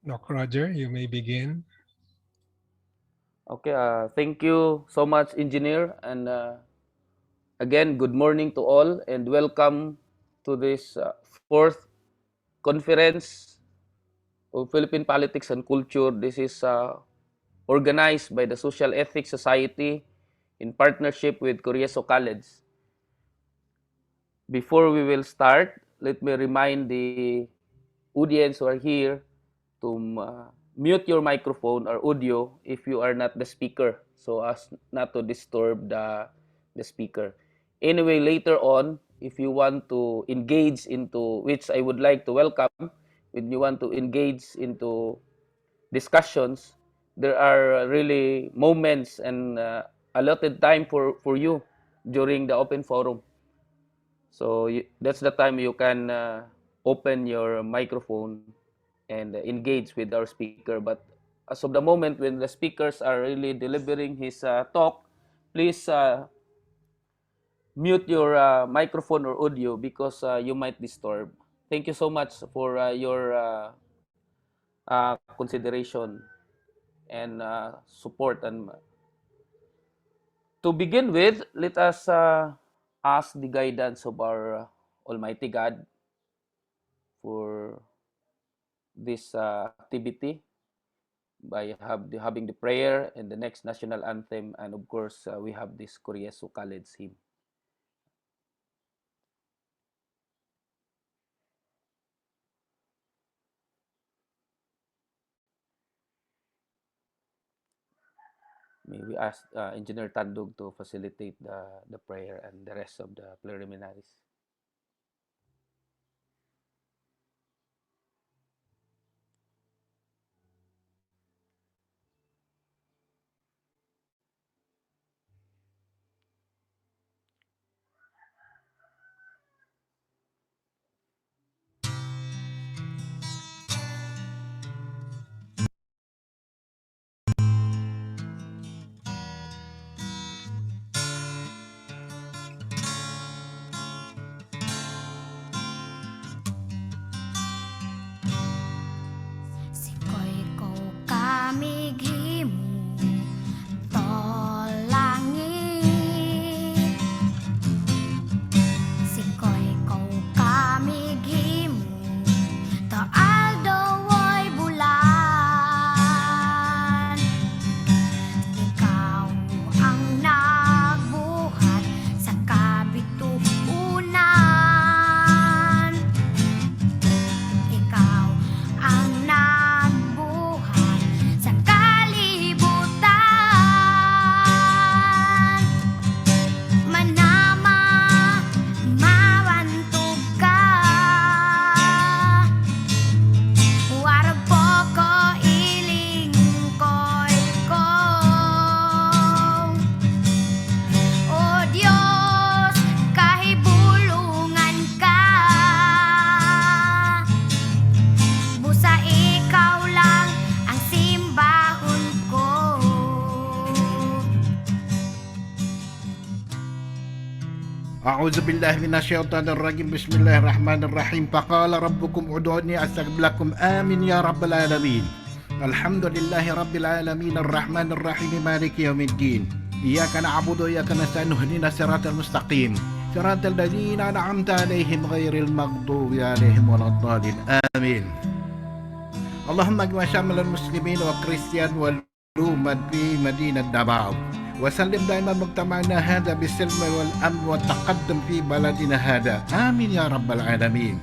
Doc Roger, you may begin. Okay, thank you so much, engineer. And again, good morning to all and welcome to this fourth conference of Philippine Politics and Culture. This is organized by the Social Ethics Society in partnership with Corieso College. Before we will start, let me remind the audience who are here to mute your microphone or audio if you are not the speaker so as not to disturb the speaker. Anyway, later on, if you want to engage into, which I would like to welcome, when you want to engage into discussions, there are really moments and allotted time for you during the open forum. So that's the time you can open your microphone and engage with our speaker. But as of the moment, when the speakers are really delivering his talk, please mute your microphone or audio because you might disturb. Thank you so much for your consideration and support. And to begin with, let us ask the guidance of our Almighty God for this activity by having the prayer and the next national anthem, and of course we have this Corieso College hymn. May we ask Engineer Tandog to facilitate the prayer and the rest of the preliminaries. Sikoy ko kamighimo tol langit. Sikoy ko kamighimo to aldoy bulan. Ikaw ang nagbuhat sa kabituunan. Ikaw ang nagbuhat sa kalibutan. Manama, mawantog ka. Warag po ko ilingkoy ko. O Diyos, kahibulungan ka. Busa ikaw lang ang simbahon ko. أعوذ بالله من الشيطان الرجيم بسم الله الرحمن الرحيم فقال ربكم ادعوني أستجب لكم آمين يا رب العالمين الحمد لله رب العالمين الرحمن الرحيم مالك يوم الدين إياك نعبد وإياك نستعين اهدنا الصراط المستقيم صراط الذين أنعمت عليهم غير المغضوب عليهم ولا الضالين آمين اللهم اجمع شمل المسلمين والكريستيان والرومان في مدينة دباو وسلم دائما مجتمعنا هذا بالسلم والأمن والتقدم في بلدنا هذا آمين يا رب العالمين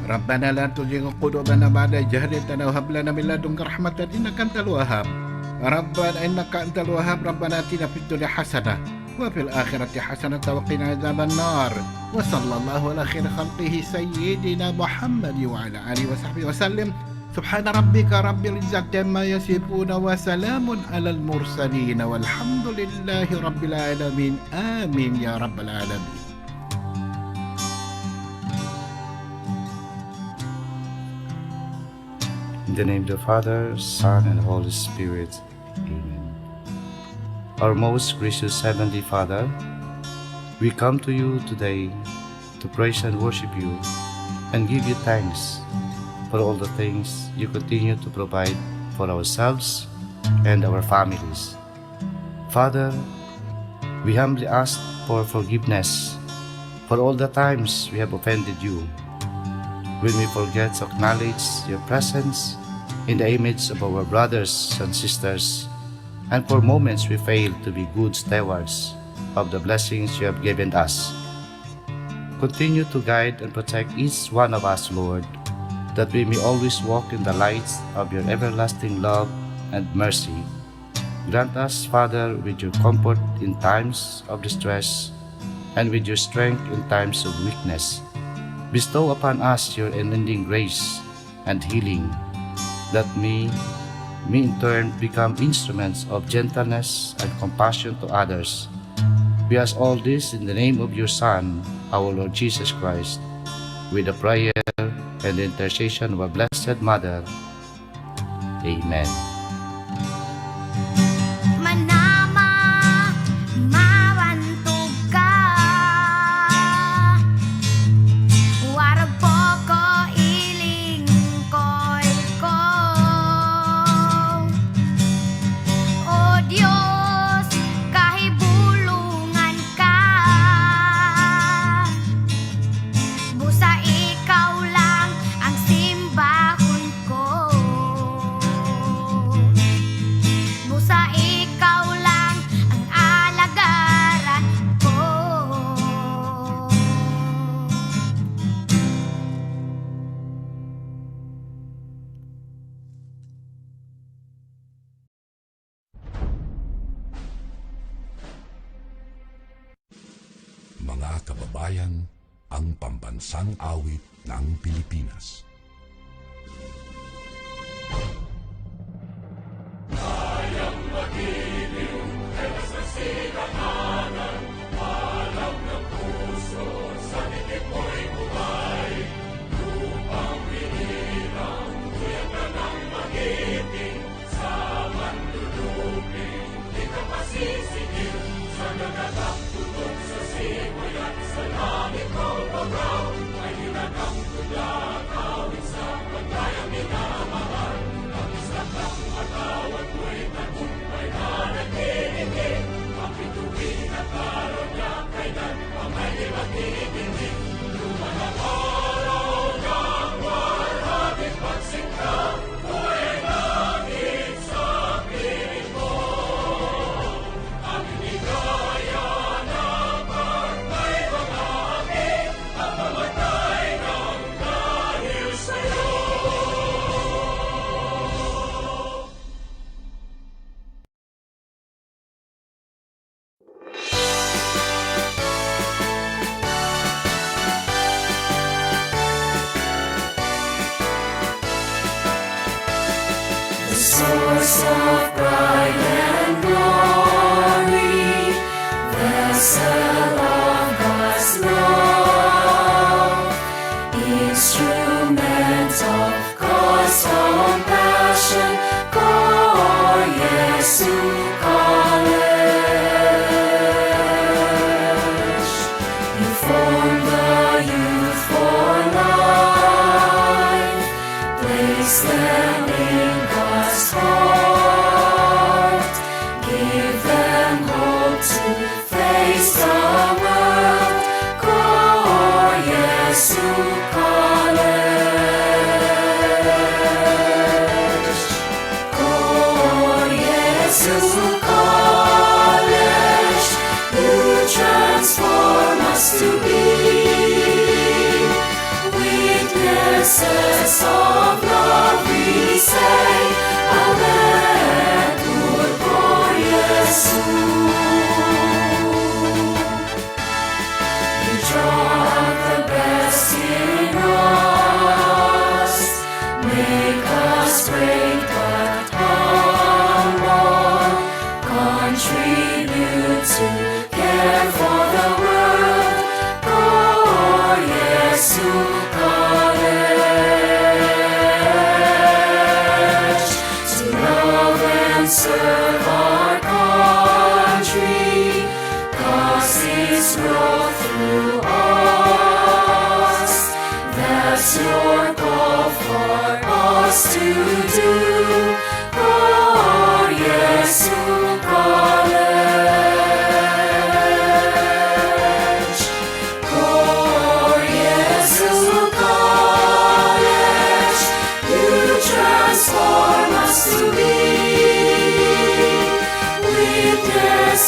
ربنا لا تزغ قلوبنا بعد إذ هديتنا وهب لنا من لدنك رحمة إنك أنت الوهاب ربنا إنك أنت الوهاب ربنا آتنا في الدنيا حسنة وفي الآخرة حسنة وقنا عذاب النار وصلى الله على خير خلقه سيدنا محمد وعلى آله وصحبه وسلم سبحان ربك رب العزة عما يصفون وسلام على المرسلين والحمد لله رب العالمين آمين يا رب العالمين. In the name of the Father, Son, and Holy Spirit. Amen. Our most gracious Heavenly Father, we come to you today to praise and worship you and give you thanks for all the things you continue to provide for ourselves and our families. Father, we humbly ask for forgiveness for all the times we have offended you, when we forget to acknowledge your presence in the image of our brothers and sisters, and for moments we fail to be good stewards of the blessings you have given us. Continue to guide and protect each one of us, Lord, that we may always walk in the light of your everlasting love and mercy. Grant us, Father, with your comfort in times of distress and with your strength in times of weakness. Bestow upon us your unending grace and healing, that we may in turn become instruments of gentleness and compassion to others. We ask all this in the name of your Son, our Lord Jesus Christ, with the prayer and the intercession of our Blessed Mother. Amen. Manama, mawantog ka. Warag po ko ilingkod ko. O Diyos, kahibulungan ka. Busa ikaw lang ang simbahon ko. Busa ikaw lang ang alagaran ko. Mga kababayan, ang pambansang awit ng Pilipinas. Source of pride and glory, vessel of God's love, instrument of God's compassion, call Jesu college. You form the youth for life, place them in God's heart,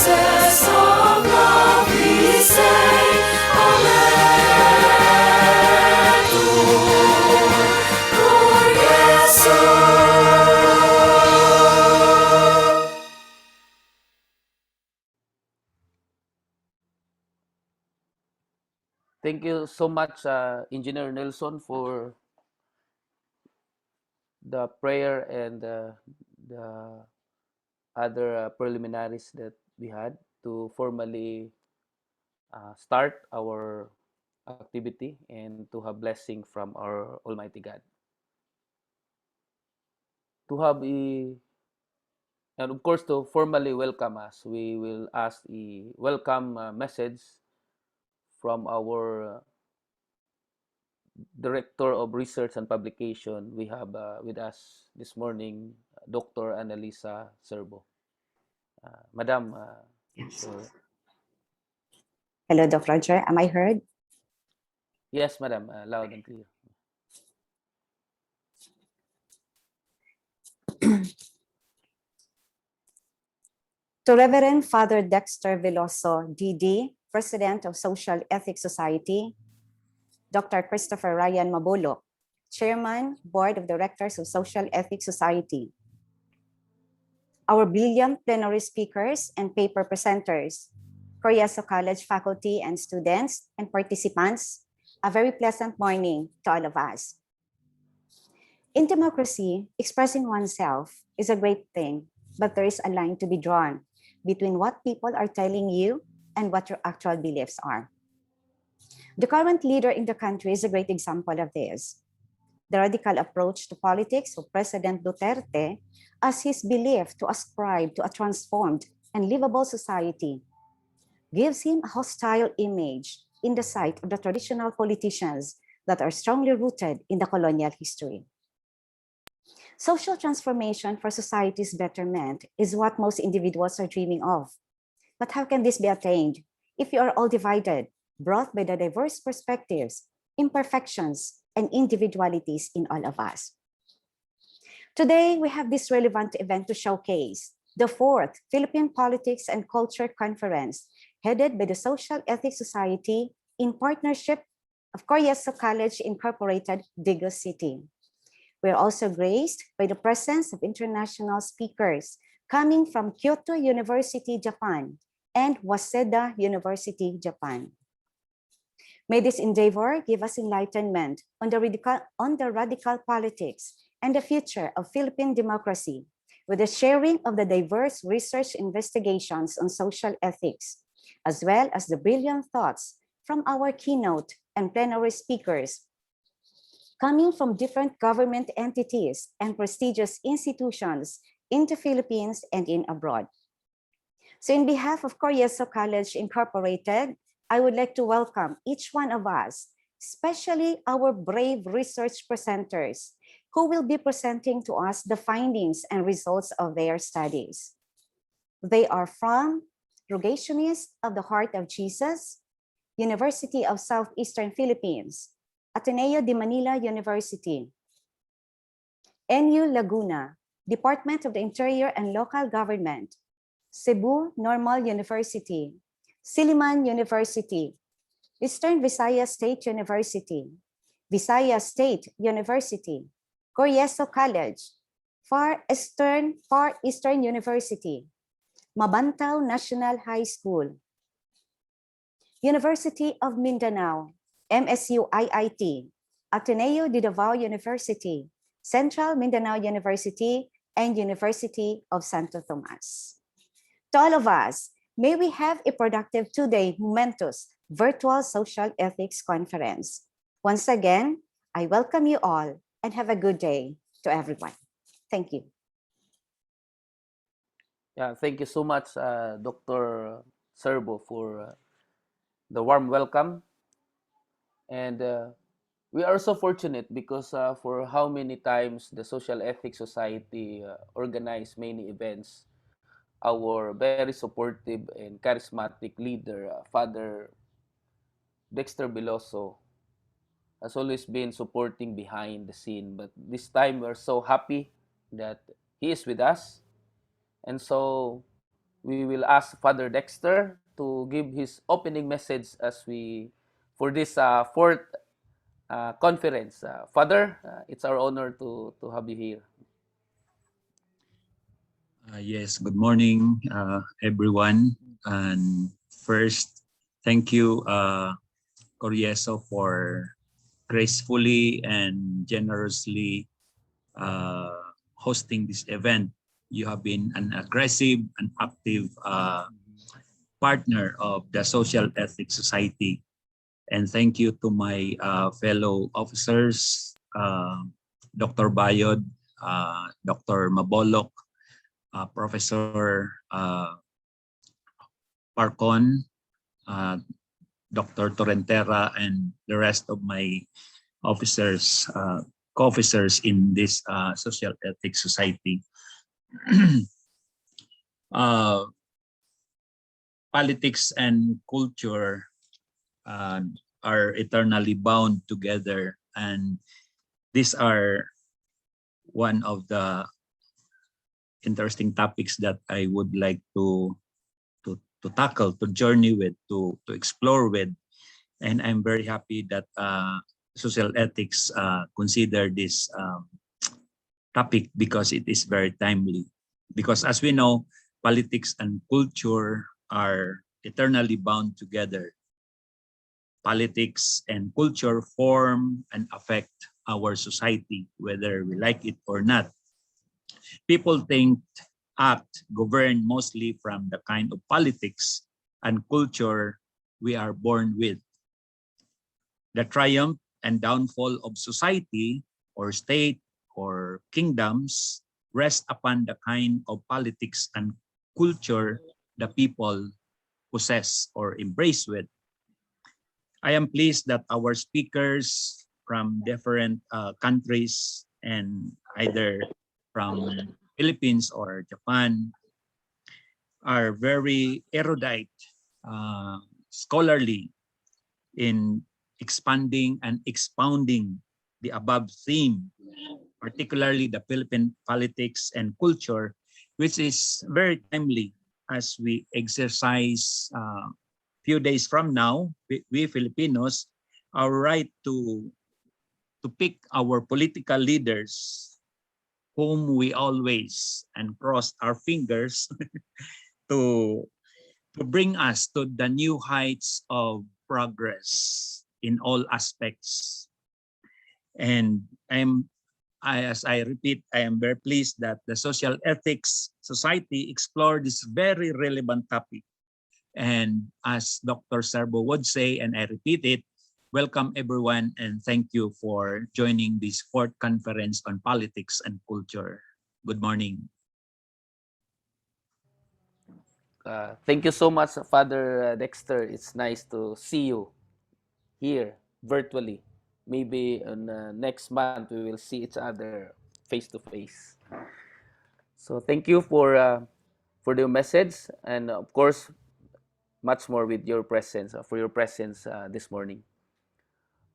promises of love we say, Alleluia, Glorieso. Thank you so much, Engineer Nelson, for the prayer and the other preliminaries that we had to formally start our activity and to have blessing from our Almighty God. To have a and of course to formally welcome us, we will ask a welcome message from our Director of Research and Publication. We have with us this morning Dr. Annalisa Serbo. Madam, Yes. so Hello, Doc Roger. Am I heard? yes, Madam, loud and clear. To Reverend Father Dexter Veloso, DD, President of Social Ethics Society, Dr. Christopher Ryan Mabolo, Chairman, Board of Directors of Social Ethics Society, our brilliant plenary speakers and paper presenters, Corieso College faculty and students and participants, a very pleasant morning to all of us. In democracy, expressing oneself is a great thing, but there is a line to be drawn between what people are telling you and what your actual beliefs are. The current leader in the country is a great example of this. The radical approach to politics of President Duterte as his belief to ascribe to a transformed and livable society gives him a hostile image in the sight of the traditional politicians that are strongly rooted in the colonial history. Social transformation for society's betterment is what most individuals are dreaming of. But how can this be attained if you are all divided, brought by the diverse perspectives, imperfections, and individualities in all of us? Today, we have this relevant event to showcase the 4th Philippine Politics and Culture Conference, headed by the Social Ethics Society in partnership of Corieso College Incorporated, Digo City. We are also graced by the presence of international speakers coming from Kyoto University, Japan, and Waseda University, Japan. May this endeavor give us enlightenment on the radical politics and the future of Philippine democracy, with the sharing of the diverse research investigations on social ethics, as well as the brilliant thoughts from our keynote and plenary speakers coming from different government entities and prestigious institutions in the Philippines and in abroad. So in behalf of Corieso College Incorporated, I would like to welcome each one of us, especially our brave research presenters, who will be presenting to us the findings and results of their studies. They are from Rogationist of the Heart of Jesus, University of Southeastern Philippines, Ateneo de Manila University, NU Laguna, Department of the Interior and Local Government, Cebu Normal University, Silliman University, Eastern Visayas State University, Visayas State University, Corieso College, Far Eastern University, Mabantao National High School, University of Mindanao, MSU IIT, Ateneo de Davao University, Central Mindanao University, and University of Santo Tomas. To all of us, may we have a productive 2-day momentous virtual social ethics conference. Once again, I welcome you all and have a good day to everyone. Thank you. Yeah, thank you so much, Dr. Serbo, for the warm welcome. And we are so fortunate because for how many times the Social Ethics Society organized many events, our very supportive and charismatic leader, Father Dexter Biloso, has always been supporting behind the scene. But this time we're so happy that he is with us. And so we will ask Father Dexter to give his opening message as we for this fourth conference. Father, it's our honor to have you here. Yes, good morning, everyone. And first, thank you, Corieso, for gracefully and generously hosting this event. You have been an aggressive and active partner of the Social Ethics Society. And thank you to my fellow officers, Dr. Bayod, Dr. Mabolok, Professor Parcon, Dr. Torrentera, and the rest of my officers, co-officers in this Social Ethics Society. Politics and culture are eternally bound together, and these are one of the interesting topics that I would like to tackle, to journey with, to explore with. And I'm very happy that social ethics consider this topic because it is very timely. Because as we know, politics and culture are eternally bound together. Politics and culture form and affect our society, whether we like it or not. People think, act, govern mostly from the kind of politics and culture we are born with. The triumph and downfall of society or state or kingdoms rest upon the kind of politics and culture the people possess or embrace with. I am pleased that our speakers from different countries and either from Philippines or Japan are very erudite, scholarly in expanding and expounding the above theme, particularly the Philippine politics and culture, which is very timely as we exercise few days from now, we Filipinos, our right to pick our political leaders whom we always and cross our fingers to bring us to the new heights of progress in all aspects. And as I repeat, I am very pleased that the Social Ethics Society explored this very relevant topic. And as Dr. Serbo would say, and I repeat it, welcome everyone and thank you for joining this fourth conference on politics and culture. Good morning. Thank you so much, Father Dexter. It's nice to see you here virtually. Maybe on next month we will see each other face to face. So thank you for the message, and of course, much more with your presence for your presence this morning.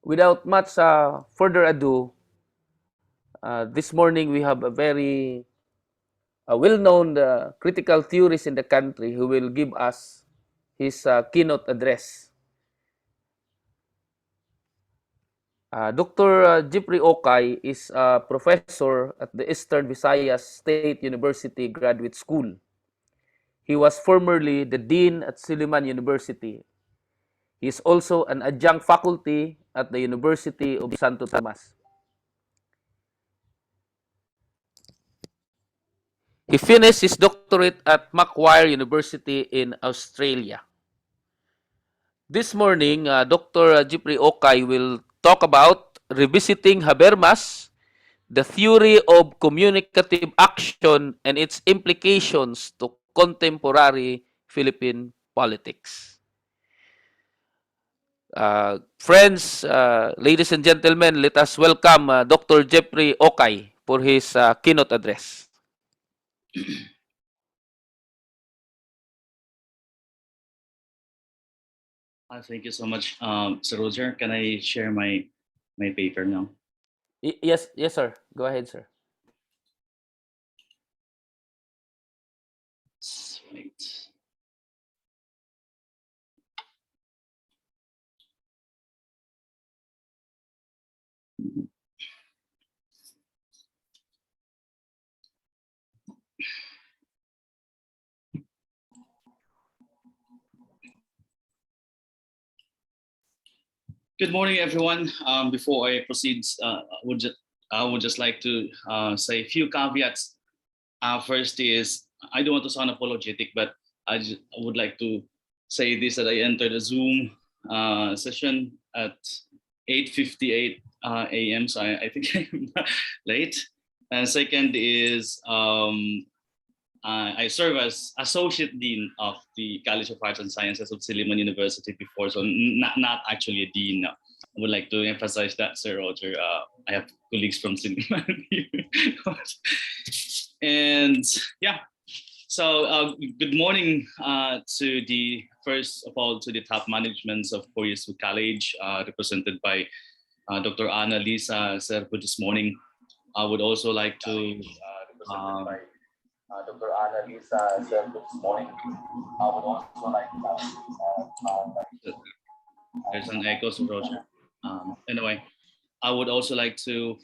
Without much further ado, this morning we have a very well-known critical theorist in the country who will give us his keynote address. Dr. Jeffrey Okay is a professor at the Eastern Visayas State University Graduate School. He was formerly the dean at Silliman University. He is also an adjunct faculty at the University of Santo Tomas. He finished his doctorate at Macquarie University in Australia. This morning, Dr. Jeffrey Okay will talk about revisiting Habermas, the theory of communicative action and its implications to contemporary Philippine politics. Friends, ladies and gentlemen, let us welcome Dr. Jeffrey Okay for his keynote address. Thank you so much, Sir Roger. Can I share my paper now? Yes, sir. Go ahead, sir. Right. Good morning, everyone. Before I proceed, I would just like to say a few caveats. First is, I don't want to sound apologetic, but I would like to say this, that I entered a Zoom session at 8:58 a.m. So I think I'm late. And second is, I serve as Associate Dean of the College of Arts and Sciences of Silliman University before, so not actually a dean. I would like to emphasize that, Sir Roger. I have colleagues from Silliman here. And yeah, so good morning to the, first of all, to the top managements of Jesu College, represented by Dr. Ana Lisa Servo this morning. I would also like to Dr. Ana Lisa Servo this morning. I would also like to there's an echo, so Roger. Anyway, I would also like to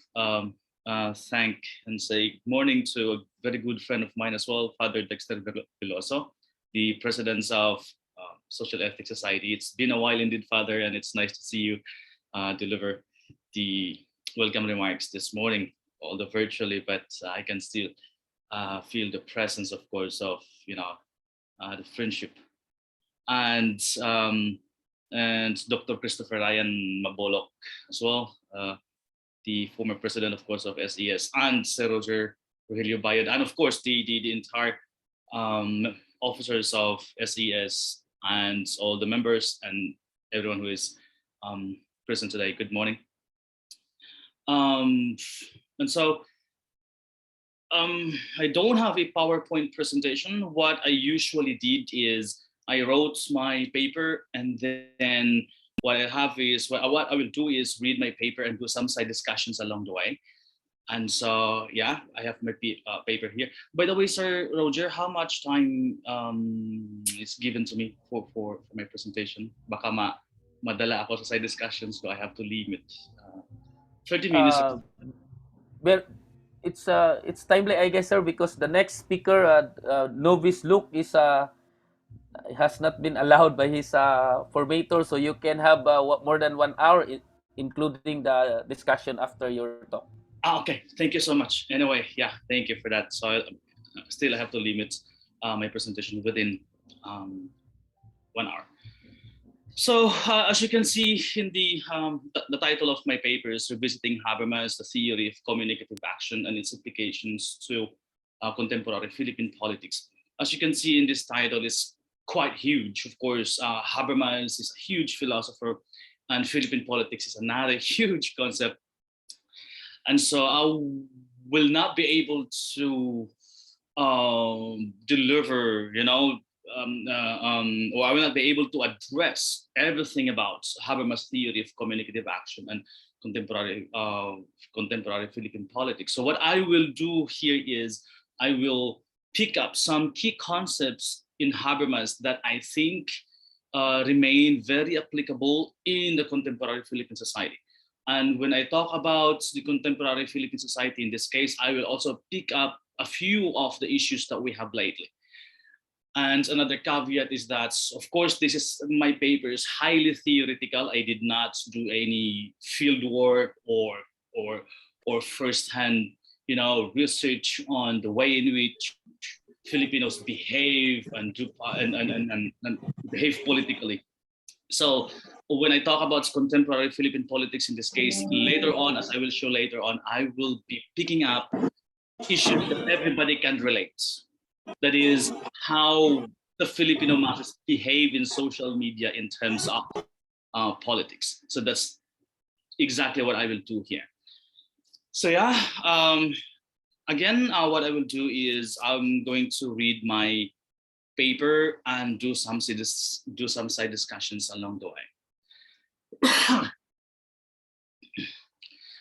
thank and say good morning to a very good friend of mine as well, Father Dexter Veloso, the president of Social Ethics Society. It's been a while indeed, Father, and it's nice to see you deliver the welcome remarks this morning, although virtually, but I can still feel the presence, of course, of the friendship. And Dr. Christopher Ryan Mabolok as well, the former president, of course, of SES, and Sir Roger Rogelio Bayad, and of course the entire officers of SES and all the members and everyone who is present today. Good morning. And so I don't have a PowerPoint presentation. What I usually did is I wrote my paper, and then what I have is, what I will do is read my paper and do some side discussions along the way. And so, yeah, I have my paper here. By the way, Sir Roger, how much time is given to me for my presentation? Baka madala ako sa side discussions, so I have to limit. 30 minutes. Well, it's timely, I guess, sir, because the next speaker, Novice Luke, has not been allowed by his formator, so you can have more than 1 hour, including the discussion after your talk. Okay, thank you so much. Anyway, yeah, thank you for that. So still I have to limit my presentation within 1 hour. So as you can see in the title of my paper is Revisiting Habermas, the Theory of Communicative Action and its Implications to Contemporary Philippine Politics. As you can see in this title, it's quite huge. Of course, Habermas is a huge philosopher, and Philippine politics is another huge concept. And so I will not be able to deliver, or I will not be able to address everything about Habermas' theory of communicative action and contemporary Philippine politics. So what I will do here is I will pick up some key concepts in Habermas that I think remain very applicable in the contemporary Philippine society. And when I talk about the contemporary Philippine society in this case, I will also pick up a few of the issues that we have lately. And another caveat is that, of course, this is my paper is highly theoretical. I did not do any field work or firsthand, research on the way in which Filipinos behave and behave politically. So when I talk about contemporary Philippine politics in this case, later on, as I will show later on, I will be picking up issues that everybody can relate. That is how the Filipino masses behave in social media in terms of politics. So that's exactly what I will do here. So yeah, again, what I will do is I'm going to read my paper and do some side discussions along the way.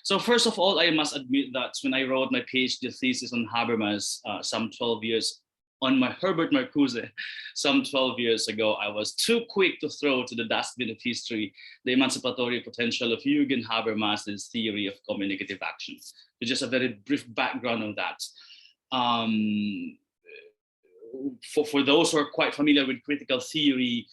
So first of all, I must admit that when I wrote my PhD thesis on Habermas some 12 years on my Herbert Marcuse, some 12 years ago, I was too quick to throw to the dustbin of history the emancipatory potential of Jürgen Habermas's theory of communicative action. So just a very brief background on that. for those who are quite familiar with critical theory,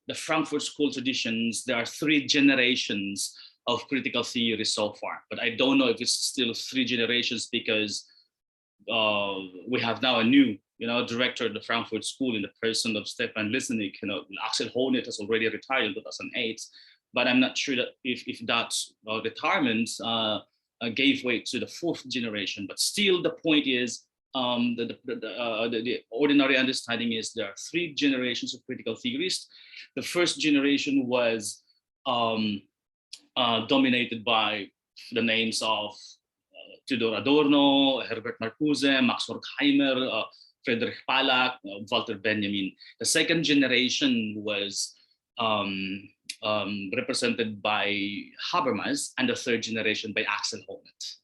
the Frankfurt School traditions, there are 3 generations of critical theory so far. But I don't know if it's still 3 generations because we have now a new, director of the Frankfurt School in the person of Stefan Lisenik. Axel Honneth has already retired in 2008, but I'm not sure that if that retirement gave way to the 4th generation. But still, the point is, the ordinary understanding is there are 3 generations of critical theorists. The first generation was dominated by the names of Theodor Adorno, Herbert Marcuse, Max Horkheimer, Friedrich Palak, Walter Benjamin. The second generation was represented by Habermas, and the third generation by Axel Honneth.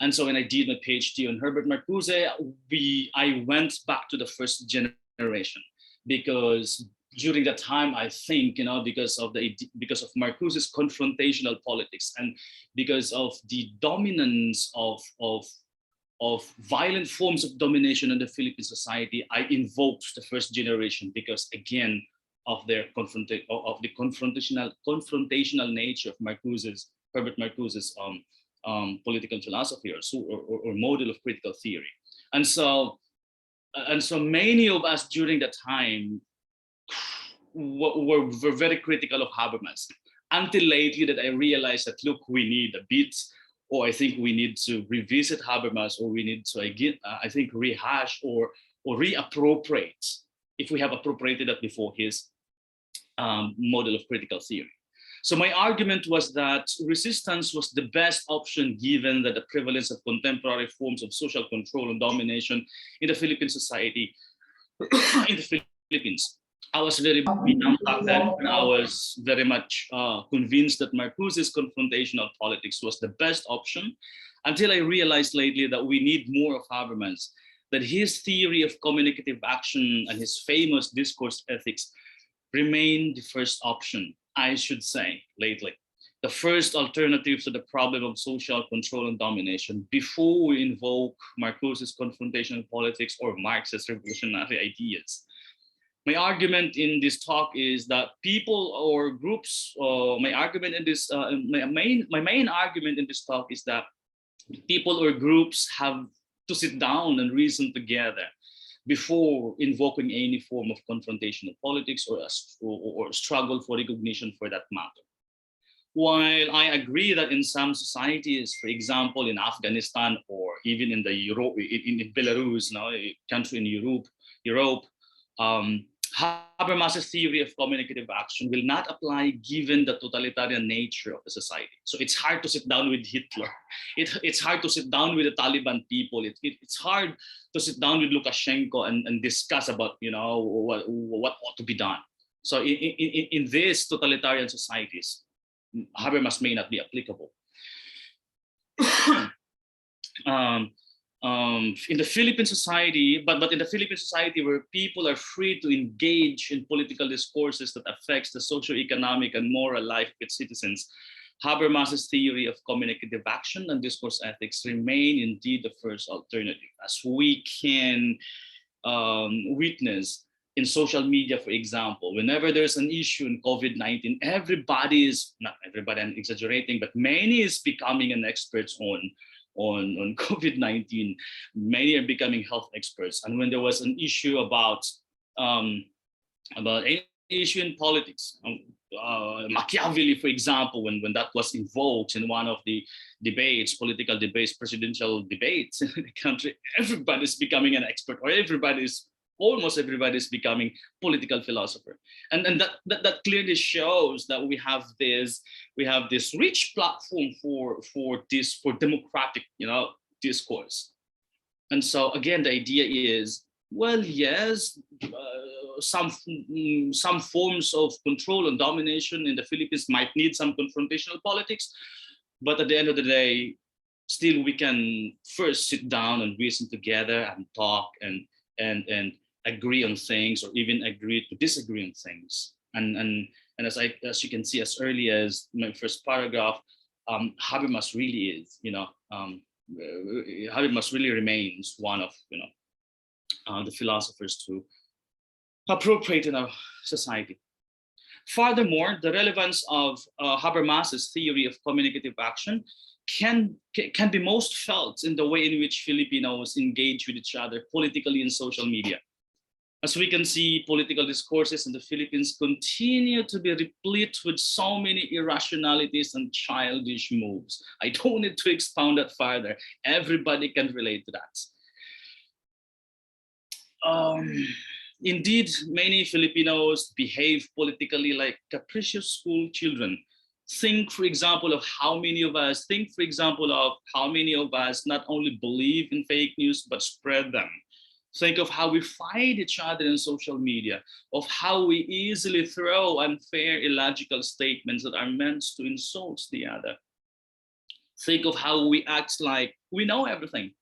And so when I did my PhD on Herbert Marcuse, I went back to the first generation, because during that time, I think, because of Marcuse's confrontational politics and because of the dominance of violent forms of domination in the Philippine society, I invoked the first generation because, again, of the confrontational nature of Herbert Marcuse's political philosophy or model of critical theory. And so many of us during that time were very critical of Habermas, until lately that I realized that, look, we need a bit, or I think we need to revisit Habermas, or we need to, again, I think, rehash or reappropriate, if we have appropriated that before, his model of critical theory. So my argument was that resistance was the best option given that the prevalence of contemporary forms of social control and domination in the Philippine society, in the Philippines. I was very young back then, and I was very much convinced that Marcuse's confrontational politics was the best option, until I realized lately that we need more of Habermas, that his theory of communicative action and his famous discourse ethics remain the first option, I should say, lately. The first alternative to the problem of social control and domination before we invoke Marcuse's confrontational politics or Marxist revolutionary ideas. My argument in this talk is that people or groups, my main argument in this talk is that people or groups have to sit down and reason together before invoking any form of confrontational politics or struggle for recognition for that matter. While I agree that in some societies, for example, in Afghanistan or even in in Belarus, a country in Europe, Habermas's theory of communicative action will not apply given the totalitarian nature of the society. So it's hard to sit down with Hitler. It's hard to sit down with the Taliban people. It's hard to sit down with Lukashenko and discuss about what ought to be done. So in these totalitarian societies, Habermas may not be applicable. In the Philippine society, but in the Philippine society where people are free to engage in political discourses that affects the socio-economic and moral life of its citizens, Habermas's theory of communicative action and discourse ethics remain indeed the first alternative, as we can witness in social media, for example. Whenever there's an issue in COVID-19, not everybody, I'm exaggerating, but many is becoming an expert on COVID-19. Many are becoming health experts. And when there was an issue about any issue in politics, Machiavelli, for example, when that was invoked in one of the political debates, presidential debates in the country, everybody's becoming an expert, or almost everybody is becoming political philosopher. And that clearly shows that we have this rich platform for democratic discourse. And so again, the idea is, well, yes, some forms of control and domination in the Philippines might need some confrontational politics, but at the end of the day, still we can first sit down and reason together and talk and agree on things, or even agree to disagree on things. And as you can see, as early as my first paragraph, Habermas really is, Habermas really remains one of the philosophers to appropriate in our society. Furthermore, the relevance of Habermas's theory of communicative action can be most felt in the way in which Filipinos engage with each other politically in social media. As we can see, political discourses in the Philippines continue to be replete with so many irrationalities and childish moves. I don't need to expound that further. Everybody can relate to that. Indeed, many Filipinos behave politically like capricious school children. Think, for example, of how many of us not only believe in fake news, but spread them. Think of how we fight each other in social media, of how we easily throw unfair, illogical statements that are meant to insult the other. Think of how we act like we know everything,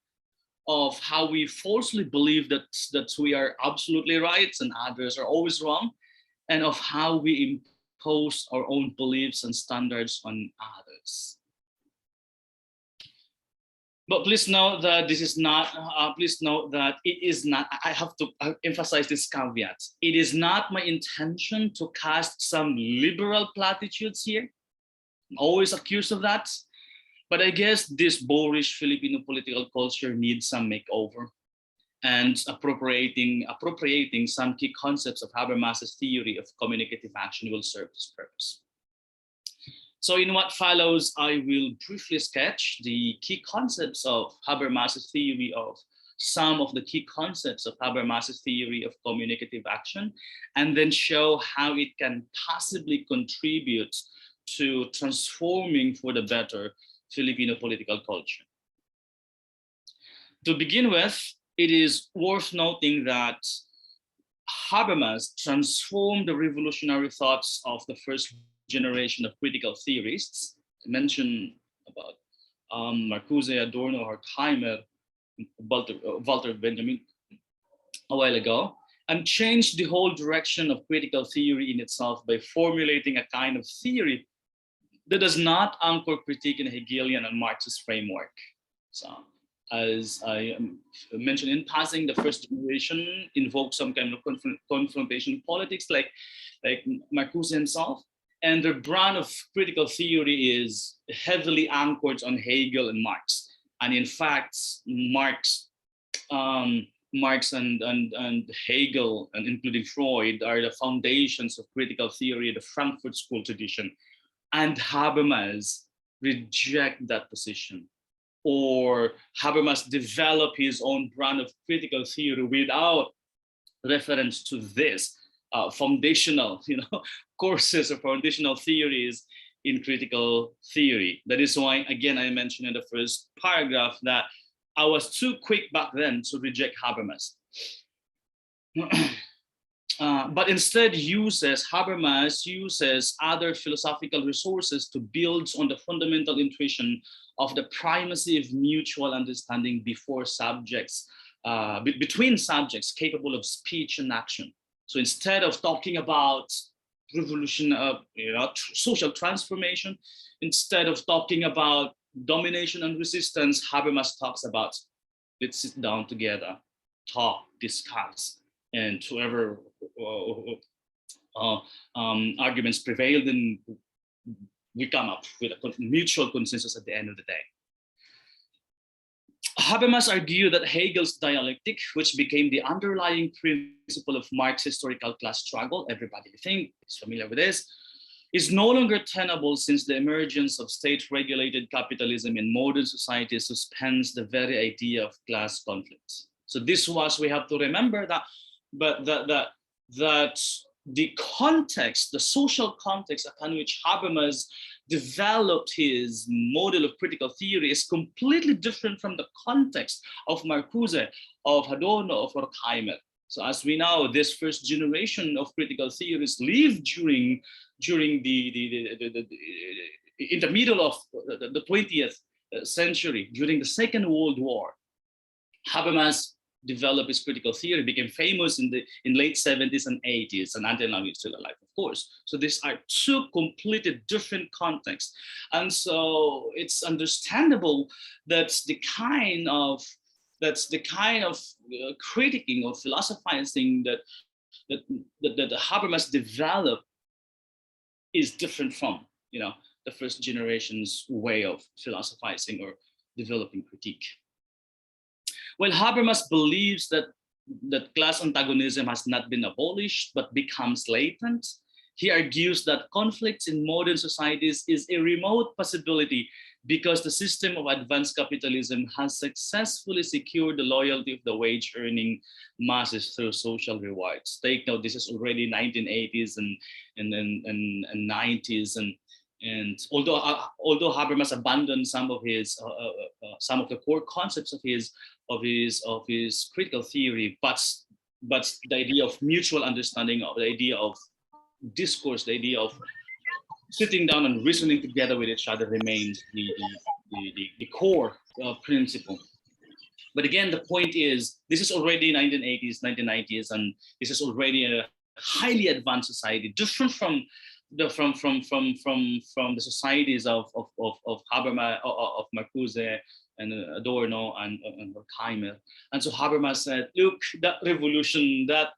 of how we falsely believe that we are absolutely right and others are always wrong, and of how we impose our own beliefs and standards on others. But please note that this is not, it is not, I have to emphasize this caveat. It is not my intention to cast some liberal platitudes here. I'm always accused of that. But I guess this boorish Filipino political culture needs some makeover, and appropriating some key concepts of Habermas's theory of communicative action will serve this purpose. So in what follows, I will briefly sketch the key concepts of Habermas's theory of some of the key concepts of Habermas's theory of communicative action, and then show how it can possibly contribute to transforming for the better Filipino political culture. To begin with, it is worth noting that Habermas transformed the revolutionary thoughts of the first generation of critical theorists. I mentioned about Marcuse, Adorno, Horkheimer, Walter Benjamin a while ago, and changed the whole direction of critical theory in itself by formulating a kind of theory that does not anchor critique in a Hegelian and Marxist framework. So, as I mentioned in passing, the first generation invoked some kind of confrontation politics, like Marcuse himself, and their brand of critical theory is heavily anchored on Hegel and Marx. And in fact, Marx and Hegel, and including Freud, are the foundations of critical theory, the Frankfurt School tradition. And Habermas reject that position, or Habermas develop his own brand of critical theory without reference to this foundational, courses or foundational theories in critical theory. That is why, again, I mentioned in the first paragraph that I was too quick back then to reject Habermas. But instead Habermas uses other philosophical resources to build on the fundamental intuition of the primacy of mutual understanding between subjects capable of speech and action. So instead of talking about revolution of social transformation, instead of talking about domination and resistance, Habermas talks about, let's sit down together, talk, discuss, and whoever arguments prevail, then we come up with a mutual consensus at the end of the day. Habermas argued that Hegel's dialectic, which became the underlying principle of Marx's historical class struggle, everybody I think is familiar with this, is no longer tenable since the emergence of state-regulated capitalism in modern society suspends the very idea of class conflict. So this was, we have to remember that, but that the context, the social context upon which Habermas developed his model of critical theory is completely different from the context of Marcuse, of Adorno, of Horkheimer. So as we know, this first generation of critical theorists lived in the middle of the 20th century, during the Second World War. Habermas developed his critical theory, became famous in late 70s and 80s, and until now he's still alive, of course. So these are two completely different contexts. And so it's understandable that the kind of That's the kind of critiquing or philosophizing that Habermas developed is different from, the first generation's way of philosophizing or developing critique. Well, Habermas believes that class antagonism has not been abolished but becomes latent. He argues that conflicts in modern societies is a remote possibility because the system of advanced capitalism has successfully secured the loyalty of the wage-earning masses through social rewards. Take note, this is already 1980s and 90s, and although Habermas abandoned some of the core concepts of his critical theory, but the idea of mutual understanding, of the idea of discourse, the idea of sitting down and reasoning together with each other remains the core principle. But again, the point is, this is already 1980s, 1990s, and this is already a highly advanced society, different from the societies of Habermas, of Marcuse and Adorno and Horkheimer. And so Habermas said, look, that revolution, that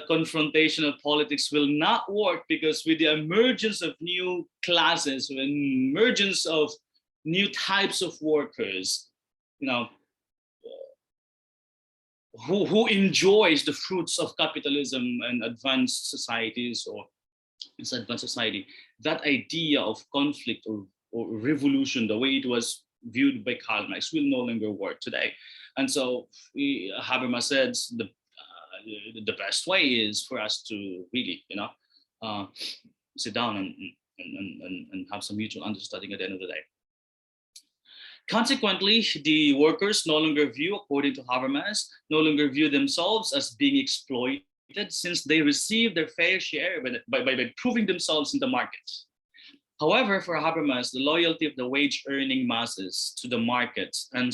confrontational politics will not work, because with the emergence of new classes, with the emergence of new types of workers, who enjoys the fruits of capitalism and advanced societies, or this advanced society, that idea of conflict or revolution, the way it was viewed by Karl Marx, will no longer work today. And so Habermas says the best way is for us to really, sit down and have some mutual understanding at the end of the day. Consequently, the workers no longer view, according to Habermas, no longer view themselves as being exploited, since they receive their fair share by proving themselves in the market. However, for Habermas, the loyalty of the wage-earning masses to the markets and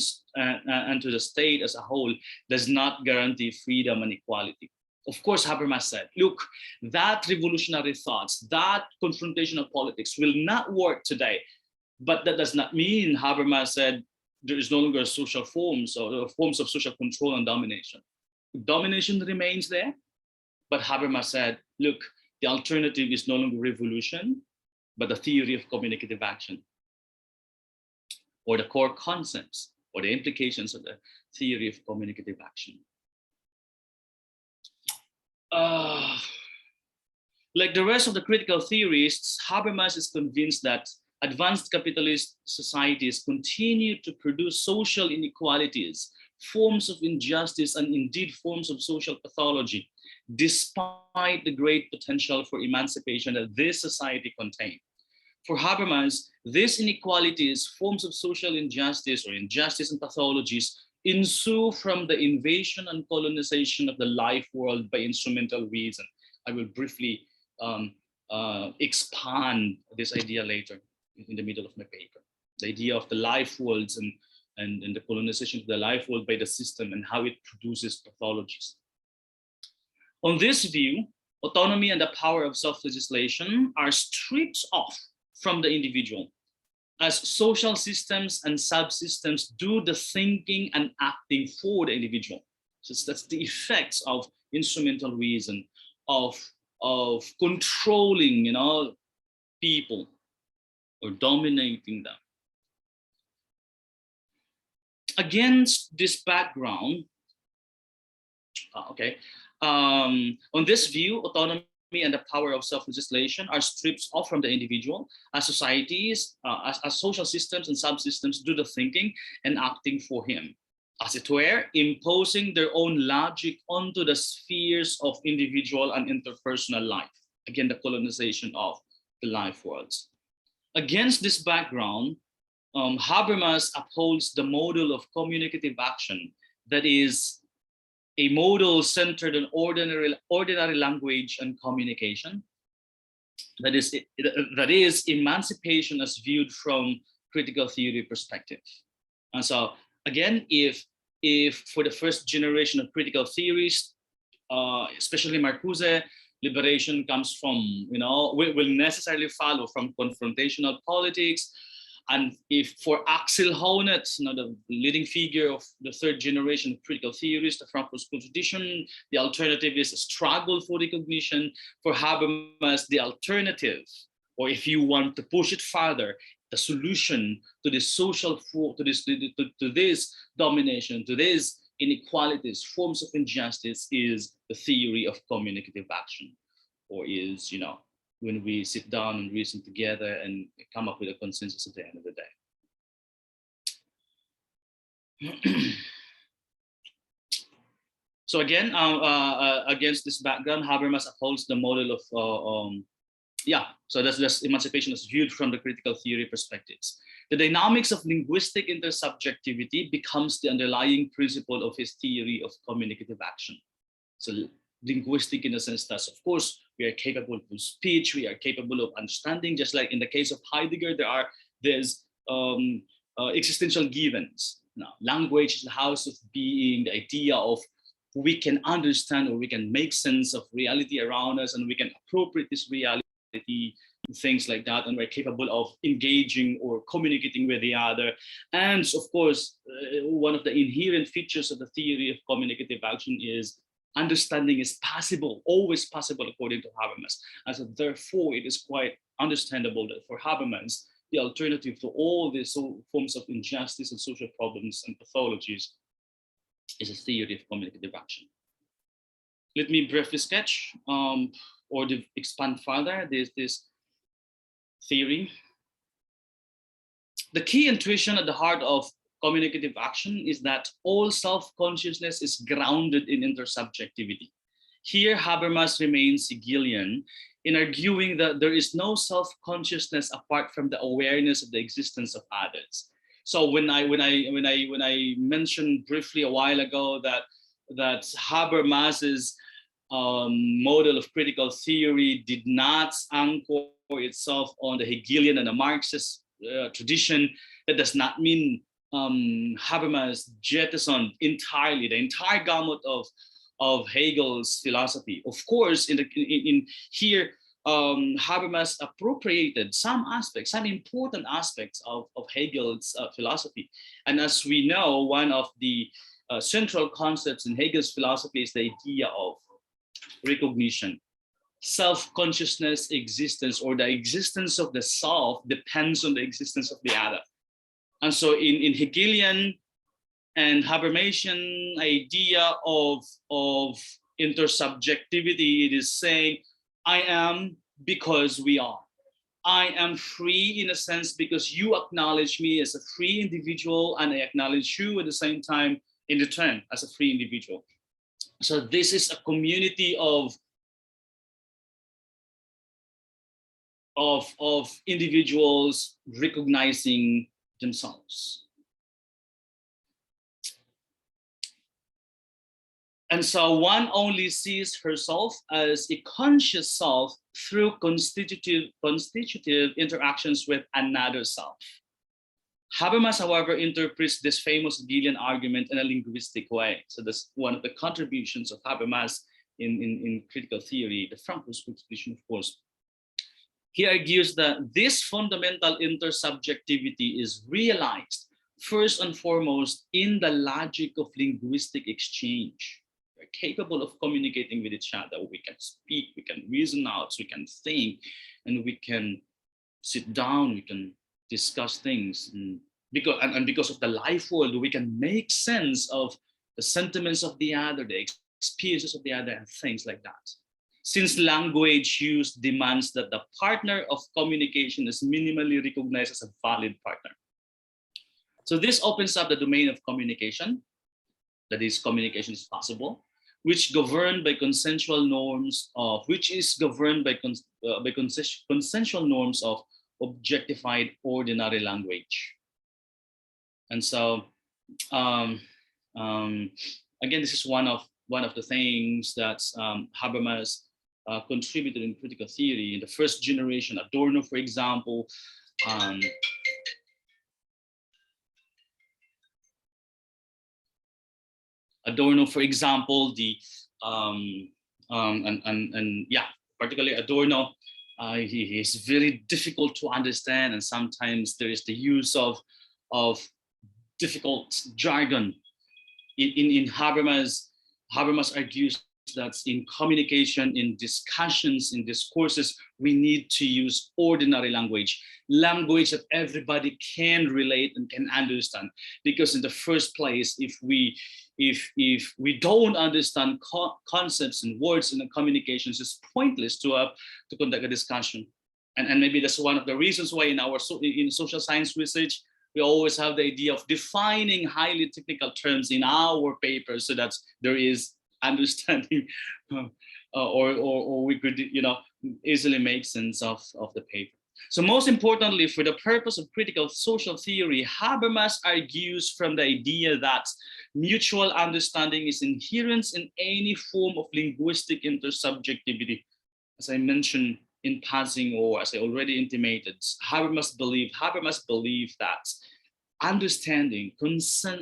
to the state as a whole does not guarantee freedom and equality. Of course, Habermas said, look, that revolutionary thoughts, that confrontational politics will not work today. But that does not mean, Habermas said, there is no longer social forms or forms of social control and domination. Domination remains there, but Habermas said, look, the alternative is no longer revolution, but the theory of communicative action, or the core concepts or the implications of the theory of communicative action. Like the rest of the critical theorists, Habermas is convinced that advanced capitalist societies continue to produce social inequalities, forms of injustice, and indeed forms of social pathology, despite the great potential for emancipation that this society contains. For Habermas, these inequalities, forms of social injustice or injustice and pathologies, ensue from the invasion and colonization of the life world by instrumental reason. I will briefly expand this idea later in the middle of my paper. The idea of the life worlds and the colonization of the life world by the system and how it produces pathologies. On this view, autonomy and the power of self-legislation are stripped off from the individual, as social systems and subsystems do the thinking and acting for the individual. So that's the effects of instrumental reason, of controlling, people or dominating them. Against this background, on this view, autonomy and the power of self-legislation are stripped off from the individual, as societies, as social systems and subsystems do the thinking and acting for him, as it were, imposing their own logic onto the spheres of individual and interpersonal life. Again, the colonization of the life worlds. Against this background, Habermas upholds the model of communicative action, that is a model centered on ordinary language and communication. That is emancipation as viewed from critical theory perspective. And so again, if for the first generation of critical theorists, especially Marcuse, liberation comes from, will necessarily follow from confrontational politics. And if for Axel Honneth, the leading figure of the third generation of critical theorists, the Franco-School tradition, the alternative is a struggle for recognition. For Habermas, the alternative, or if you want to push it further, the solution to this to this domination, to these inequalities, forms of injustice, is the theory of communicative action, or is, when we sit down and reason together and come up with a consensus at the end of the day. So again, against this background, Habermas upholds the model of, so that's emancipation as viewed from the critical theory perspectives. The dynamics of linguistic intersubjectivity becomes the underlying principle of his theory of communicative action. So linguistic in the sense that, of course, we are capable of speech, we are capable of understanding, just like in the case of Heidegger, there's existential givens. Now, language is the house of being, the idea of we can understand or we can make sense of reality around us, and we can appropriate this reality, things like that, and we're capable of engaging or communicating with the other. And of course, one of the inherent features of the theory of communicative action is understanding is possible, always possible, according to Habermas. And so therefore, it is quite understandable that for Habermas, the alternative to all these forms of injustice and social problems and pathologies is a theory of communicative action. Let me briefly sketch or expand further this theory. The key intuition at the heart of communicative action is that all self-consciousness is grounded in intersubjectivity. Here, Habermas remains Hegelian in arguing that there is no self-consciousness apart from the awareness of the existence of others. So when I mentioned briefly a while ago that Habermas's model of critical theory did not anchor itself on the Hegelian and the Marxist tradition, that does not mean Habermas jettisoned entirely the entire gamut of Hegel's philosophy. Of course, here, Habermas appropriated some important aspects of Hegel's philosophy. And as we know, one of the central concepts in Hegel's philosophy is the idea of recognition. Self-consciousness existence, or the existence of the self, depends on the existence of the other. And so in Hegelian and Habermasian idea of intersubjectivity, it is saying, I am because we are. I am free in a sense because you acknowledge me as a free individual, and I acknowledge you at the same time in return as a free individual. So this is a community of individuals recognizing themselves. And so one only sees herself as a conscious self through constitutive interactions with another self. Habermas, however, interprets this famous Hegelian argument in a linguistic way. So that's one of the contributions of Habermas in critical theory, the Franco-School tradition, of course. He argues that this fundamental intersubjectivity is realized first and foremost in the logic of linguistic exchange. We're capable of communicating with each other. We can speak, we can reason out, we can think, and we can sit down, we can discuss things. And because of the life world, we can make sense of the sentiments of the other, the experiences of the other, and things like that. Since language use demands that the partner of communication is minimally recognized as a valid partner. So this opens up the domain of communication, that is, communication is possible, which is governed by consensual norms of objectified ordinary language. And so, again, this is one of the things that Habermas contributed in critical theory. In the first generation, Adorno, for example, particularly Adorno He is very difficult to understand, and sometimes there is the use of difficult jargon. In Habermas argues that in communication, in discussions, in discourses, we need to use ordinary language that everybody can relate and can understand. Because in the first place, if we don't understand concepts and words in the communications, it's pointless to conduct a discussion. And maybe that's one of the reasons why in social science research, we always have the idea of defining highly technical terms in our papers so that there is understanding, or we could easily make sense of the paper. So most importantly, for the purpose of critical social theory, Habermas argues from the idea that mutual understanding is inherent in any form of linguistic intersubjectivity. As I mentioned in passing, or as I already intimated, Habermas believed that understanding,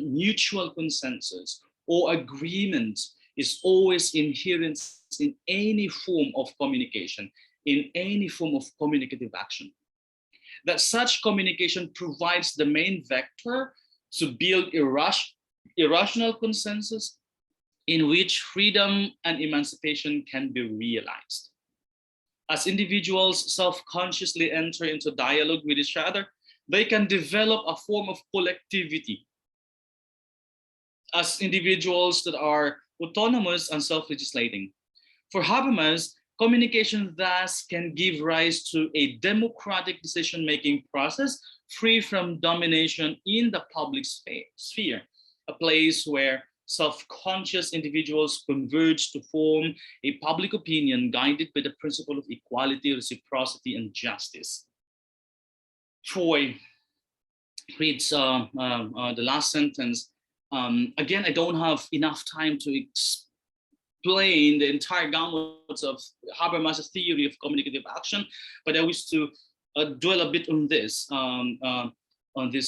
mutual consensus, or agreement is always inherent in any form of communication, in any form of communicative action. That such communication provides the main vector to build irrational consensus in which freedom and emancipation can be realized. As individuals self-consciously enter into dialogue with each other, they can develop a form of collectivity. As individuals that are autonomous and self-legislating. For Habermas, communication thus can give rise to a democratic decision-making process free from domination in the public sphere, a place where self-conscious individuals converge to form a public opinion guided by the principle of equality, reciprocity, and justice. Foy reads the last sentence. Again, I don't have enough time to explain the entire gamut of Habermas' theory of communicative action, but I wish to dwell a bit on this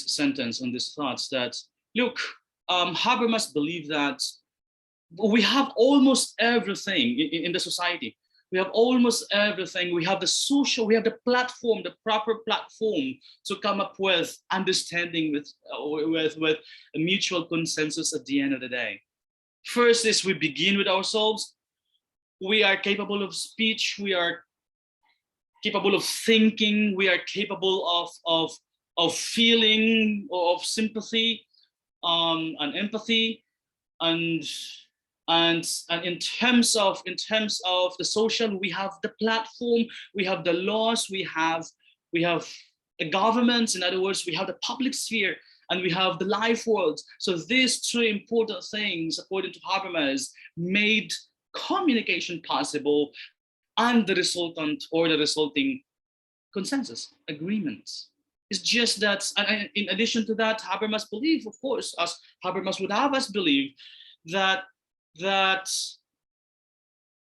sentence, on these thoughts that, look, Habermas believed that we have almost everything in the society. We have almost everything. We have the social, we have the platform, the proper platform to come up with understanding, with a mutual consensus at the end of the day. First is we begin with ourselves. We are capable of speech. We are capable of thinking. We are capable of feeling, of sympathy, and empathy, and in terms of the social, we have the platform, we have the laws, we have the governments. In other words, we have the public sphere, and we have the life world. So these two important things, according to Habermas, made communication possible, and the resulting consensus, agreements. It's just that, in addition to that, Habermas believed, of course, as Habermas would have us believe, that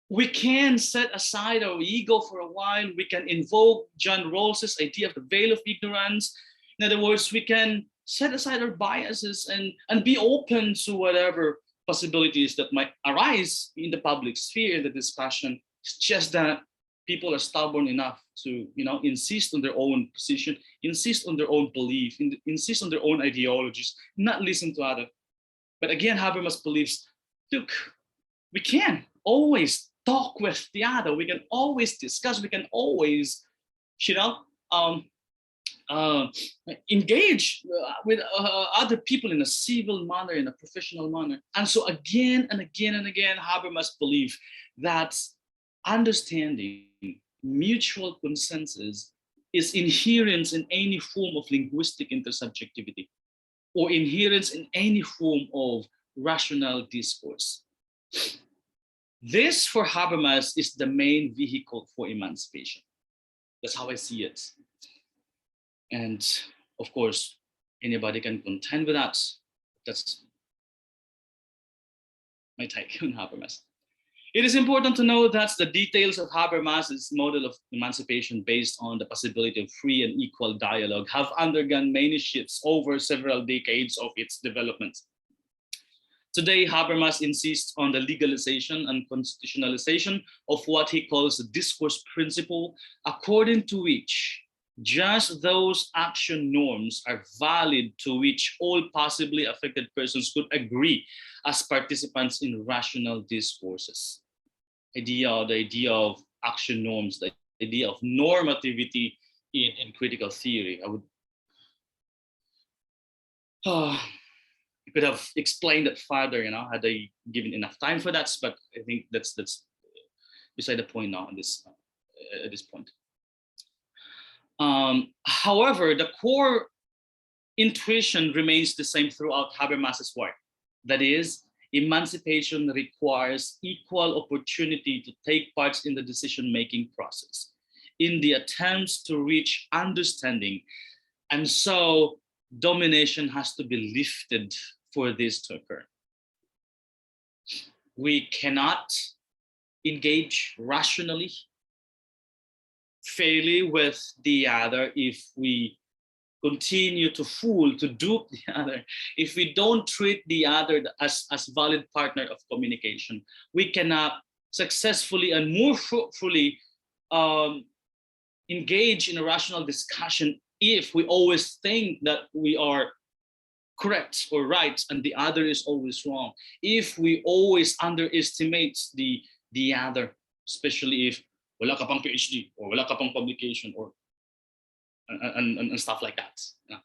we can set aside our ego for a while. We can invoke John Rawls's idea of the veil of ignorance. In other words, we can set aside our biases and be open to whatever possibilities that might arise in the public sphere, in the discussion. It's just that people are stubborn enough to insist on their own position, insist on their own belief, insist on their own ideologies, not listen to others. But again, Habermas believes, look, we can always talk with the other. We can always discuss. We can always, engage with other people in a civil manner, in a professional manner. And so again and again and again, Habermas believed that understanding, mutual consensus is inherent in any form of linguistic intersubjectivity, or inherent in any form of rational discourse. This, for Habermas, is the main vehicle for emancipation. That's how I see it. And of course, anybody can contend with that. That's my take on Habermas. It is important to know that the details of Habermas's model of emancipation based on the possibility of free and equal dialogue have undergone many shifts over several decades of its development. Today, Habermas insists on the legalization and constitutionalization of what he calls the discourse principle, according to which just those action norms are valid to which all possibly affected persons could agree as participants in rational discourses. The idea of action norms, the idea of normativity in critical theory. I could have explained that further, had I given enough time for that, but I think that's beside the point now at this point. However, the core intuition remains the same throughout Habermas's work. That is, emancipation requires equal opportunity to take part in the decision-making process, in the attempts to reach understanding. And so domination has to be lifted for this to occur. We cannot engage rationally, fairly with the other if we continue to fool, to dupe the other. If we don't treat the other as valid partner of communication, we cannot successfully and more fruitfully engage in a rational discussion if we always think that we are correct or right and the other is always wrong. If we always underestimate the other, especially if wala ka pang PhD or wala ka pang publication or and stuff like that. Yeah.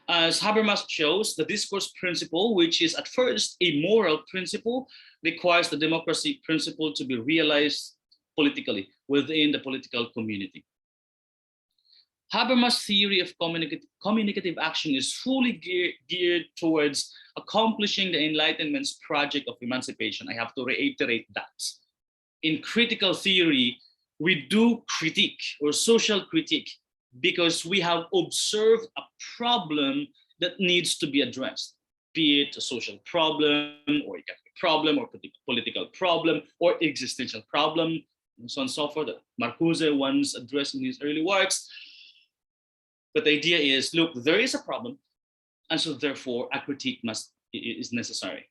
As Habermas shows, the discourse principle, which is at first a moral principle, requires the democracy principle to be realized politically within the political community. Habermas' theory of communicative action is fully geared towards accomplishing the Enlightenment's project of emancipation. I have to reiterate that. In critical theory, we do critique or social critique because we have observed a problem that needs to be addressed, be it a social problem or economic problem or political problem or existential problem, and so on and so forth, that Marcuse once addressed in his early works. But the idea is, look, there is a problem, and so therefore a critique is necessary.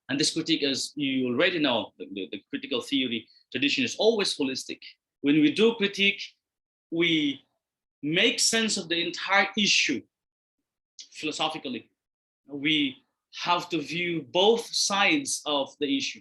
And this critique, as you already know, the critical theory tradition is always holistic. When we do critique, we make sense of the entire issue philosophically. We have to view both sides of the issue.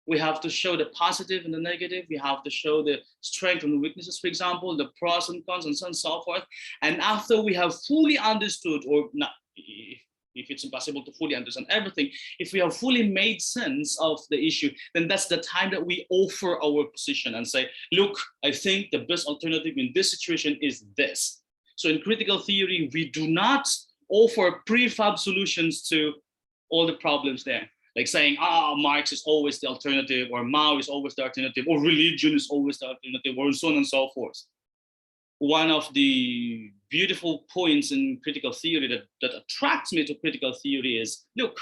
We have to show the positive and the negative. We have to show the strength and the weaknesses, for example, the pros and cons, and so on and so forth. And after we have fully understood, or not, if it's impossible to fully understand everything, if we have fully made sense of the issue, then that's the time that we offer our position and say, look, I think the best alternative in this situation is this. So in critical theory, we do not offer prefab solutions to all the problems there. Like saying, Marx is always the alternative, or Mao is always the alternative, or religion is always the alternative, or so on and so forth. One of the beautiful points in critical theory that attracts me to critical theory is, look,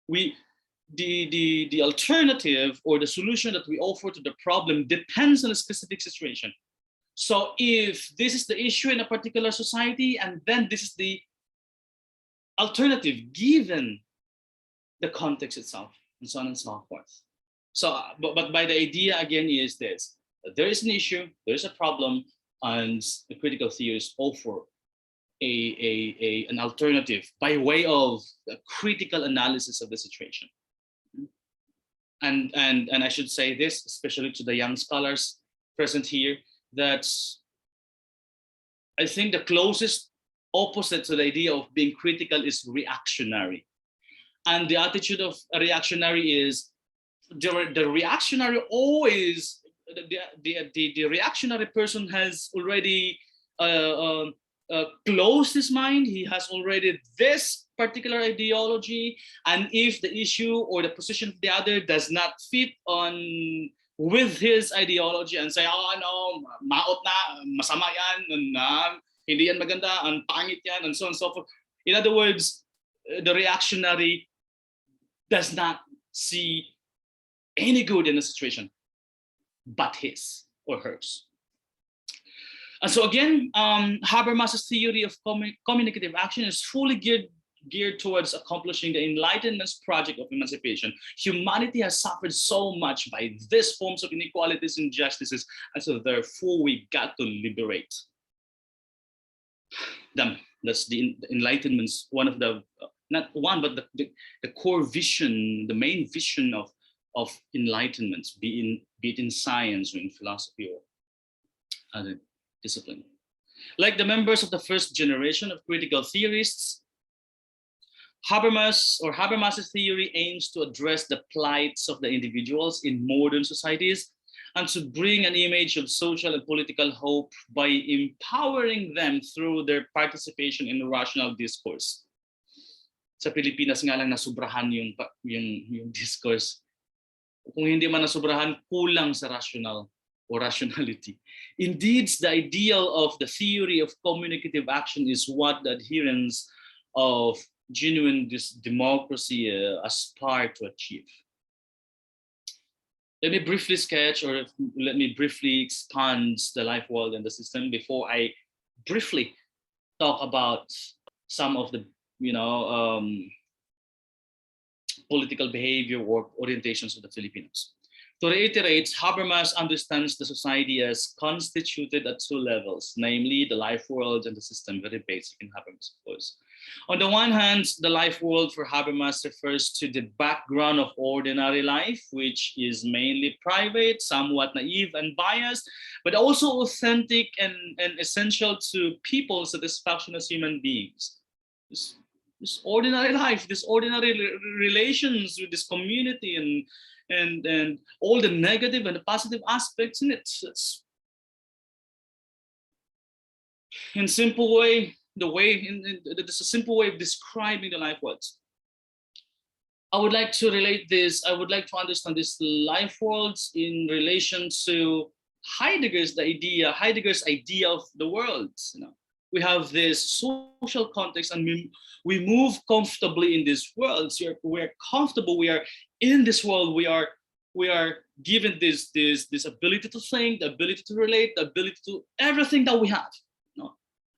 the alternative or the solution that we offer to the problem depends on a specific situation. So if this is the issue in a particular society, and then this is the alternative given the context itself, and so on and so forth. So, but by the idea again is this: that there is an issue, there is a problem, and the critical theorists offer an alternative by way of a critical analysis of the situation. And I should say this, especially to the young scholars present here, that I think the closest opposite to the idea of being critical is reactionary. And the attitude of a reactionary is the reactionary always, the reactionary person has already closed his mind. He has already this particular ideology. And if the issue or the position of the other does not fit on with his ideology and say, no, maot na, masama yan, hindi yan maganda, ang pangit yan, and so on and so forth. In other words, the reactionary does not see any good in the situation but his or hers. And so again, Habermas's theory of communicative action is fully geared towards accomplishing the Enlightenment's project of emancipation. Humanity has suffered so much by these forms of inequalities and injustices, and so therefore we got to liberate them. That's the Enlightenment's one of the not one, but the core vision, the main vision of Enlightenment, be it in science or in philosophy or other discipline. Like the members of the first generation of critical theorists, Habermas's theory aims to address the plights of the individuals in modern societies and to bring an image of social and political hope by empowering them through their participation in rational discourse. Sa Pilipinas nga lang nasubrahan yung discourse. Kung hindi man nasubrahan, kulang sa rational or rationality. Indeed, the ideal of the theory of communicative action is what the adherents of genuine democracy aspire to achieve. Let me briefly sketch, or let me briefly expand the life world and the system before I briefly talk about some of the political behavior or orientations of the Filipinos. To reiterate, Habermas understands the society as constituted at two levels, namely the life world and the system, very basic in Habermas, of course. On the one hand, the life world for Habermas refers to the background of ordinary life, which is mainly private, somewhat naive and biased, but also authentic and essential to people's satisfaction as human beings. This ordinary life, this ordinary relations with this community and all the negative and the positive aspects in it. It's, in simple way, there's a simple way of describing the life world. I would like to relate this. I would like to understand this life worlds in relation to Heidegger's idea of the world. We have this social context, and we move comfortably in this world. So we're comfortable. We are in this world. We are given this ability to think, the ability to relate, the ability to everything that we have.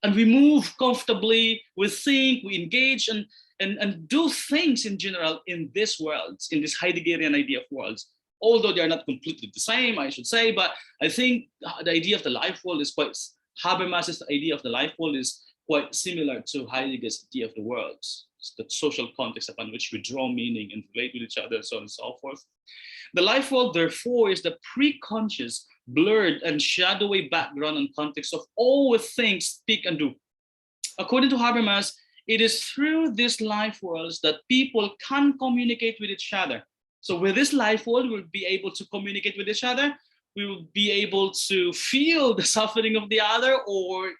And we move comfortably. We think, we engage, and do things in general in this world, in this Heideggerian idea of worlds. Although they are not completely the same, I should say, but I think the idea of the life world is quite. Habermas's idea of the life world is quite similar to Heidegger's idea of the world. It's the social context upon which we draw meaning and relate with each other, and so on and so forth. The life world, therefore, is the pre-conscious, blurred, and shadowy background and context of all things speak and do. According to Habermas, it is through these life worlds that people can communicate with each other. So with this life world, we'll be able to communicate with each other. We will be able to feel the suffering of the other, or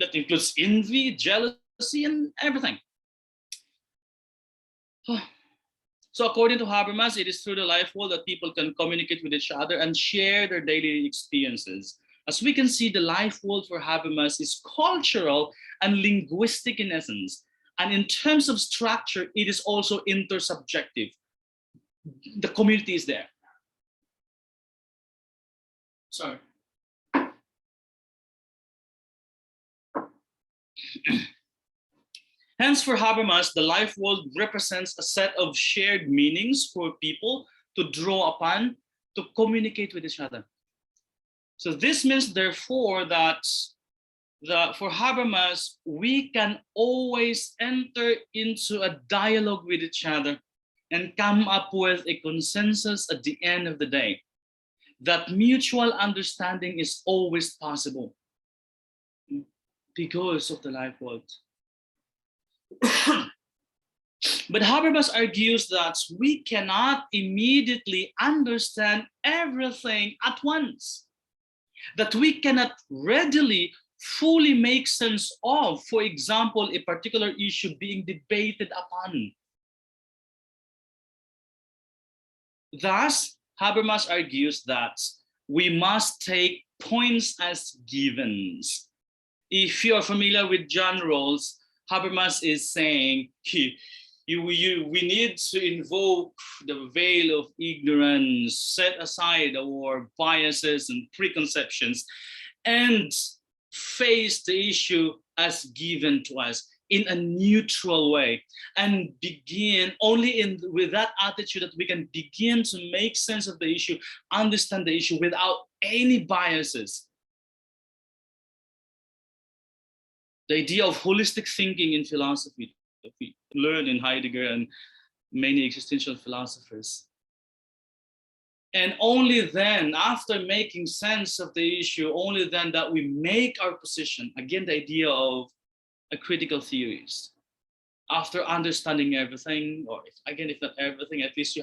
that includes envy, jealousy, and everything. So according to Habermas, it is through the life world that people can communicate with each other and share their daily experiences. As we can see, the life world for Habermas is cultural and linguistic in essence. And in terms of structure, it is also intersubjective. The community is there. Sorry. Hence, for Habermas, the life world represents a set of shared meanings for people to draw upon, to communicate with each other. So this means, therefore, that for Habermas, we can always enter into a dialogue with each other and come up with a consensus at the end of the day. That mutual understanding is always possible because of the life world. But Habermas argues that we cannot immediately understand everything at once, that we cannot readily fully make sense of, for example, a particular issue being debated upon. Thus, Habermas argues that we must take points as givens. If you are familiar with John Rawls, Habermas is saying we need to invoke the veil of ignorance, set aside our biases and preconceptions, and face the issue as given to us in a neutral way, and begin only with that attitude that we can begin to make sense of the issue, understand the issue without any biases. The idea of holistic thinking in philosophy that we learn in Heidegger and many existential philosophers. And only then, after making sense of the issue, only then that we make our position. Again, the idea of a critical theorist. After understanding everything, or if not everything, at least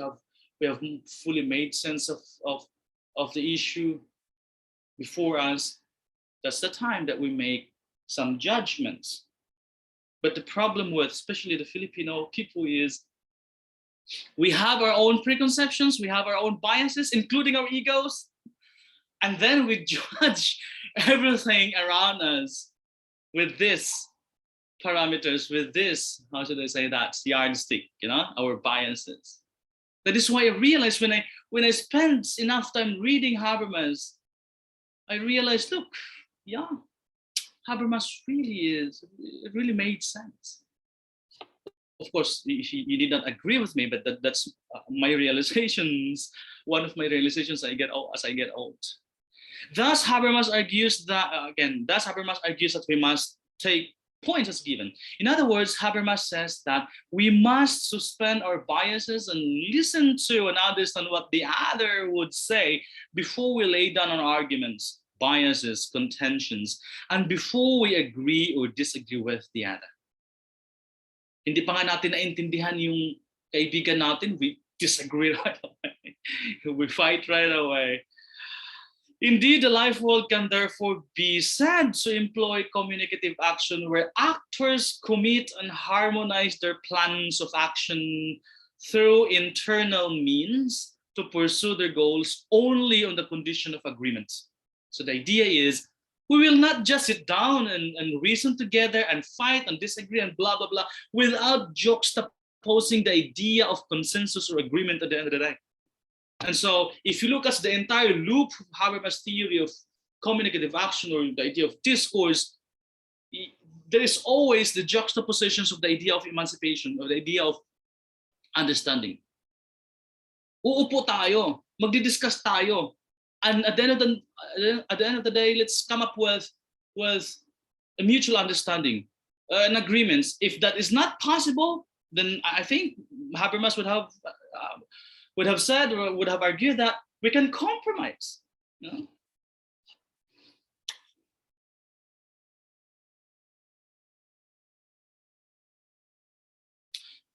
we have fully made sense of the issue before us. That's the time that we make some judgments. But the problem with especially the Filipino people is we have our own preconceptions, we have our own biases, including our egos, and then we judge everything around us with this parameters, with this, how should I say that, yardstick, our biases. That is why I realized when I spent enough time reading Habermas, I realized, look, yeah, Habermas it really made sense. Of course, you did not agree with me, but that's my realizations. One of my realizations as I get old. Thus, Habermas argues that we must take points as given. In other words, Habermas says that we must suspend our biases and listen to and understand what the other would say before we lay down our arguments, biases, contentions, and before we agree or disagree with the other. Hindi pa nga natin naintindihan yung kaibigan natin, we disagree right away. We fight right away. Indeed, the life world can therefore be said to employ communicative action where actors commit and harmonize their plans of action through internal means to pursue their goals only on the condition of agreement. So the idea is, we will not just sit down and reason together and fight and disagree and blah, blah, blah, without juxtaposing the idea of consensus or agreement at the end of the day. And so if you look at the entire loop of Habermas' theory of communicative action or the idea of discourse, there is always the juxtapositions of the idea of emancipation, or the idea of understanding. Uupo tayo, magdi-discuss tayo, and at the end of the day, let's come up with a mutual understanding, an agreements. If that is not possible, then I think Habermas would have said or would have argued that we can compromise.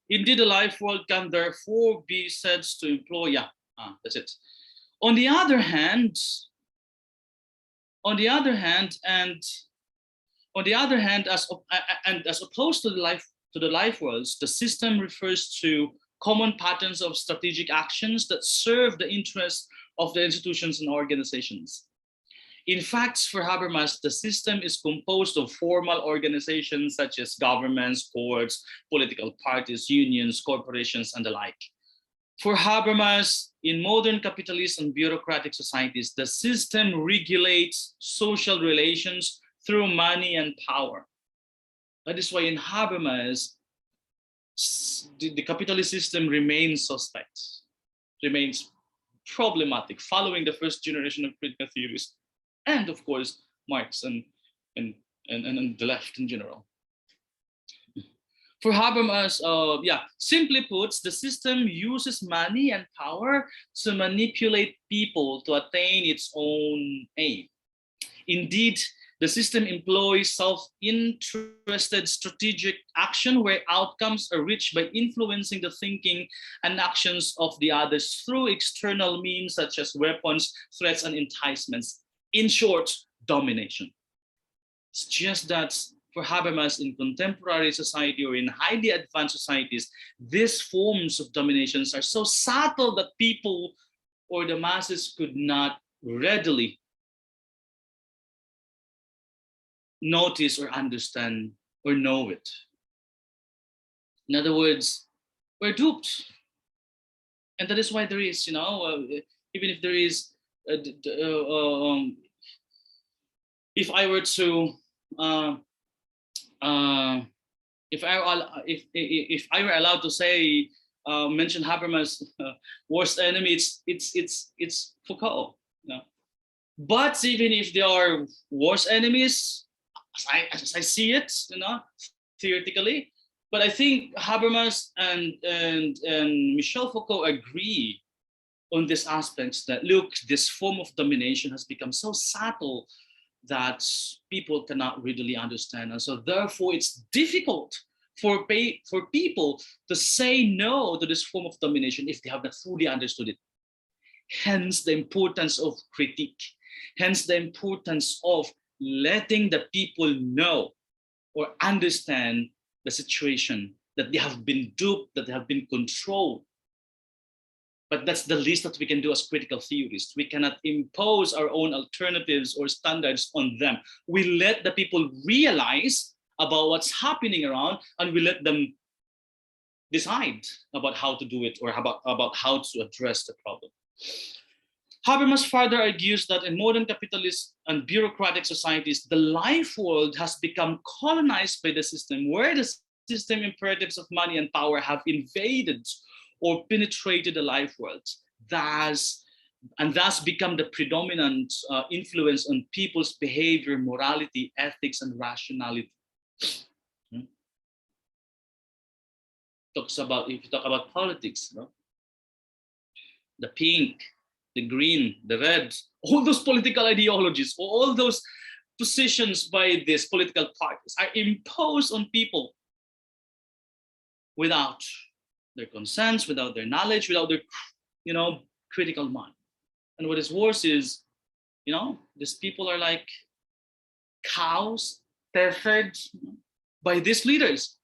Indeed, the life world can therefore be said to employ. That's it. On the other hand, as opposed to the life worlds, the system refers to common patterns of strategic actions that serve the interests of the institutions and organizations. In fact, for Habermas, the system is composed of formal organizations such as governments, courts, political parties, unions, corporations, and the like. For Habermas, in modern capitalist and bureaucratic societies, the system regulates social relations through money and power. That is why in Habermas, the capitalist system remains suspect, remains problematic, following the first generation of critical theorists, and of course, Marx and the left in general. For Habermas, simply put, the system uses money and power to manipulate people to attain its own aim. Indeed, the system employs self-interested strategic action where outcomes are reached by influencing the thinking and actions of the others through external means such as weapons, threats, and enticements. In short, domination. It's just that for Habermas, in contemporary society or in highly advanced societies, these forms of dominations are so subtle that people or the masses could not readily notice or understand or know it. In other words, we're duped. And that is why there is, even if there is if I were to if I were allowed to say mention Habermas' worst enemy, it's Foucault. You know? But even if they are worst enemies, as I see it, you know, theoretically, but I think Habermas and Michel Foucault agree on these aspects that look, this form of domination has become so subtle that people cannot readily understand, and so therefore it's difficult for people to say no to this form of domination if they have not fully understood it. Hence the importance of critique, hence the importance of letting the people know or understand the situation, that they have been duped, that they have been controlled. But that's the least that we can do as critical theorists. We cannot impose our own alternatives or standards on them. We let the people realize about what's happening around, and we let them decide about how to do it or about how to address the problem. Habermas further argues that in modern capitalist and bureaucratic societies, the life world has become colonized by the system, where the system imperatives of money and power have invaded or penetrated the life world, thus become the predominant influence on people's behavior, morality, ethics, and rationality. Talks about, if you talk about politics, no? The pink, the green, the red, all those political ideologies, all those positions by these political parties are imposed on people without their consents, without their knowledge, without their, you know, critical mind. And what is worse is, you know, these people are like cows tethered by these leaders.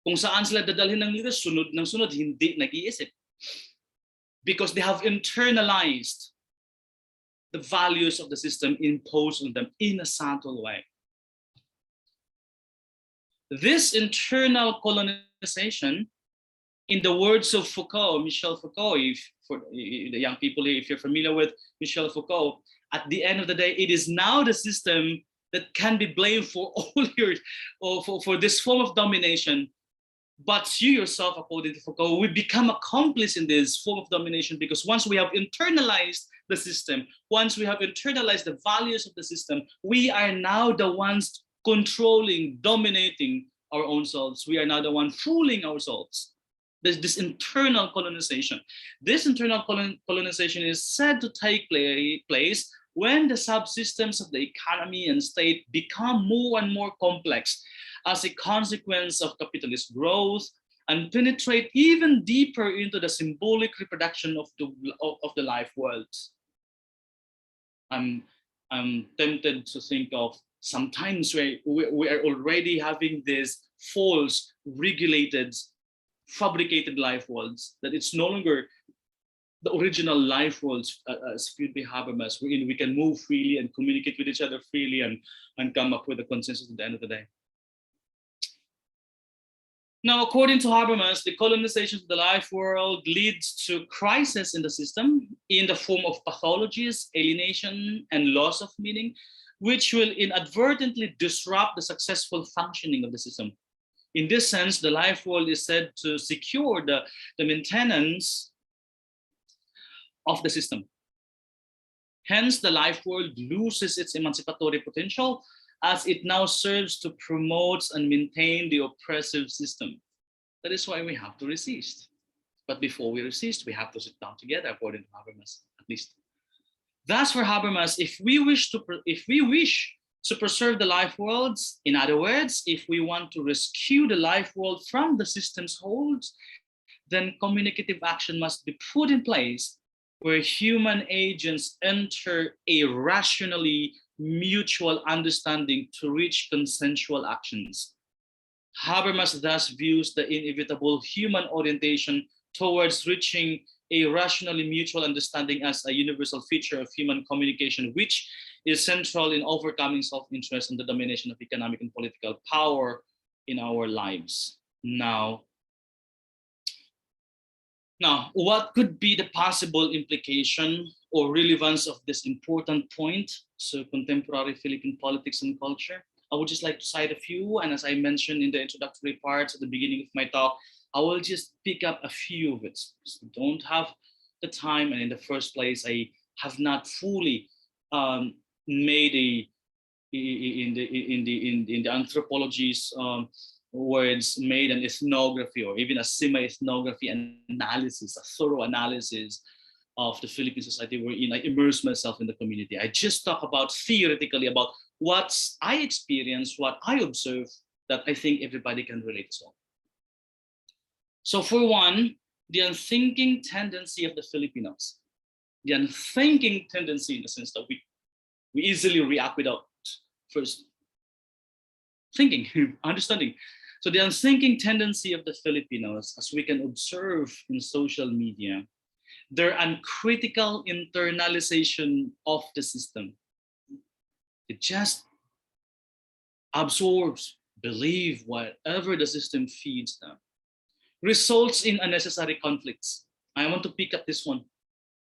Kung saan sila dadalhin ng leaders, sunod ng sunod, hindi nag-iisip. Because they have internalized the values of the system imposed on them in a subtle way. This internal colonization, in the words of Foucault, Michel Foucault, for the young people here, if you're familiar with Michel Foucault, at the end of the day, it is now the system that can be blamed for all for this form of domination. But you yourself, according to Foucault, we become accomplice in this form of domination, because once we have internalized the system, once we have internalized the values of the system, we are now the ones controlling, dominating our own selves. We are now the one fooling ourselves. There's this internal colonization. This internal colonization is said to take place when the subsystems of the economy and state become more and more complex as a consequence of capitalist growth, and penetrate even deeper into the symbolic reproduction of the life world. I'm tempted to think of sometimes we are already having these false, regulated, fabricated life worlds, that it's no longer the original life worlds as viewed by Habermas, wherein we can move freely and communicate with each other freely and come up with a consensus at the end of the day. Now, according to Habermas, the colonization of the life world leads to crisis in the system in the form of pathologies, alienation, and loss of meaning, which will inadvertently disrupt the successful functioning of the system. In this sense, the life world is said to secure the maintenance of the system. Hence, the life world loses its emancipatory potential, as it now serves to promote and maintain the oppressive system. That is why we have to resist. But before we resist, we have to sit down together, according to Habermas, at least. Thus, for Habermas, if we wish to preserve the life worlds, in other words, if we want to rescue the life world from the system's hold, then communicative action must be put in place, where human agents enter a rationally mutual understanding to reach consensual actions. Habermas thus views the inevitable human orientation towards reaching a rationally mutual understanding as a universal feature of human communication, which is central in overcoming self-interest and the domination of economic and political power in our lives. Now, what could be the possible implication or relevance of this important point, so contemporary Philippine politics and culture, I would just like to cite a few. And as I mentioned in the introductory parts at the beginning of my talk, I will just pick up a few of it. So don't have the time, and in the first place, I have not fully made a in the anthropology's words, made an ethnography or even a semi-ethnography analysis, a thorough analysis of the Philippine society wherein I immerse myself in the community. I just talk about theoretically about what I experience, what I observe, that I think everybody can relate to. So for one, the unthinking tendency of the Filipinos, the unthinking tendency in the sense that we easily react without first thinking, understanding. So the unthinking tendency of the Filipinos, as we can observe in social media, their uncritical internalization of the system. It just absorbs, believe whatever the system feeds them, results in unnecessary conflicts. I want to pick up this one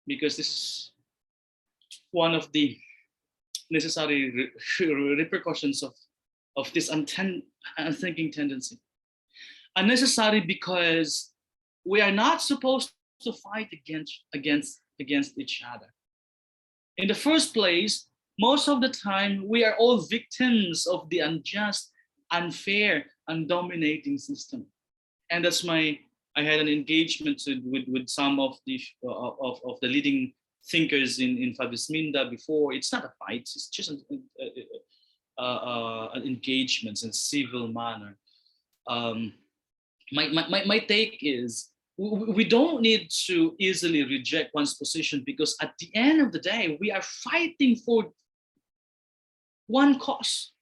because this is one of the necessary repercussions of this unthinking tendency. Unnecessary because we are not supposed to fight against each other. In the first place, most of the time, we are all victims of the unjust, unfair, and dominating system. And that's I had an engagement with some of the leading thinkers in Fabisminda before. It's not a fight, it's just an engagement in civil manner. My take is we don't need to easily reject one's position, because at the end of the day, we are fighting for one cause: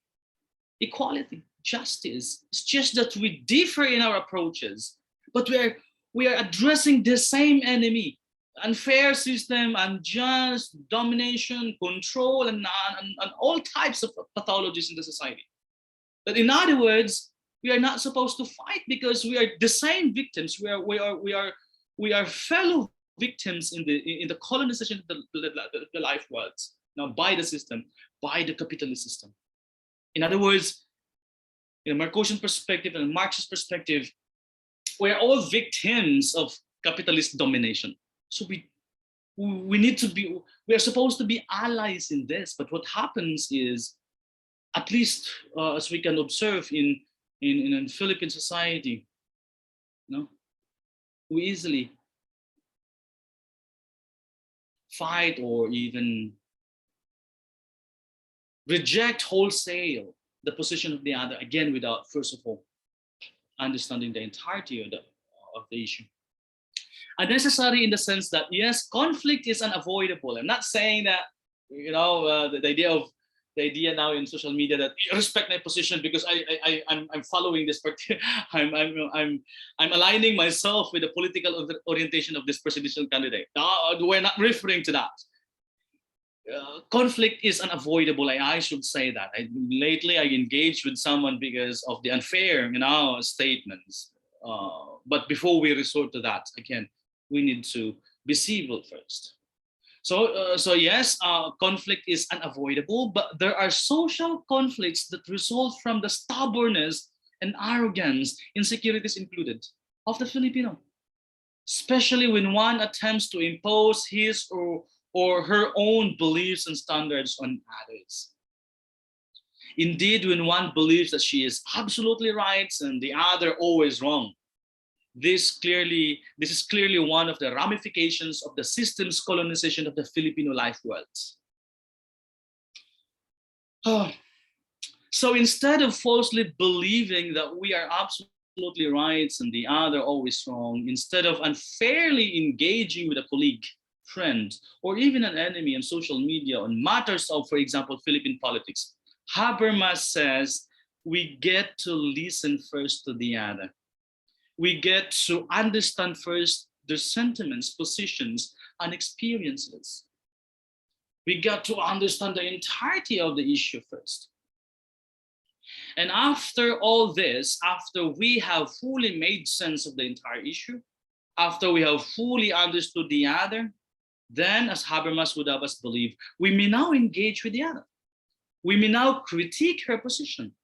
equality, justice. It's just that we differ in our approaches, but we are addressing the same enemy: unfair system, unjust, domination, control, and all types of pathologies in the society. But in other words, we are not supposed to fight because we are the same victims. We are fellow victims in the colonization of the life worlds now by the system, by the capitalist system. In other words, in a Marcosian perspective and a Marxist perspective, we are all victims of capitalist domination. So we are supposed to be allies in this. But what happens is, at least as we can observe in Philippine society, we easily fight or even reject wholesale the position of the other, again, without first of all understanding the entirety of the issue. Unnecessary in the sense that, yes, conflict is unavoidable. I'm not saying that, the idea now in social media that you respect my position because I'm following this I'm aligning myself with the political orientation of this presidential candidate. No, we're not referring to that. Conflict is unavoidable. I should say that. Lately, I engaged with someone because of the unfair, statements. But before we resort to that, again, we need to be civil first. So yes, conflict is unavoidable, but there are social conflicts that result from the stubbornness and arrogance, insecurities included, of the Filipino, especially when one attempts to impose his or her own beliefs and standards on others. Indeed, when one believes that she is absolutely right and the other always wrong, this is clearly one of the ramifications of the system's colonization of the Filipino life worlds. So instead of falsely believing that we are absolutely right and the other always wrong, instead of unfairly engaging with a colleague, friend, or even an enemy on social media on matters of, for example, Philippine politics, Habermas says we get to listen first to the other. We get to understand first their sentiments, positions, and experiences. We got to understand the entirety of the issue first. And after all this, after we have fully made sense of the entire issue, after we have fully understood the other, then as Habermas would have us believe, we may now engage with the other. We may now critique her position.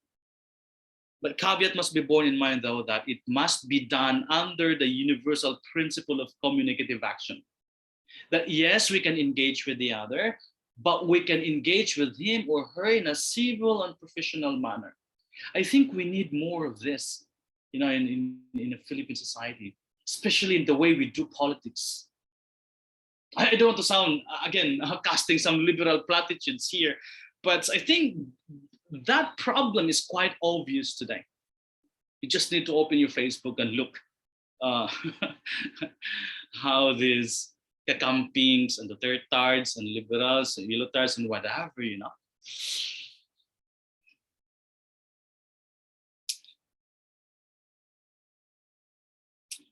But caveat must be borne in mind, though, that it must be done under the universal principle of communicative action. That yes, we can engage with the other, but we can engage with him or her in a civil and professional manner. I think we need more of this, in a Philippine society, especially in the way we do politics. I don't want to sound, again, casting some liberal platitudes here, but I think that problem is quite obvious today. You just need to open your Facebook and look how these kakampings and the Dutertards and liberals and Ilotards and whatever,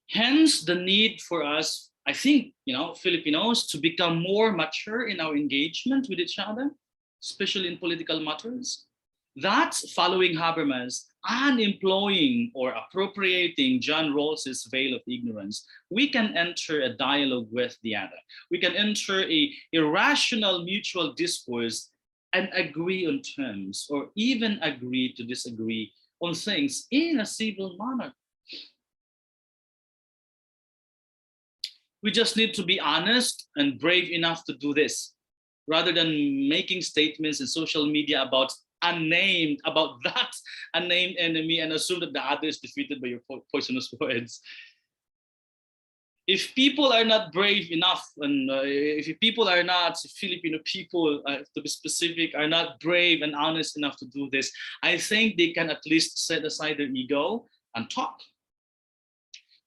Hence the need for us, I think, Filipinos to become more mature in our engagement with each other, especially in political matters. That's following Habermas and employing or appropriating John Rawls's veil of ignorance. We can enter a dialogue with the other. We can enter a irrational mutual discourse and agree on terms, or even agree to disagree on things in a civil manner. We just need to be honest and brave enough to do this, rather than making statements in social media about unnamed enemy and assume that the other is defeated by your poisonous words. If people are not brave enough, and if people are not, Filipino people, to be specific, are not brave and honest enough to do this, I think they can at least set aside their ego and talk.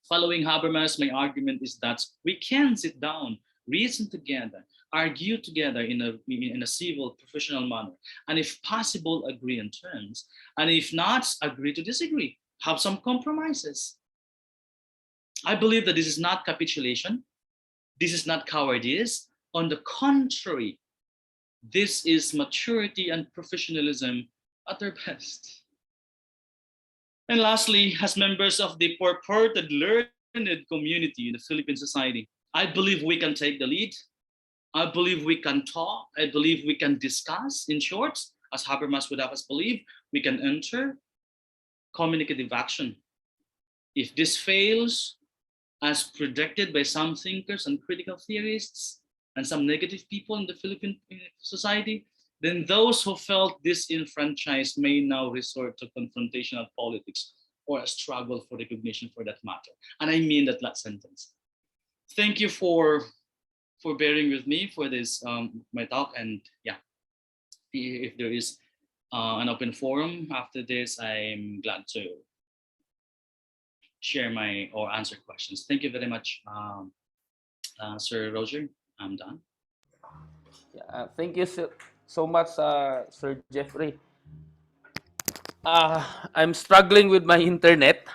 Following Habermas, my argument is that we can sit down, reason together, argue together in a civil, professional manner, and if possible, agree on terms. And if not, agree to disagree, have some compromises. I believe that this is not capitulation. This is not cowardice. On the contrary, this is maturity and professionalism at their best. And lastly, as members of the purported learned community in the Philippine society, I believe we can take the lead. I believe we can talk. I believe we can discuss. In short, as Habermas would have us believe, we can enter communicative action. If this fails, as predicted by some thinkers and critical theorists and some negative people in the Philippine society, then those who felt disenfranchised may now resort to confrontational politics or a struggle for recognition for that matter. And I mean that last sentence. Thank you for bearing with me for this, my talk. And yeah, if there is an open forum after this, I'm glad to share or answer questions. Thank you very much, Sir Roger. I'm done. Yeah, thank you so much, Sir Jeffrey. I'm struggling with my internet.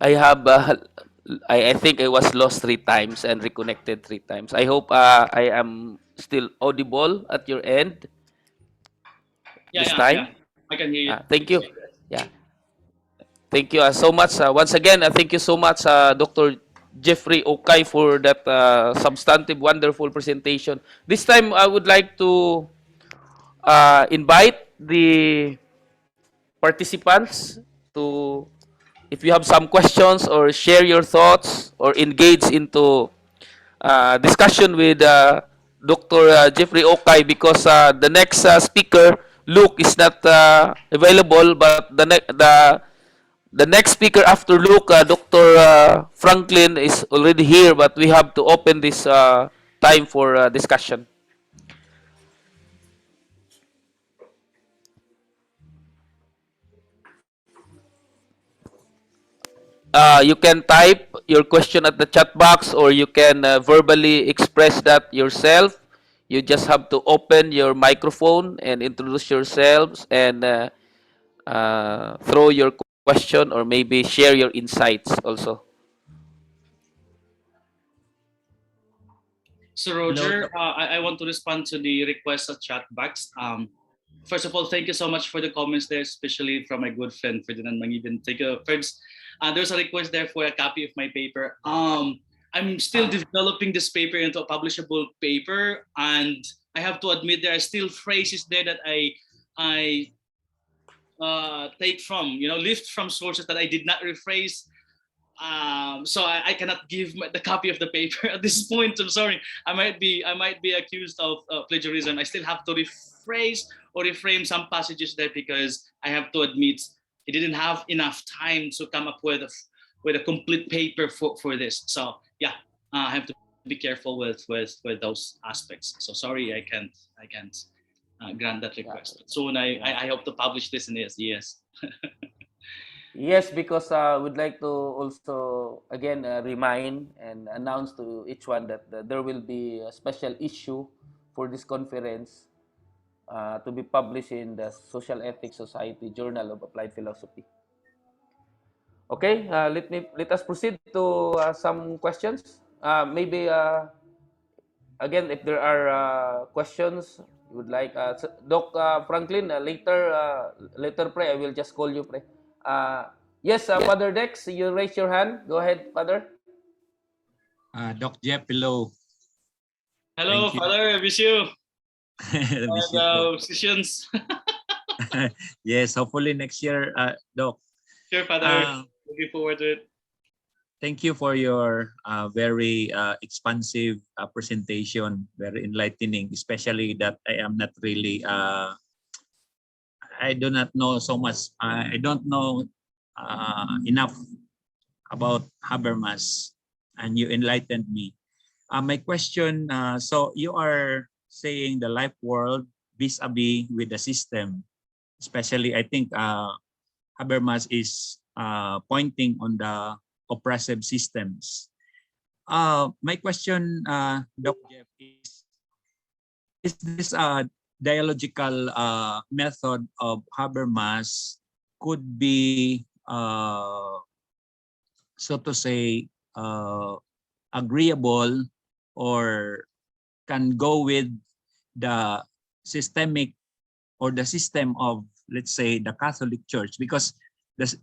I have, I think I was lost 3 times and reconnected 3 times. I hope I am still audible at your end this time. I can hear you. Thank you. Yeah. Thank you so much. Once again, thank you so much, Dr. Jeffrey Okay, for that substantive, wonderful presentation. This time, I would like to invite the participants to, if you have some questions or share your thoughts or engage into discussion with Dr. Jeffrey Okay, because the next speaker, Luke, is not available, but the next speaker after Luke, Dr. Franklin, is already here, but we have to open this time for discussion. You can type your question at the chat box, or you can verbally express that yourself. You just have to open your microphone and introduce yourselves and throw your question, or maybe share your insights also. So Roger, I want to respond to the request at chat box. First of all, thank you so much for the comments there, especially from my good friend Ferdinand Mangibin. Thank you, Ferds. There's a request there for a copy of my paper. I'm still developing this paper into a publishable paper, and I have to admit there are still phrases there that I take from, lift from sources that I did not rephrase. So I cannot give the copy of the paper at this point. I'm sorry. I might be accused of plagiarism. I still have to rephrase or reframe some passages there because I have to admit he didn't have enough time to come up with a complete paper for this. So yeah, I have to be careful with those aspects. So sorry, I can't grant that request. But soon I hope to publish this in yes. Yes, because we'd like to also again remind and announce to each one that there will be a special issue for this conference to be published in the Social Ethics Society Journal of Applied Philosophy. Okay, let us proceed to some questions. Maybe again, if there are questions you would like, Doc Franklin, later, pre, I will just call you, pre. Yes, Father Dex, you raise your hand. Go ahead, Father. Doc Jeff, hello. Hello, Thank you. Father. I miss you. Miss you too. Sessions. Yes, hopefully next year, Doc. Sure, Father. Looking forward to it. Thank you for your very expansive presentation, very enlightening, especially that I am not really, I do not know so much, I don't know enough about Habermas, and you enlightened me. My question, so you are saying the life world vis-a-vis with the system, especially I think Habermas is pointing on the oppressive systems. My question, Dr. Jeff, is this a dialogical method of Habermas could be, so to say, agreeable or can go with the systemic or the system of, let's say, the Catholic Church, because as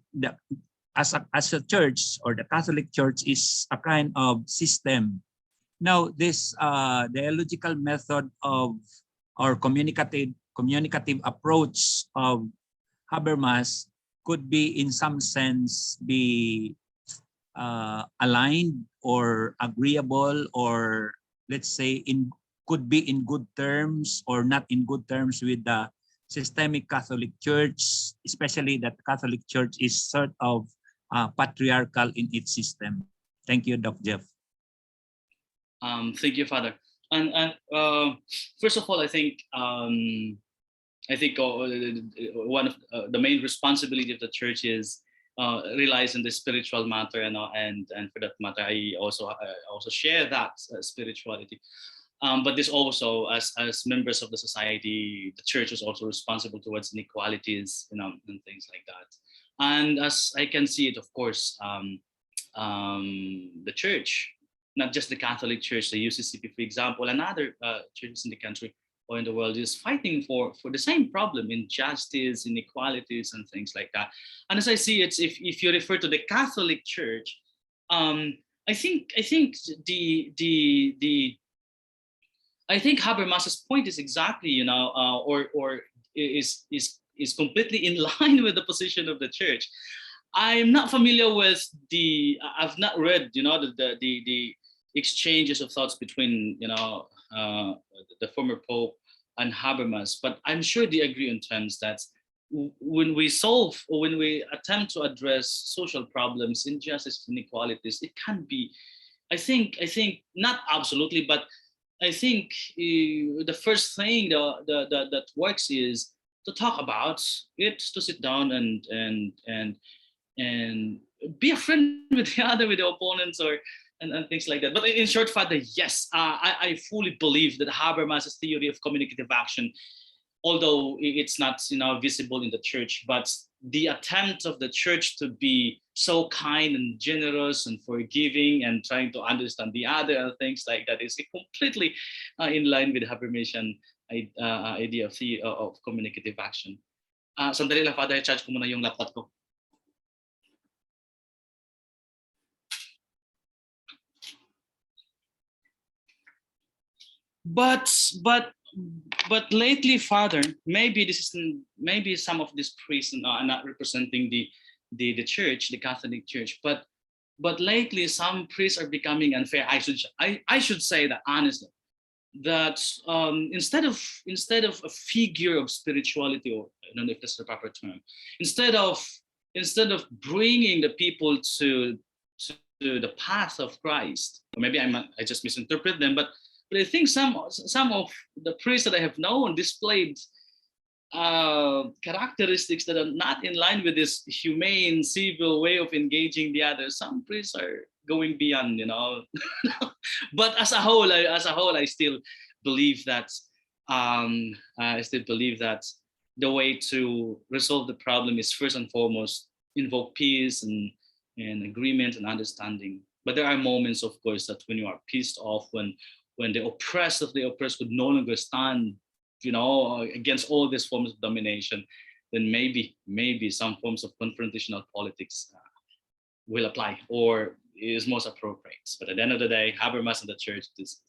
a church, or the Catholic Church is a kind of system. Now, this dialogical method of or communicative approach of Habermas could be in some sense be aligned or agreeable, or let's say could be in good terms or not in good terms with the systemic Catholic Church, especially that the Catholic Church is sort of patriarchal in its system. Thank you, Dr. Jeff. Thank you, Father. And first of all, I think one of the main responsibility of the church is relies on the spiritual matter, and for that matter, I also share that spirituality. But this also, as members of the society, the church is also responsible towards inequalities, and things like that. And as I can see it, of course, the church, not just the Catholic Church, the UCCP, for example, and other churches in the country or in the world, is fighting for the same problem: injustice, inequalities, and things like that. And as I see it, if you refer to the Catholic Church, I think I think Habermas's point is exactly, or is completely in line with the position of the church. I'm not familiar with I've not read, the exchanges of thoughts between, the former Pope and Habermas, but I'm sure they agree in terms that when we solve, or when we attempt to address social problems, injustice, inequalities, it can be, I think not absolutely, but I think the first thing that works is to talk about it, to sit down and be a friend with the opponents, and things like that. But in short, Father, yes, I fully believe that Habermas's theory of communicative action, although it's not visible in the church, but the attempt of the church to be so kind and generous and forgiving and trying to understand the other and things like that is completely in line with Habermasian idea of communicative action. Sandali lang, Father, charge ko muna yung laptop ko. but but but lately, Father, maybe maybe some of these priests are not representing the church, the Catholic Church, but lately some priests are becoming unfair. I should say that honestly, that instead of a figure of spirituality, or I don't know if that's the proper term, instead of bringing the people to the path of Christ, or maybe I just misinterpret them, but I think some of the priests that I have known displayed characteristics that are not in line with this humane, civil way of engaging the others. Some priests are going beyond, but as a whole, I still believe that the way to resolve the problem is first and foremost invoke peace and agreement and understanding. But there are moments, of course, that when you are pissed off, when the oppressed of the oppressed could no longer stand, against all these forms of domination, then maybe some forms of confrontational politics will apply or is most appropriate. But at the end of the day, Habermas and the church, there's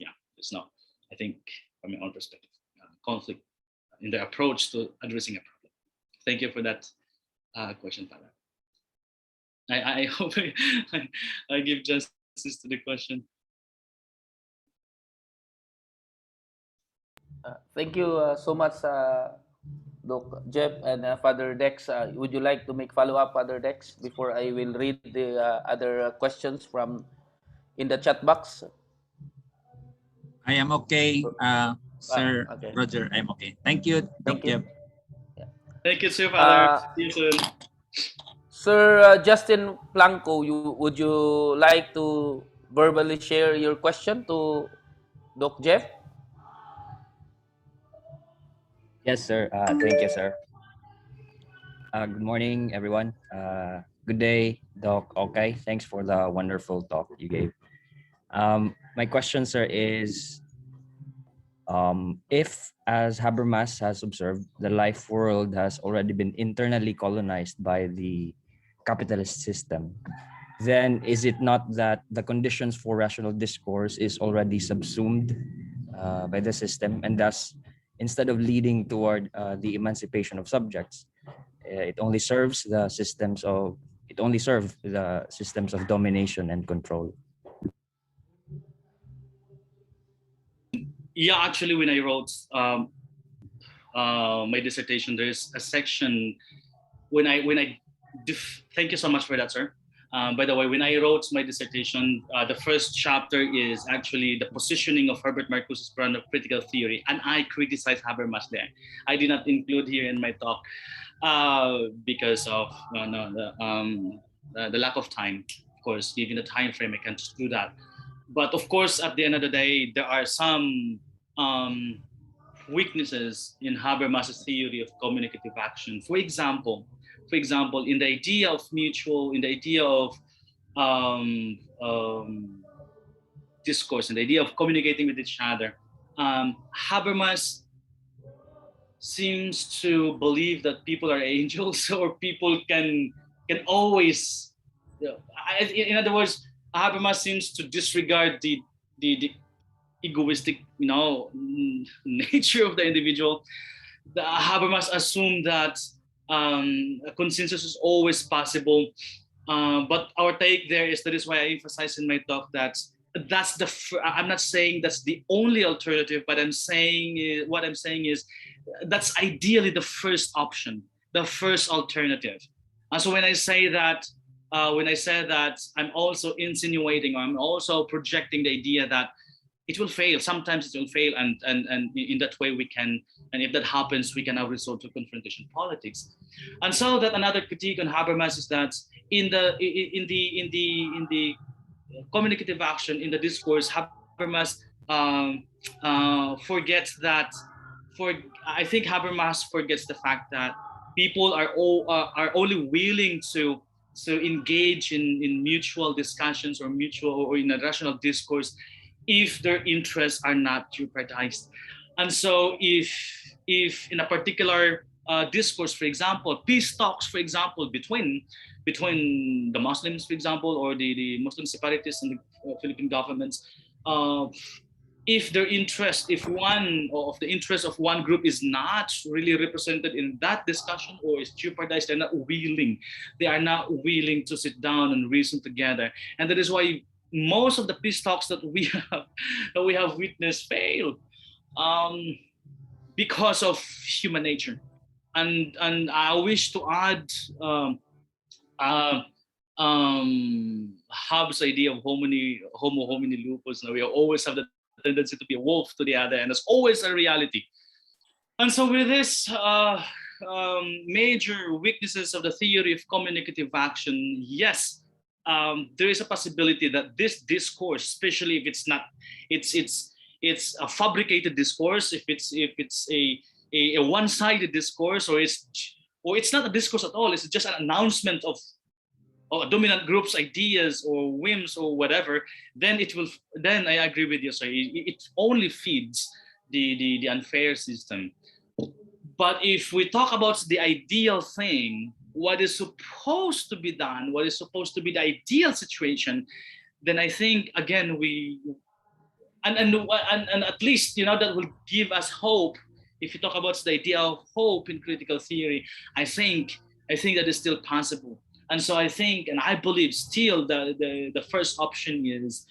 no, I think, from my own perspective, conflict in the approach to addressing a problem. Thank you for that question, Father. I hope I give justice to the question. Thank you so much, Doc Jeff and Father Dex. Would you like to make follow-up, Father Dex, before I will read the other questions from in the chat box? I am okay, Sir Okay. Roger. I'm okay. Thank you, Thank Doc Jeff. you. Yeah. Thank you, Sir Father. See you soon. Sir Justin Blanco, would you like to verbally share your question to Doc Jeff? Yes, sir. Thank you, sir. Good morning, everyone. Good day, Doc. Okay, thanks for the wonderful talk you gave. My question, sir, is if, as Habermas has observed, the life world has already been internally colonized by the capitalist system, then is it not that the conditions for rational discourse is already subsumed by the system, and thus, instead of leading toward the emancipation of subjects, it only serves the systems of domination and control? Yeah, actually, when I wrote my dissertation, there's a section thank you so much for that, sir. By the way, when I wrote my dissertation, the first chapter is actually the positioning of Herbert Marcuse's brand of critical theory, and I criticized Habermas there. I did not include here in my talk because of the lack of time. Of course, given the time frame, I can't just do that. But of course, at the end of the day, there are some weaknesses in Habermas's theory of communicative action. For example, in the idea of discourse, and the idea of communicating with each other, Habermas seems to believe that people are angels, or people can always, in other words, Habermas seems to disregard the egoistic, nature of the individual. Habermas assumed that a consensus is always possible, but our take there is, that is why I emphasize in my talk that I'm not saying that's the only alternative, but what I'm saying is that's ideally the first option, the first alternative. So when I say that, I'm also insinuating, or I'm also projecting the idea that it will fail. Sometimes it will fail, and in that way we can, and if that happens, we can now resort to confrontation politics. And so that another critique on Habermas is that in the communicative action, in the discourse, Habermas forgets that. I think Habermas forgets the fact that people are only willing to engage in mutual discussions or in a rational discourse if their interests are not jeopardized. And so if in a particular discourse, for example, peace talks, for example, between the Muslims, for example, or the Muslim separatists and the Philippine governments, if their interest, if one of the interest of one group is not really represented in that discussion or is jeopardized, they are not willing to sit down and reason together. And that is why most of the peace talks that we have witnessed fail, um, because of human nature. And I wish to add, uh, Hobbes' idea of homo homini lupus. Now, we always have the tendency to be a wolf to the other, and it's always a reality. And so, with this major weaknesses of the theory of communicative action, yes, there is a possibility that this discourse, especially if it's not, it's a fabricated discourse, if it's a one-sided discourse, or it's not a discourse at all, it's just an announcement of or dominant group's ideas or whims or whatever, then I agree with you. So it only feeds the unfair system. But if we talk about the ideal thing, what is supposed to be done, what is supposed to be the ideal situation, then I think again and at least that will give us hope. If you talk about the idea of hope in critical theory, I think that is still possible. And so I think, and I believe still the first option is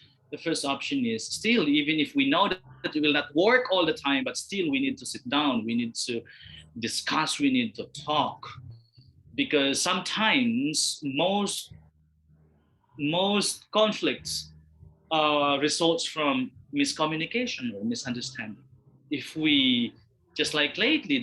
still, even if we know that it will not work all the time, but still we need to sit down, we need to discuss, we need to talk, because sometimes most conflicts results from miscommunication or misunderstanding. If we, just like lately,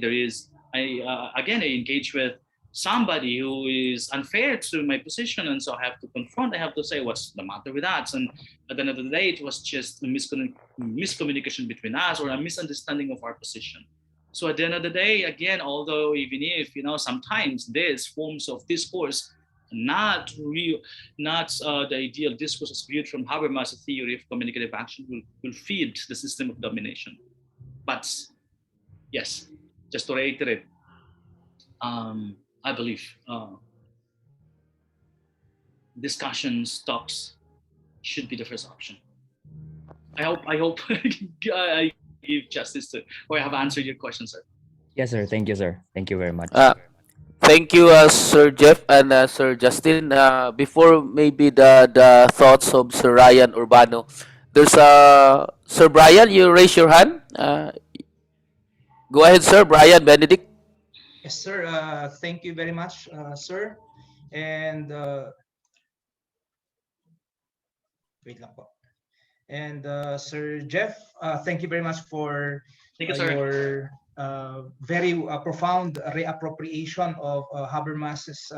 I engage with somebody who is unfair to my position, and so I have to confront, I have to say what's the matter with that. And at the end of the day, it was just a miscommunication between us, or a misunderstanding of our position. So at the end of the day, again, although even if sometimes these forms of discourse not the ideal discourse as viewed from Habermas' theory of communicative action will feed the system of domination. But yes, just to reiterate, I believe discussions, talks should be the first option. I hope I give justice to, or I have answered your question, sir. Yes, sir. Thank you, sir. Thank you very much. Thank you, Sir Jeff and Sir Justin. Before maybe the thoughts of Sir Ryan Urbano, there's Sir Brian. You raise your hand. Go ahead, Sir Brian Benedict. Yes, sir. Thank you very much, sir. And wait lang po. And Sir Jeff, thank you very much for your very profound reappropriation of Habermas's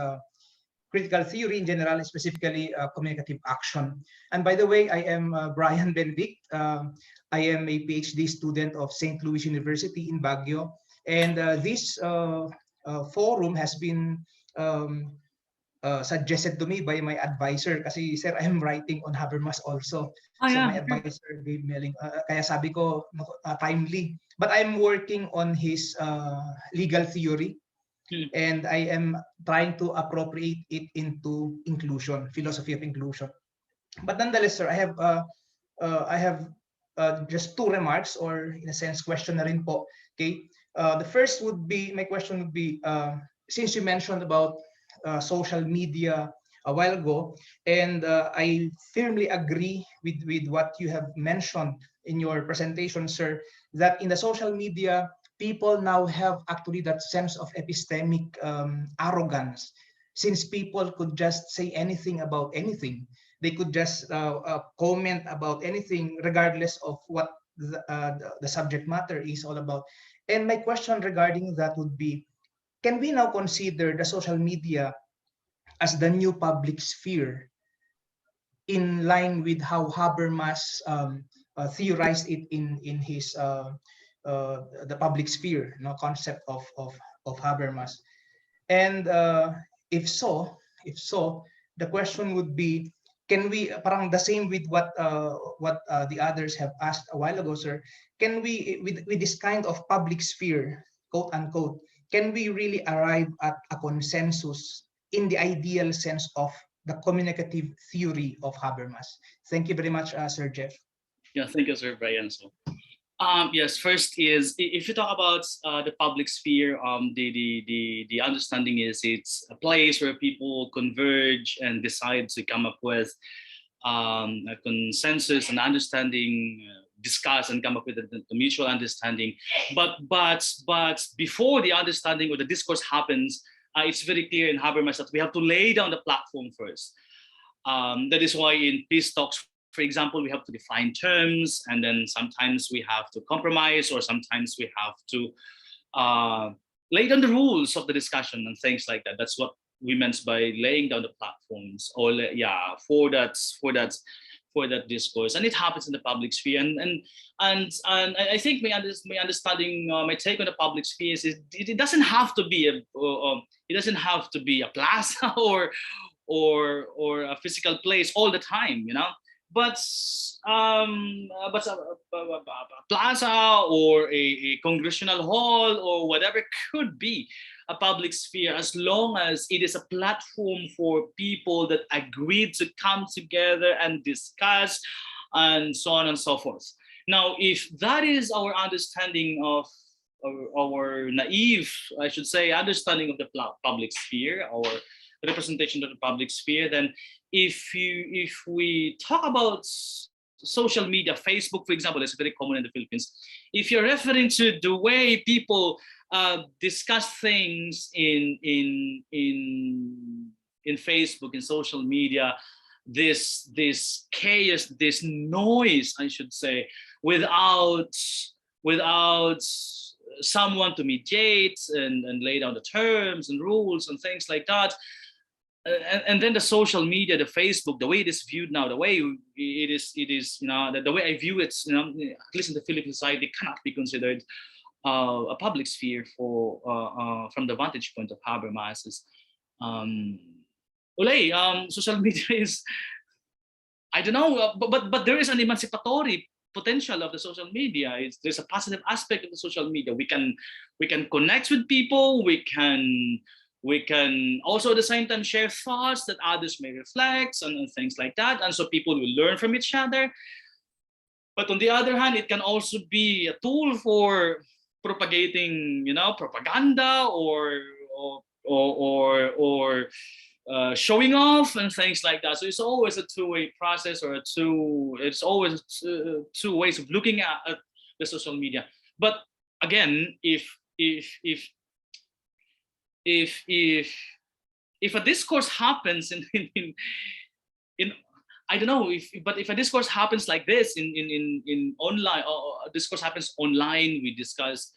critical theory in general, specifically communicative action. And by the way, I am Brian Benedict. I am a PhD student of St. Louis University in Baguio. And this forum has been suggested to me by my advisor. Kasi, sir, I am writing on Habermas also. So my advisor gave me a link. Kaya sabi ko, timely. But I'm working on his legal theory. And I am trying to appropriate it into inclusion, philosophy of inclusion. But nonetheless, sir, I have just two remarks, or in a sense, question na rin po. Okay. The first would be, my question would be, since you mentioned about social media a while ago, and I firmly agree with what you have mentioned in your presentation, sir, that in the social media, people now have actually that sense of epistemic arrogance, since people could just say anything about anything. They could just comment about anything, regardless of what the subject matter is all about. And my question regarding that would be, can we now consider the social media as the new public sphere, in line with how Habermas theorized it in his the public sphere, concept of Habermas? And if so, the question would be, can we, parang the same with what the others have asked a while ago, sir, can we, with this kind of public sphere, quote unquote, can we really arrive at a consensus in the ideal sense of the communicative theory of Habermas? Thank you very much, Sir Jeff. Yeah, thank you, Sir Brian. So Yes, first is if you talk about the public sphere, the understanding is it's a place where people converge and decide to come up with a consensus and understanding, discuss and come up with the mutual understanding. But before the understanding or the discourse happens, it's very clear in Habermas that we have to lay down the platform first. That is why in peace talks, for example, we have to define terms, and then sometimes we have to compromise, or sometimes we have to lay down the rules of the discussion and things like that. That's what we meant by laying down the platforms, or for that discourse, and it happens in the public sphere. And I think my understanding, my take on the public sphere is it doesn't have to be a plaza or a physical place all the time, but a plaza or a congressional hall or whatever could be a public sphere, as long as it is a platform for people that agreed to come together and discuss and so on and so forth. Now, if that is our understanding of our naive, I should say, understanding of the public sphere, our representation of the public sphere, then if we talk about social media, Facebook, for example, is very common in the Philippines. If you're referring to the way people discuss things in Facebook, in social media, this chaos, this noise, I should say, without someone to mediate and lay down the terms and rules and things like that. And then the social media, the Facebook, the way it is viewed now, the way it is, the way I view it, at least in the Philippine society, cannot be considered a public sphere from the vantage point of Habermas. Social media is, I don't know, but there is an emancipatory potential of the social media. There's a positive aspect of the social media. We can connect with people. We can also at the same time share thoughts that others may reflect and things like that. And so people will learn from each other. But on the other hand, it can also be a tool for propagating, propaganda or showing off and things like that. So it's always a two-way process, or it's always two ways of looking at the social media. But again, if a discourse happens in I don't know if a discourse happens like this in online, or a discourse happens online, we discuss,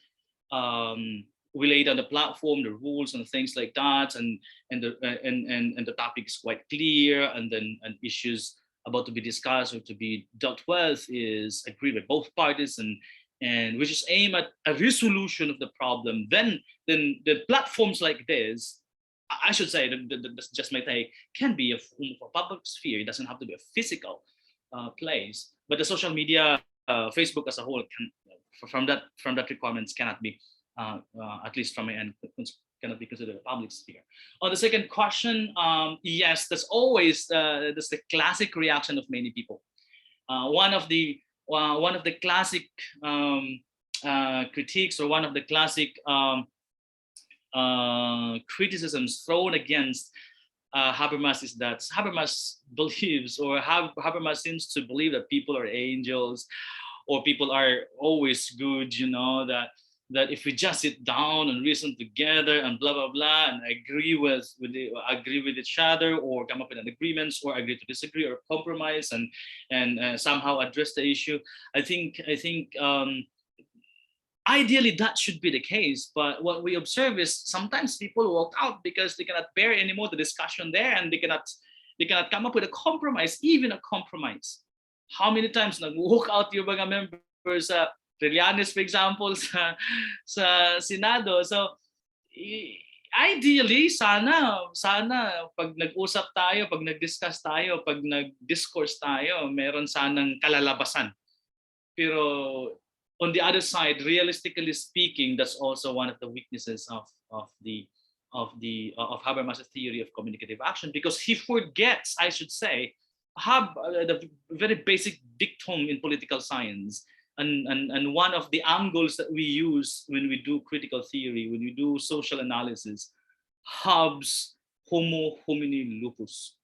we lay down the platform, the rules and things like that, and the topic is quite clear, and issues about to be discussed or to be dealt with is agreed by both parties, and which is aim at a resolution of the problem. Then the platforms like this, I should say, that's just my take, can be a form of a public sphere. It doesn't have to be a physical place, but the social media, Facebook as a whole, from that requirements cannot be, at least from my end, cannot be considered a public sphere. On the second question, yes, that's the classic reaction of many people. One of the classic critiques, or one of the classic criticisms thrown against Habermas is that Habermas believes, or Habermas seems to believe, that people are angels, or people are always good, that if we just sit down and reason together and blah blah blah, and agree with each other, or come up with an agreements, or agree to disagree, or compromise, and somehow address the issue. I think ideally that should be the case, but what we observe is sometimes people walk out because they cannot bear anymore the discussion there, and they cannot come up with a compromise, even a compromise. How many times nag-walk out yung mga members sa Trillanes, for example, sa Senado? So ideally, sana pag nag-usap tayo, pag nag-discuss tayo, pag nag-discourse tayo, meron sanang kalalabasan. Pero on the other side, realistically speaking, that's also one of the weaknesses of Habermas' theory of communicative action, because he forgets, I should say, the very basic dictum in political science, and one of the angles that we use when we do critical theory, when we do social analysis, Hobbes homo homini lupus.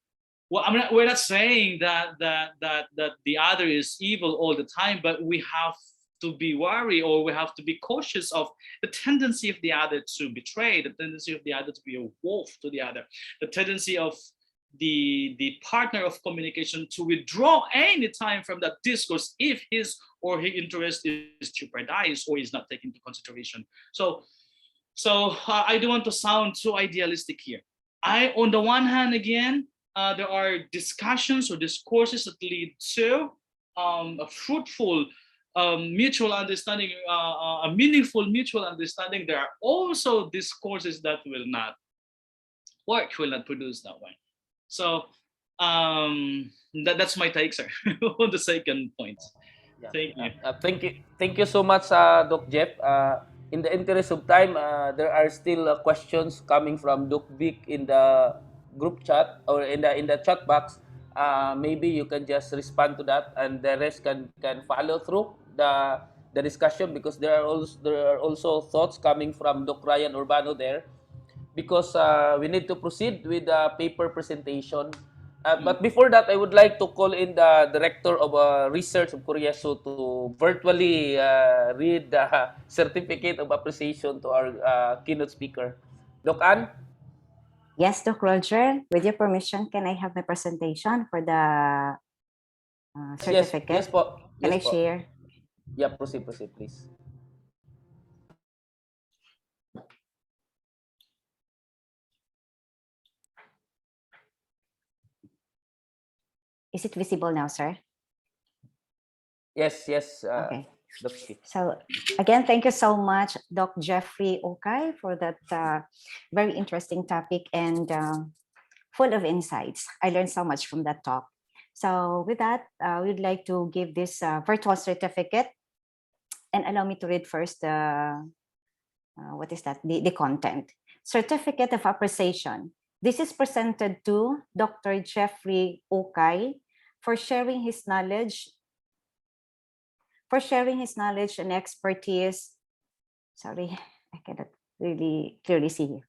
Well, we're not saying that the other is evil all the time, but we have to be wary, or we have to be cautious of the tendency of the other to betray, the tendency of the other to be a wolf to the other, the tendency of the partner of communication to withdraw any time from that discourse if his or her interest is jeopardized or is not taken into consideration. So I don't want to sound too idealistic here. On the one hand, again, there are discussions or discourses that lead to a fruitful mutual understanding, a meaningful mutual understanding. There are also discourses that will not work, will not produce that way. So that's my take, sir, on the second point. Yeah. Thank you. Thank you so much, Doc Jeff. In the interest of time, there are still questions coming from Doc Vic in the group chat or in the chat box. Maybe you can just respond to that, and the rest can follow through the discussion, because there are also thoughts coming from Doc Ryan Urbano there, because we need to proceed with the paper presentation. But before that, I would like to call in the Director of Research of Kuryesu to virtually read the Certificate of Appreciation to our keynote speaker. Doc Ann? Yes, Doc Roger, with your permission, can I have my presentation for the certificate? Yes, po. Can I Yes, po. share? Yeah, proceed, please. Is it visible now, sir? Yes. Okay. Doc. So again, thank you so much, Doc Jeffrey Okay, for that very interesting topic and full of insights. I learned so much from that talk. So with that, we'd like to give this virtual certificate, and allow me to read first what is that? The content. Certificate of Appreciation. This is presented to Dr. Jeffrey Okay for sharing his knowledge and expertise. Sorry, I cannot really clearly see here.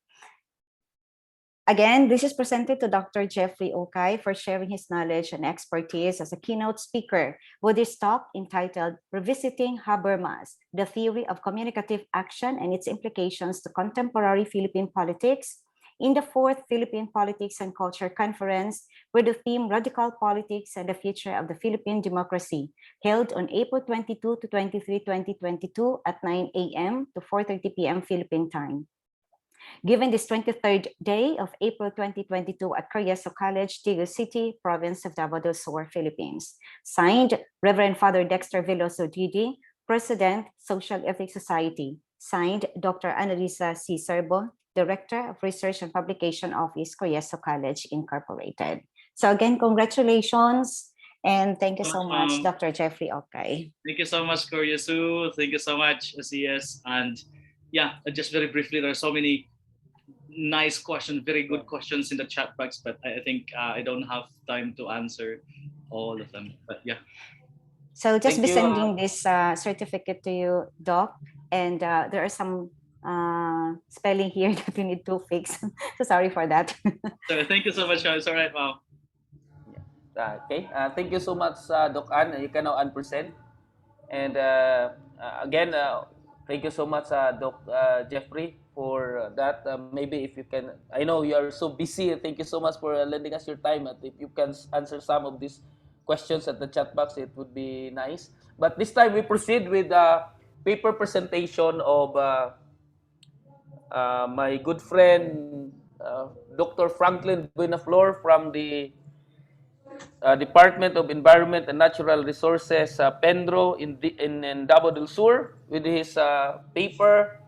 Again, this is presented to Dr. Jeffrey Okay for sharing his knowledge and expertise as a keynote speaker with his talk entitled Revisiting Habermas, the Theory of Communicative Action and Its Implications to Contemporary Philippine Politics, in the 4th Philippine Politics and Culture Conference, with the theme Radical Politics and the Future of the Philippine Democracy, held on April 22 to 23, 2022 at 9 a.m. to 4:30 p.m. Philippine time. Given this 23rd day of April 2022 at Carrieso College, Taguig City, Province of Davao del Sur, Philippines. Signed, Reverend Father Dexter Veloso Didi, President, Social Ethics Society. Signed, Dr. Annalisa C. Serbo, Director of Research and Publication Office, Carrieso College, Incorporated. So again, congratulations, and thank you so much, Dr. Jeffrey Okay. Thank you so much, Kuryesu. Thank you so much, CS. And yeah, just very briefly, there are so many nice questions, very good questions in the chat box, but I think I don't have time to answer all of them. But yeah. So just be sending this certificate to you, Doc, and there are some spelling here that we need to fix. So sorry for that. So thank you so much, guys. All right, wow. Okay. Thank you so much, Doc Ann. You can now unpresent. And again, thank you so much, Doc Jeffrey, for that. Maybe if you can, I know you are so busy. Thank you so much for lending us your time. If you can answer some of these questions at the chat box, it would be nice. But this time we proceed with the paper presentation of my good friend, Dr. Franklin Buenaflor from the Department of Environment and Natural Resources, Pendro in Davao del Sur, with his paper,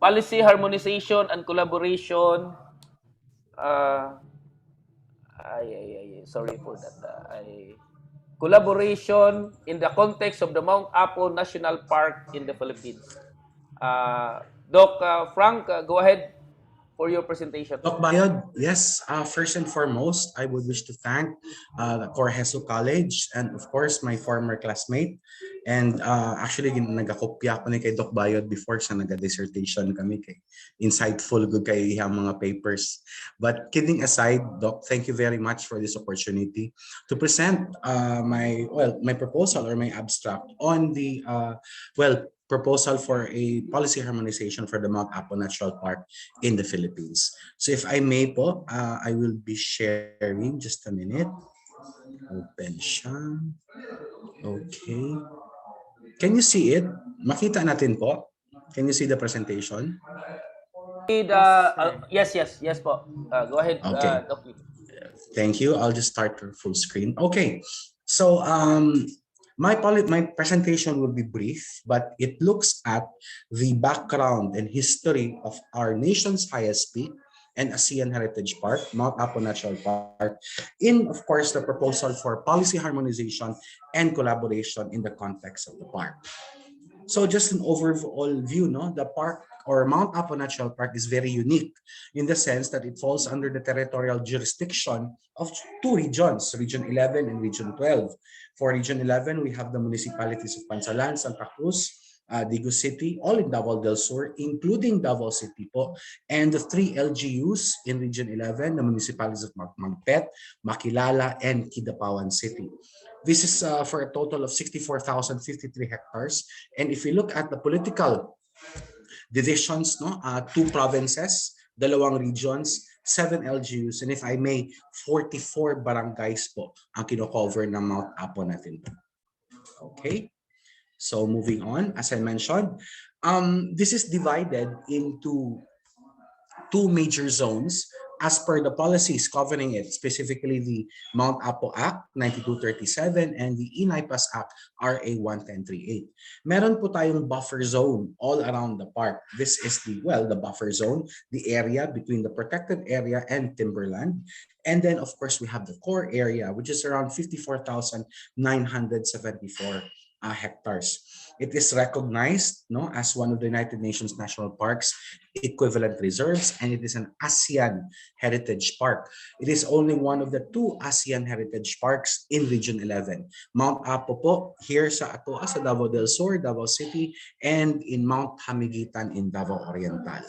Policy Harmonization and Collaboration. Sorry for that. Collaboration in the context of the Mount Apo National Park in the Philippines. Doc Frank, go ahead for your presentation. Doc Bayod, yes, first and foremost, I would wish to thank the Carrieso College and of course my former classmate, And actually, nagakopya ko ni kay Doc Bayod before sa naga-dissertation kami kay insightful good kay iyang mga papers. But kidding aside, Doc, thank you very much for this opportunity to present my proposal or my abstract on the proposal for a policy harmonization for the Mount Apo Natural Park in the Philippines. So if I may po, I will be sharing just a minute. Open siya. Okay. Can you see it? Makita natin po. Can you see the presentation? Yes po. Go ahead, Okay. Doc. Thank you. I'll just start full screen. Okay. So my presentation will be brief, but it looks at the background and history of our nation's highest peak and ASEAN Heritage Park, Mount Apo Natural Park, in, of course, the proposal for policy harmonization and collaboration in the context of the park. So just an overall view, no? The park or Mount Apo Natural Park is very unique in the sense that it falls under the territorial jurisdiction of two regions, Region 11 and Region 12. For Region 11, we have the municipalities of Pansalan, Santa Cruz, Digo City, all in Davao del Sur, including Davao City po, and the three LGUs in Region 11, the municipalities of Magpet, Makilala, and Kidapawan City. This is for a total of 64,053 hectares. And if we look at the political divisions, no, 2 provinces, dalawang regions, 7 LGUs, and if I may, 44 barangays po ang kino-cover ng Mount Apo natin. Okay. So moving on, as I mentioned, this is divided into 2 major zones as per the policies governing it, specifically the Mount Apo Act 9237 and the INAIPAS Act RA 1138. Meron po tayong buffer zone all around the park. This is the buffer zone, the area between the protected area and timberland. And then, of course, we have the core area, which is around 54,974 hectares. It is recognized, no, as one of the United Nations National Parks equivalent reserves, and it is an ASEAN Heritage Park. It is only one of the 2 ASEAN Heritage Parks in Region 11. Mount Apo po, here sa Atoa, sa Davao del Sur, Davao City, and in Mount Hamigitan in Davao Oriental.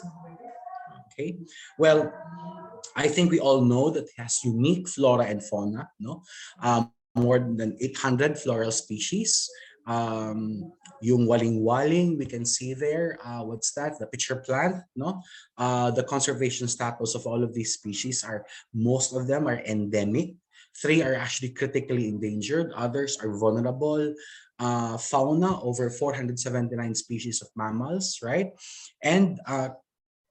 Okay, well, I think we all know that it has unique flora and fauna, no? More than 800 floral species. Yung waling-waling, we can see there, what's that? The pitcher plant, no? The conservation status of all of these species are, most of them are endemic. 3 are actually critically endangered. Others are vulnerable. Fauna, over 479 species of mammals, right? And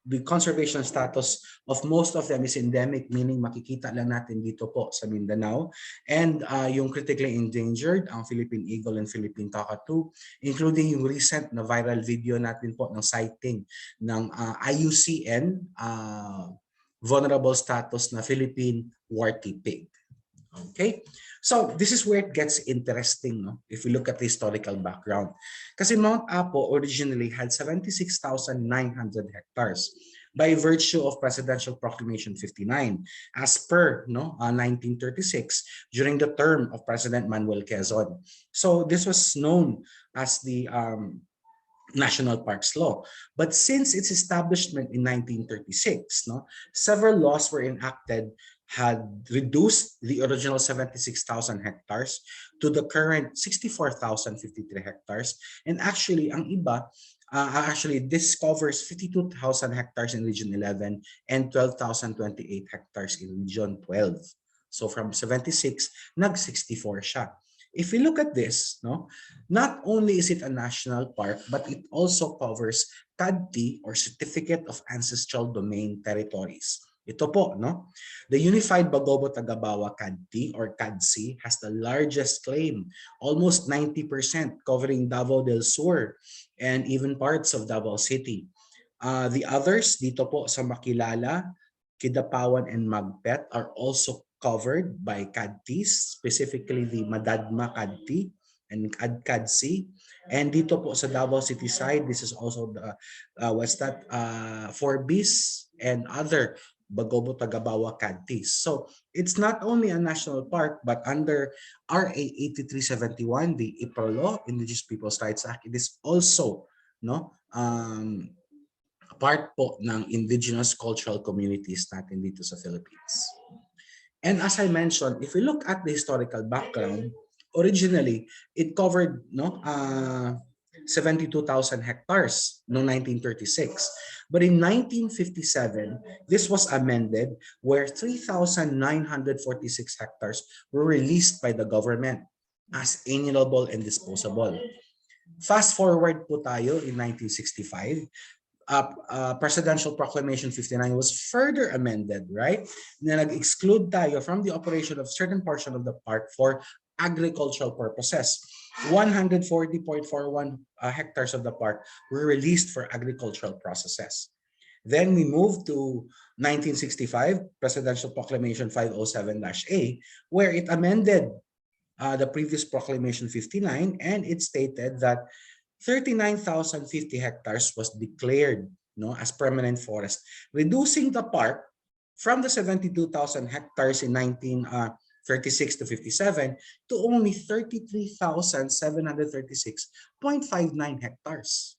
the conservation status of most of them is endemic, meaning makikita lang natin dito po sa Mindanao. And yung critically endangered, ang Philippine eagle and Philippine cockatoo, including yung recent na viral video natin po ng sighting ng IUCN vulnerable status na Philippine warty pig. Okay, so this is where it gets interesting, no? If we look at the historical background. Kasi Mount Apo originally had 76,900 hectares by virtue of Presidential Proclamation 59 as per 1936 during the term of President Manuel Quezon. So this was known as the National Parks Law. But since its establishment in 1936, several laws were enacted had reduced the original 76,000 hectares to the current 64,053 hectares. And actually, ang iba, this covers 52,000 hectares in Region 11 and 12,028 hectares in Region 12. So from 76, nag-64 siya. If we look at this, not only is it a national park, but it also covers CADT or Certificate of Ancestral Domain Territories. Ito po, the Unified Bagobo-Tagabawa CADT or CADC has the largest claim, almost 90% covering Davao del Sur and even parts of Davao City. The others dito po sa Makilala, Kidapawan, and Magpet are also covered by CADTs, specifically the Madadma CADT and CADC. And dito po sa Davao City side, this is also the Forbis and other Bagobo Tagabawa Cantis. So it's not only a national park, but under RA 8371, the IPRLO, Indigenous Peoples' Rights Act, it is also part po ng indigenous cultural communities natin dito sa Philippines. And as I mentioned, if we look at the historical background, originally it covered 72,000 hectares noong 1936. But in 1957, this was amended where 3,946 hectares were released by the government as inalienable and disposable. Fast forward po tayo in 1965, Presidential Proclamation 59 was further amended, right? Na nag-exclude tayo from the operation of certain portion of the park for agricultural purposes. 140.41 hectares of the park were released for agricultural processes. Then we moved to 1965, Presidential Proclamation 507-A, where it amended the previous Proclamation 59, and it stated that 39,050 hectares was declared as permanent forest, reducing the park from the 72,000 hectares in 1936 to 57 to only 33,736.59 hectares.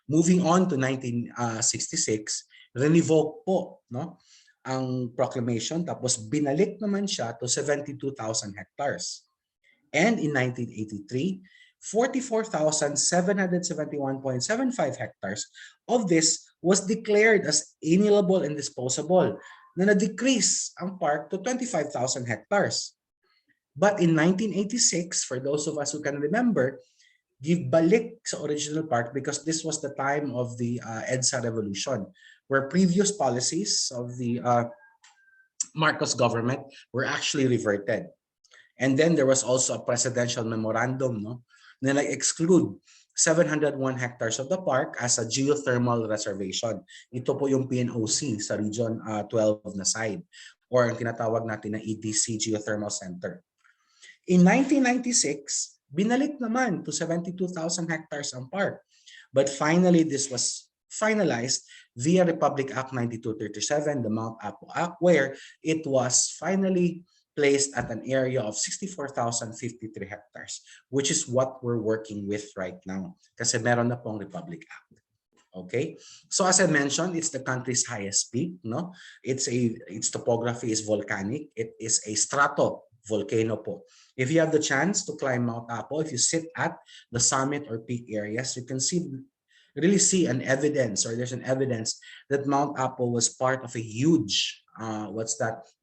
Moving on to 1966, revoke po ang proclamation, tapos binalik naman siya to 72,000 hectares. And in 1983, 44,771.75 hectares of this was declared as inalienable and disposable, na na-decrease ang park to 25,000 hectares. But in 1986, for those of us who can remember, give balik sa original park because this was the time of the EDSA revolution, where previous policies of the Marcos government were actually reverted. And then there was also a presidential memorandum na nag-exclude 701 hectares of the park as a geothermal reservation. Ito po yung PNOC sa Region 12 na side, or ang tinatawag natin na EDC Geothermal Center. In 1996, binalik naman to 72,000 hectares ang park. But finally, this was finalized via Republic Act 9237, the Mount Apo Act, where it was finally placed at an area of 64,053 hectares, which is what we're working with right now. Kasi meron na pong Republic Act. Okay, so as I mentioned, it's the country's highest peak. Its topography is volcanic. It is a strato volcano po. If you have the chance to climb Mount Apo, if you sit at the summit or peak areas, you can really see an evidence, or there's an evidence that Mount Apo was part of a huge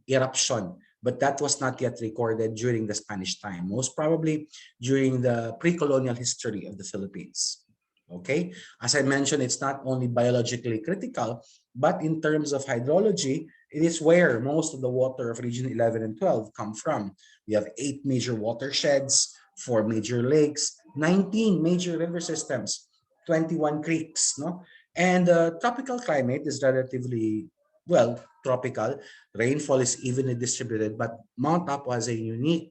eruption, but that was not yet recorded during the Spanish time, most probably during the pre-colonial history of the Philippines. Okay, as I mentioned, it's not only biologically critical, but in terms of hydrology, it is where most of the water of Region 11 and 12 come from. We have 8 major watersheds, 4 major lakes, 19 major river systems, 21 creeks, and tropical climate is relatively, tropical. Rainfall is evenly distributed, but Mount Apo has a unique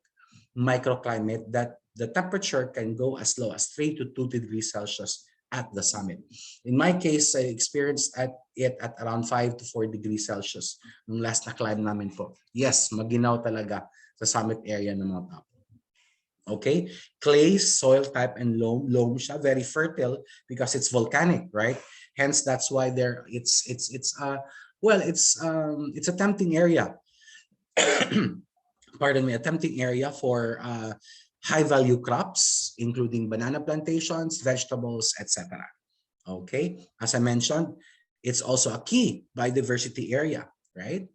microclimate that the temperature can go as low as 3 to 2 degrees Celsius at the summit. In my case, I experienced it at around 5 to 4 degrees Celsius nung last na climb namin po. Yes, maginaw talaga sa summit area ng Mount Apo. Okay, clay, soil type, and loam siya, very fertile because it's volcanic, right? Hence, that's why it's a tempting area. Pardon me, a tempting area for high-value crops, including banana plantations, vegetables, etc. Okay, as I mentioned, it's also a key biodiversity area, right?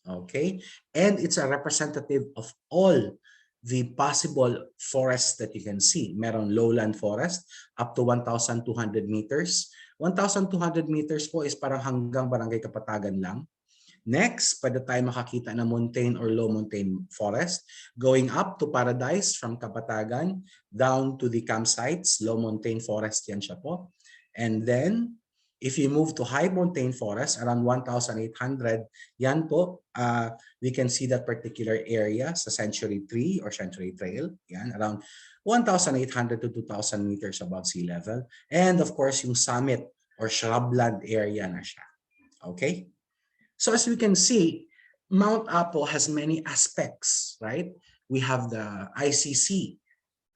Okay, and it's a representative of all the possible forests that you can see. Meron lowland forest up to 1,200 meters. 1,200 meters po is parang hanggang Barangay Kapatagan lang. Next, pwede tayo makakita ng montane or low montane forest. Going up to Paradise from Kapatagan down to the campsites, low montane forest yan siya po. And then, if you move to high montane forest, around 1,800, yan po, we can see that particular area sa Century Tree or Century Trail, yan, around 1,800 to 2,000 meters above sea level. And of course, yung summit or shrubland area na siya. Okay? So as we can see, Mount Apo has many aspects, right? We have the ICC,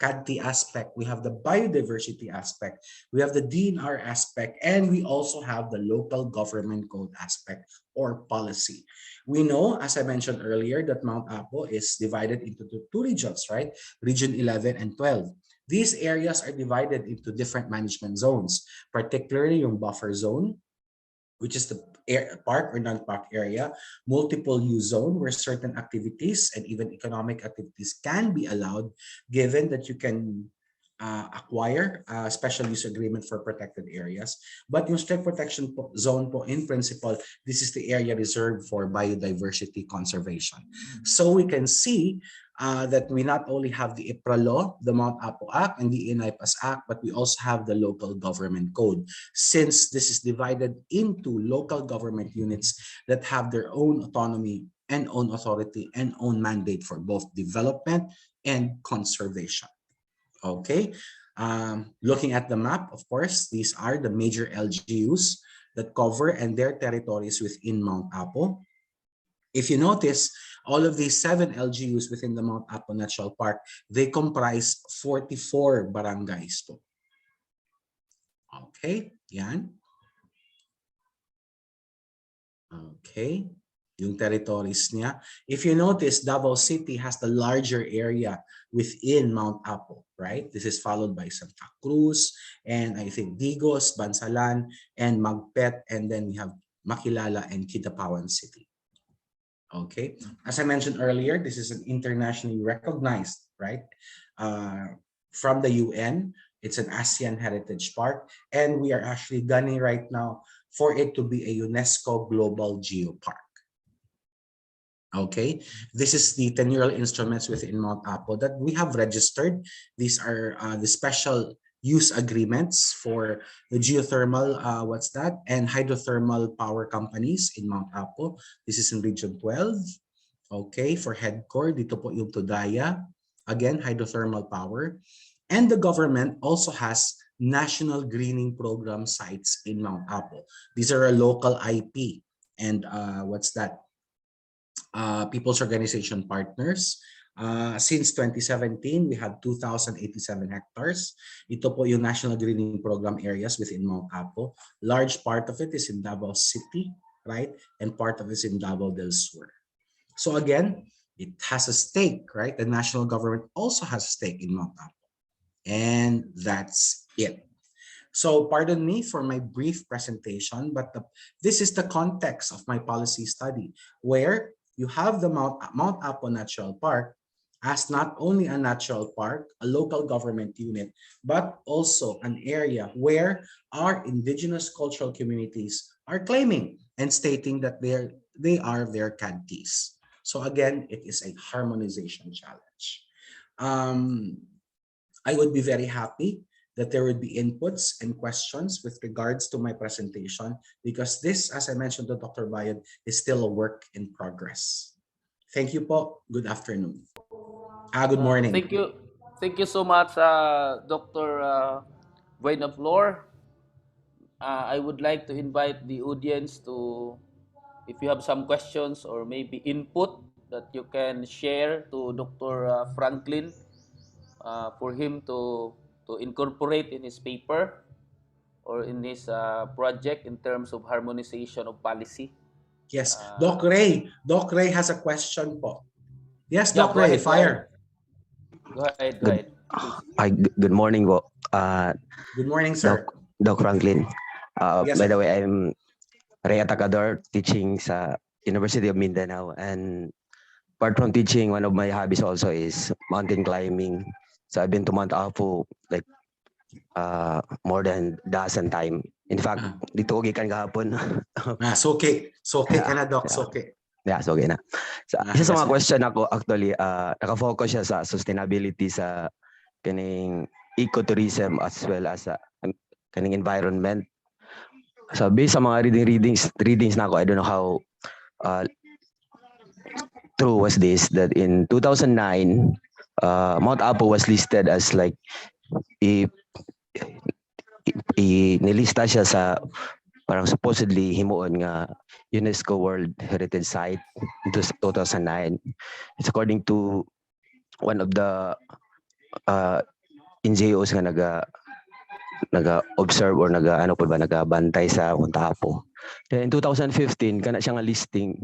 CADT aspect, we have the biodiversity aspect, we have the DNR aspect, and we also have the local government code aspect or policy. We know, as I mentioned earlier, that Mount Apo is divided into two regions, right? Region 11 and 12. These areas are divided into different management zones, particularly yung buffer zone, which is the park or non-park area, multiple use zone where certain activities and even economic activities can be allowed, given that you can acquire a special use agreement for protected areas. But yung strict protection zone po, in principle, this is the area reserved for biodiversity conservation. So we can see that we not only have the IPRA law, the Mount Apo Act, and the INAIPAS Act, but we also have the local government code. Since this is divided into local government units that have their own autonomy and own authority and own mandate for both development and conservation. Okay, looking at the map, of course, these are the major LGUs that cover and their territories within Mount Apo. If you notice, all of these 7 LGUs within the Mount Apo National Park, they comprise 44 barangays. Okay, yan. Okay, yung territories niya. If you notice, Davao City has the larger area within Mount Apo, right? This is followed by Santa Cruz, and I think Digos, Bansalan, and Magpet, and then we have Makilala and Kidapawan City. Okay, as I mentioned earlier, this is an internationally recognized, right? From the UN, it's an ASEAN Heritage Park, and we are actually gunning right now for it to be a UNESCO Global Geopark. Okay, this is the tenural instruments within Mount Apo that we have registered. These are the special use agreements for the geothermal, and hydrothermal power companies in Mount Apo. This is in Region 12. Okay, for headcore, dito po yung Tudaya. Again, hydrothermal power. And the government also has national greening program sites in Mount Apo. These are a local IP and people's organization partners. Since 2017, we have 2,087 hectares. Ito po yung national greening program areas within Mount Apo. Large part of it is in Davao City, right? And part of it is in Davao del Sur. So again, it has a stake, right? The national government also has a stake in Mount Apo. And that's it. So pardon me for my brief presentation, but this is the context of my policy study, where you have the Mount Apo Natural Park as not only a natural park, a local government unit, but also an area where our indigenous cultural communities are claiming and stating that they are their CADTs. So again, it is a harmonization challenge. I would be very happy that there would be inputs and questions with regards to my presentation, because this, as I mentioned to Dr. Bayad, is still a work in progress. Thank you po. Good afternoon. Good morning. Thank you so much, Dr. Buena Flor. I would like to invite the audience to, if you have some questions or maybe input that you can share to Dr. Franklin for him to incorporate in his paper or in his project in terms of harmonization of policy. Yes, Doc Ray has a question po. Yes, Yeah, Doc Ray, fire. Go ahead, please. Hi, good morning po. Good morning, sir. Doc Franklin. Yes, by sir. the way, I'm Rhea Takador, teaching sa University of Mindanao. And apart from teaching, one of my hobbies also is mountain climbing. So I've been to Mount Apo like more than dozen time. In fact, dito ko gikan gahapon. Soke ka na, Doc, soke. Yeah, so okay na. So, isa sa mga question ako, actually, nakafocus siya sa sustainability sa kaning ecotourism as well as sa kaning environment. So based sa mga readings na ako, I don't know how true was this, that in 2009, Mount Apo was listed as like nilista siya sa parang supposedly himuon nga UNESCO World Heritage Site in 2009. It's according to one of the NGOs nga naga-observe or nagabantay sa Mount Apo. Then in 2015 kana siya nga listing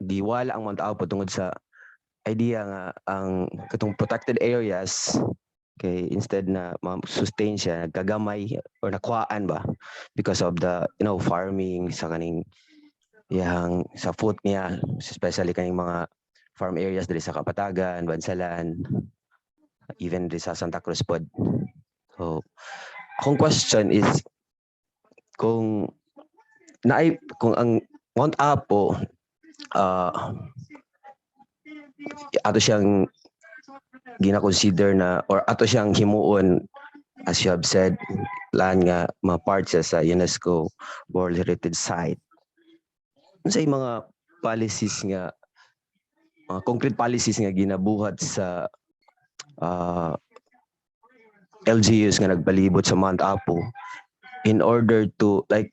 giwala ang Mount Apo tungod sa idea nga ang katong protected areas kay instead na sustain siya nagkagamay or nakuhaan ba because of the farming sa kaning sa foot niya, especially kaning mga farm areas diri sa Kapatagan, Bansalan, even diri sa Santa Cruz pod. So akong question is kung ang Mount Apo ato siyang gina-consider na or ato siyang himuon as you have said lan nga ma-part siya sa UNESCO World Heritage Site. Unsay mga policies nga mga concrete policies nga ginabuhat sa LGUs nga nagpalibot sa Mount Apo in order to like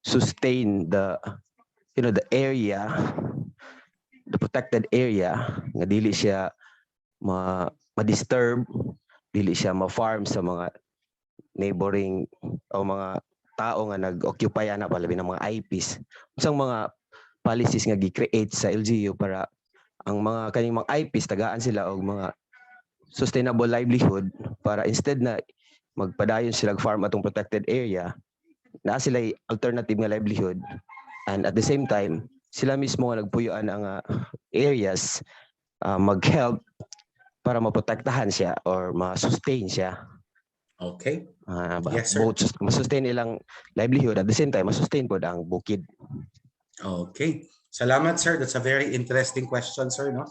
sustain the the area, the protected area nga dili siya ma-disturb, dili siya ma-farm sa mga neighboring o mga tao nga nag-occupy ana palabi ng mga IPs. Unsang mga policies nga gi-create sa LGU para ang mga kaning mga IPs tagaan sila og mga sustainable livelihood para instead na magpadayon sila farm atong protected area, na sila alternative nga livelihood and at the same time sila mismo nga nagpuyuan ang areas mag-help para maprotektahan siya or ma-sustain siya. Okay. Yes, sir. Both ma-sustain ilang livelihood at the same time ma-sustain po ang bukid. Okay. Salamat, sir. That's a very interesting question, sir. No?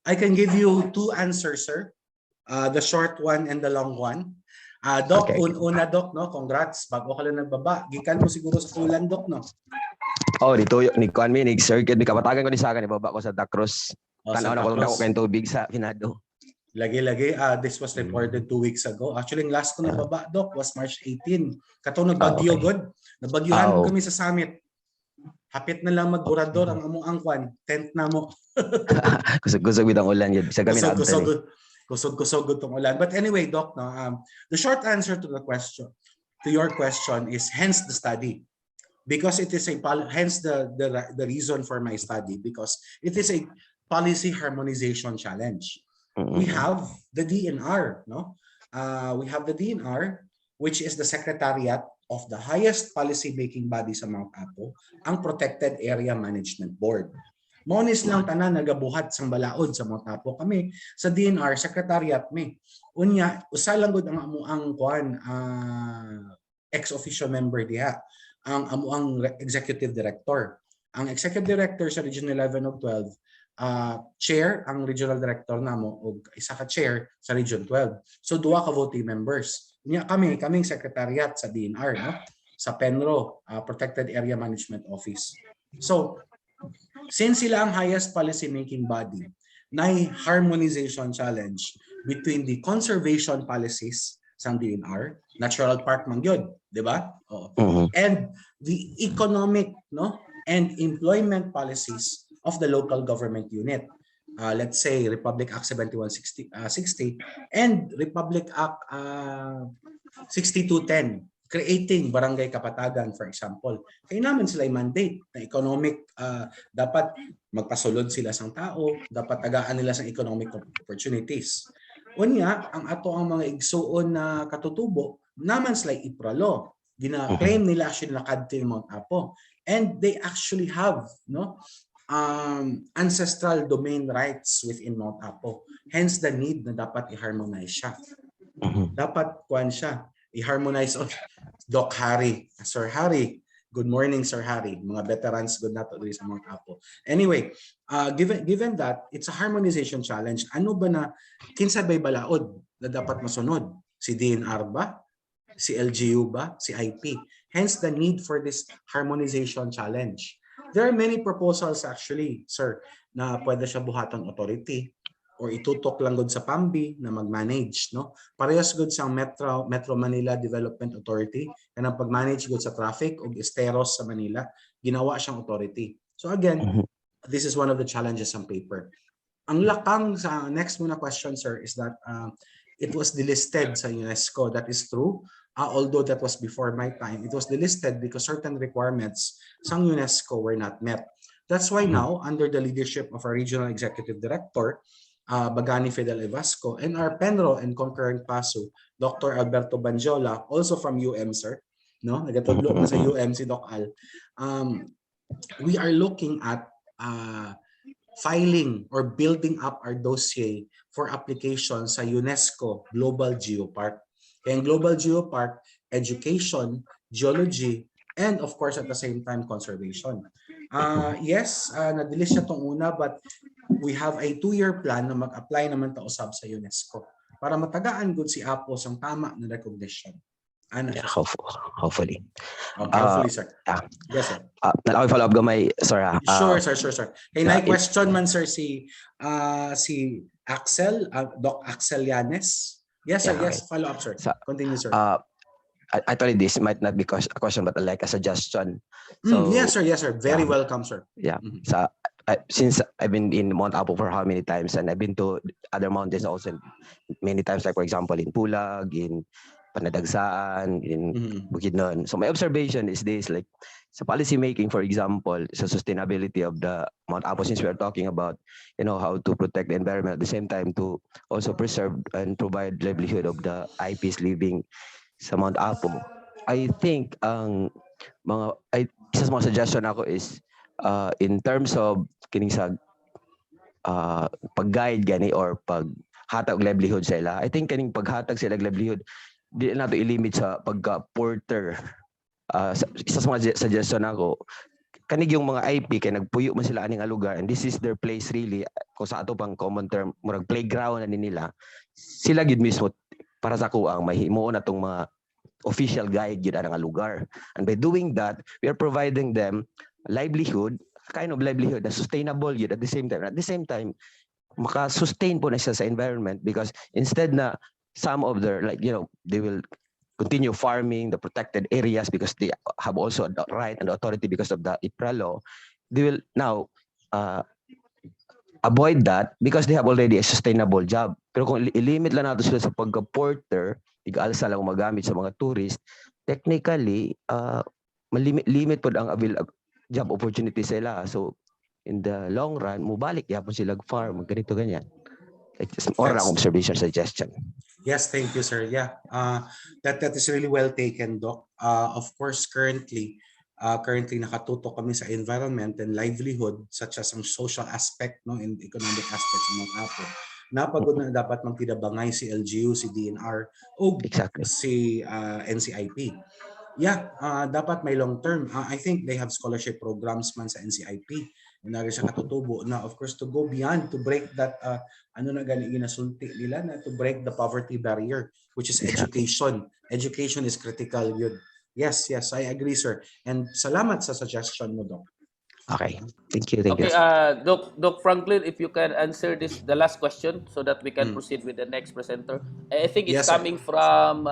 I can give you two answers, sir. The short one and the long one. Doc, Okay. una, Doc, no? Congrats. Bago ka lang nagbaba. Gikan mo siguro sa ulan, Doc, no? Oh, dito ni kuan mi ni circuit ni kapatagan ko ni sa akin ibaba ko sa Dacros. Tanaw na ko Dacros. kayong tubig sa Finado. Lagi-lagi. This was reported 2 weeks ago. Actually, yung last ko nababa, Doc, was March 18. Katong nagbagyo, okay. God. Nabagyuhan Oh. kami sa summit. Hapit na lang magburador ang among angkwan. Tent na mo. Kusog-kusog bidang ulan yun. Bisa kami na Kusog-kusog itong ulan. But anyway, Doc, no, the short answer to your question is hence the study. Because it is hence the reason for my study, because it is a policy harmonization challenge. We have the DNR, no? We have the DNR, which is the secretariat of the highest policy-making body sa Mount Apo, ang Protected Area Management Board. Monis lang tanan nagabuhat sang balaod sa Mount Apo. Kami sa DNR secretariat mi. Unya usa lang gud ang amuang kuan ex-officio member diha, ang amuang executive director. Ang executive director sa Region 11 ug 12, chair ang regional director namo ug isa ka chair sa Region 12. So duha ka voting members. Unya kaming secretariat sa DNR, no? Sa PENRO, Protected Area Management Office. So since sila ang highest policy making body, na harmonization challenge between the conservation policies sa DNR, natural park man gyud, di ba? And the economic, no, and employment policies of the local government unit. Let's say Republic Act 7160 and Republic Act 6210, creating barangay kapatagan, for example. Kaya naman sila mandate na economic, dapat magpasulod sila sang tao, dapat tagaan nila sang economic opportunities. Unya, ang ato ang mga igsuon na katutubo, naman sila ipralo. Gina-claim nila actually nakadto yung Mount Apo. And they actually have, no, ancestral domain rights within Mount Apo. Hence the need na dapat i-harmonize siya. Dapat kuan siya, i-harmonize. Doc Harry, Sir Harry, good morning, Sir Harry. Mga veterans, good na to sa Mount Apo. Anyway, given that it's a harmonization challenge, ano ba na kinsa bay balaod na dapat masunod? Si DNR ba? Si LGU ba? Si IP? Hence the need for this harmonization challenge. There are many proposals actually, sir, na pwede siya buhaton authority. or itutok lang gud sa PAMBI na mag-manage, no? Parehas gud sa Metro Manila Development Authority kanang pag-manage gud sa traffic ug esteros sa Manila, ginawa siyang authority. So again, this is one of the challenges on paper. Ang lakang sa next muna question, sir, is that it was delisted sa UNESCO. That is true. Although that was before my time, it was delisted because certain requirements sa UNESCO were not met. That's why now, under the leadership of our regional executive director, Bagani Fidel Evasco, and our Penro and concurrent PASU, Dr. Alberto Banjola, also from UM, sir, no? Nagatudlo na sa UM si Doc Al. We are looking at filing or building up our dossier for application sa UNESCO Global Geopark. And Global Geopark, education, geology, and of course at the same time conservation. Yes, na-delist siya tong una, but we have a 2-year plan na mag-apply naman ta usab sa UNESCO para matagaan gud si Apos ang tama na recognition. Yeah, hopefully. Hopefully, sir. Yes, sir. Nalaki follow up gamay, sir. Sure, sir. Hey, na question man, sir, si Axel, Doc Axel Yanes. Yes, sir. Yes, follow up, sir. Continue, sir. Actually, this might not be a question, but like a suggestion. So yes, sir. Very welcome, sir. Yeah. So since I've been in Mount Apo for how many times, and I've been to other mountains also many times, like for example in Pulag, in Panadagsaan, in Bukidnon. So my observation is this, like sa policy making, for example, sa sustainability of the Mount Apo, since we are talking about, how to protect the environment at the same time to also preserve and provide livelihood of the IPs living sa Mount Apo. I think isa sa mga suggestion ako is in terms of kining sa pag-guide gani or paghatag og livelihood sa ila. I think kaning paghatag sa ilang livelihood di nato ilimit sa pagka-porter. Isa sa mga suggestion ako, kanig yung mga IP kay nagpuyo man sila aning lugar, and this is their place really, kung sa ato pang common term murag playground na nila, sila gid mismo para sa kuang mahimo na tong mga official guide gid ang lugar. And by doing that, we are providing them livelihood, kind of livelihood na sustainable yun at the same time maka-sustain po na siya sa environment, because instead na some of their they will continue farming the protected areas because they have also the right and the authority because of the IPRA law, they will now avoid that because they have already a sustainable job. Pero kung ilimit lang natin sila sa pagka-porter, tig-alsa lang magamit sa mga tourist, technically malimit po ang job opportunity sila. So in the long run, mubalik yapon sila farm, ganito ganyan. Or an observation suggestion. Yes, thank you, sir. Yeah, that is really well taken, Doc. Of course, currently nakatutok kami sa environment and livelihood, such as ang social aspect, no, and economic aspects ng mga Apo. Napagod na dapat magtinabangay si LGU, si DNR, o si NCIP. Yeah, dapat may long term. I think they have scholarship programs man sa NCIP. Nari siya katutubo na, of course, to go beyond, to break that ginasulti nila na to break the poverty barrier, which is education. Education is critical yun. Yes, I agree, sir. And salamat sa suggestion mo, Doc. Okay, thank you. Doc Franklin, if you can answer the last question so that we can proceed with the next presenter. I think it's coming from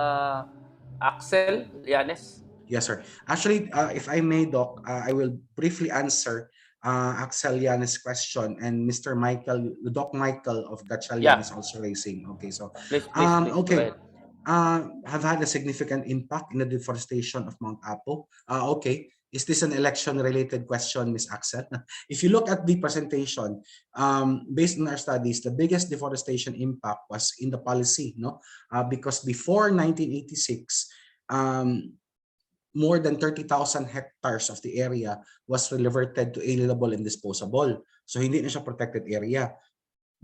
Axel Llanes. Yes, sir. Actually, if I may, Doc, I will briefly answer Axel Llanes' question, and Mr. Doc Michael of Gatchalian is also raising. Okay, so please, okay. Have had a significant impact in the deforestation of Mount Apo. Okay. Is this an election-related question, Ms. Axel? If you look at the presentation, based on our studies, the biggest deforestation impact was in the policy, no? Because before 1986, more than 30,000 hectares of the area was reverted to alienable and disposable. So hindi na siya protected area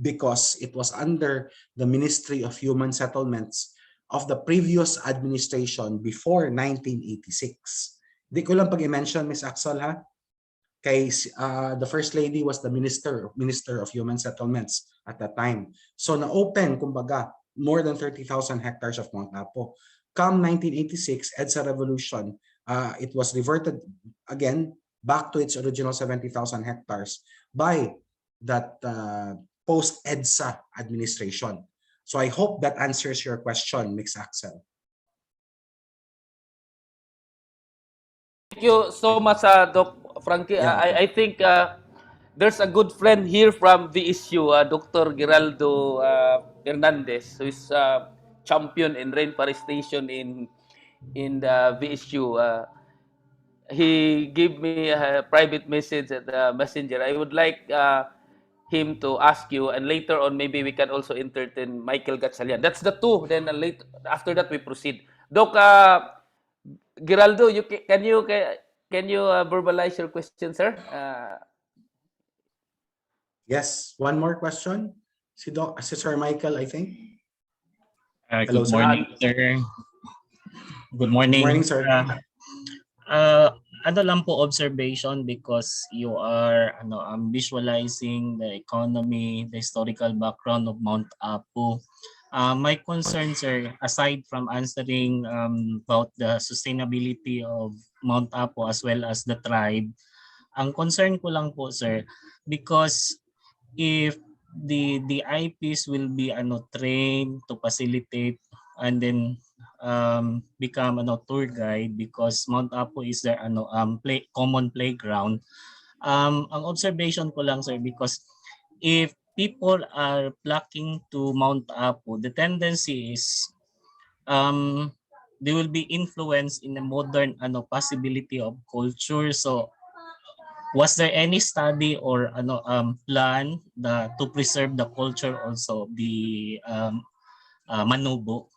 because it was under the Ministry of Human Settlements of the previous administration before 1986. Di ko lang pag-i-mention, Ms. Axel, ha? Kay the First Lady was the Minister of Human Settlements at that time. So na-open, kumbaga, more than 30,000 hectares of Mount Apo. Come 1986, EDSA revolution, it was reverted again back to its original 70,000 hectares by that post-EDSA administration. So I hope that answers your question, Mix Axel. Thank you so much, Doc Frankie. Yeah, I think there's a good friend here from VSU, Dr. Geraldo Hernandez, who is champion in rainforestation in the VSU. He gave me a private message at the messenger. I would like him to ask you, and later on maybe we can also entertain Michael Gatchalian. That's the two. Then later after that we proceed. Doc Geraldo, can you verbalize your question, sir? Yes, one more question. Si Sir Michael, I think. Hello, Good sir. morning, sir. Good Good morning. morning, sir. Ano lang po observation because you are visualizing the economy, the historical background of Mount Apu. My concern, sir, aside from answering about the sustainability of Mount Apu as well as the tribe, ang concern ko lang po, sir, because if the IPs will be trained to facilitate and then become tour guide because Mount Apo is their common playground. Ang observation ko lang, sir, because if people are flocking to Mount Apo, the tendency is they will be influenced in the modern possibility of culture. So was there any study or plan to preserve the culture also of the Manubo?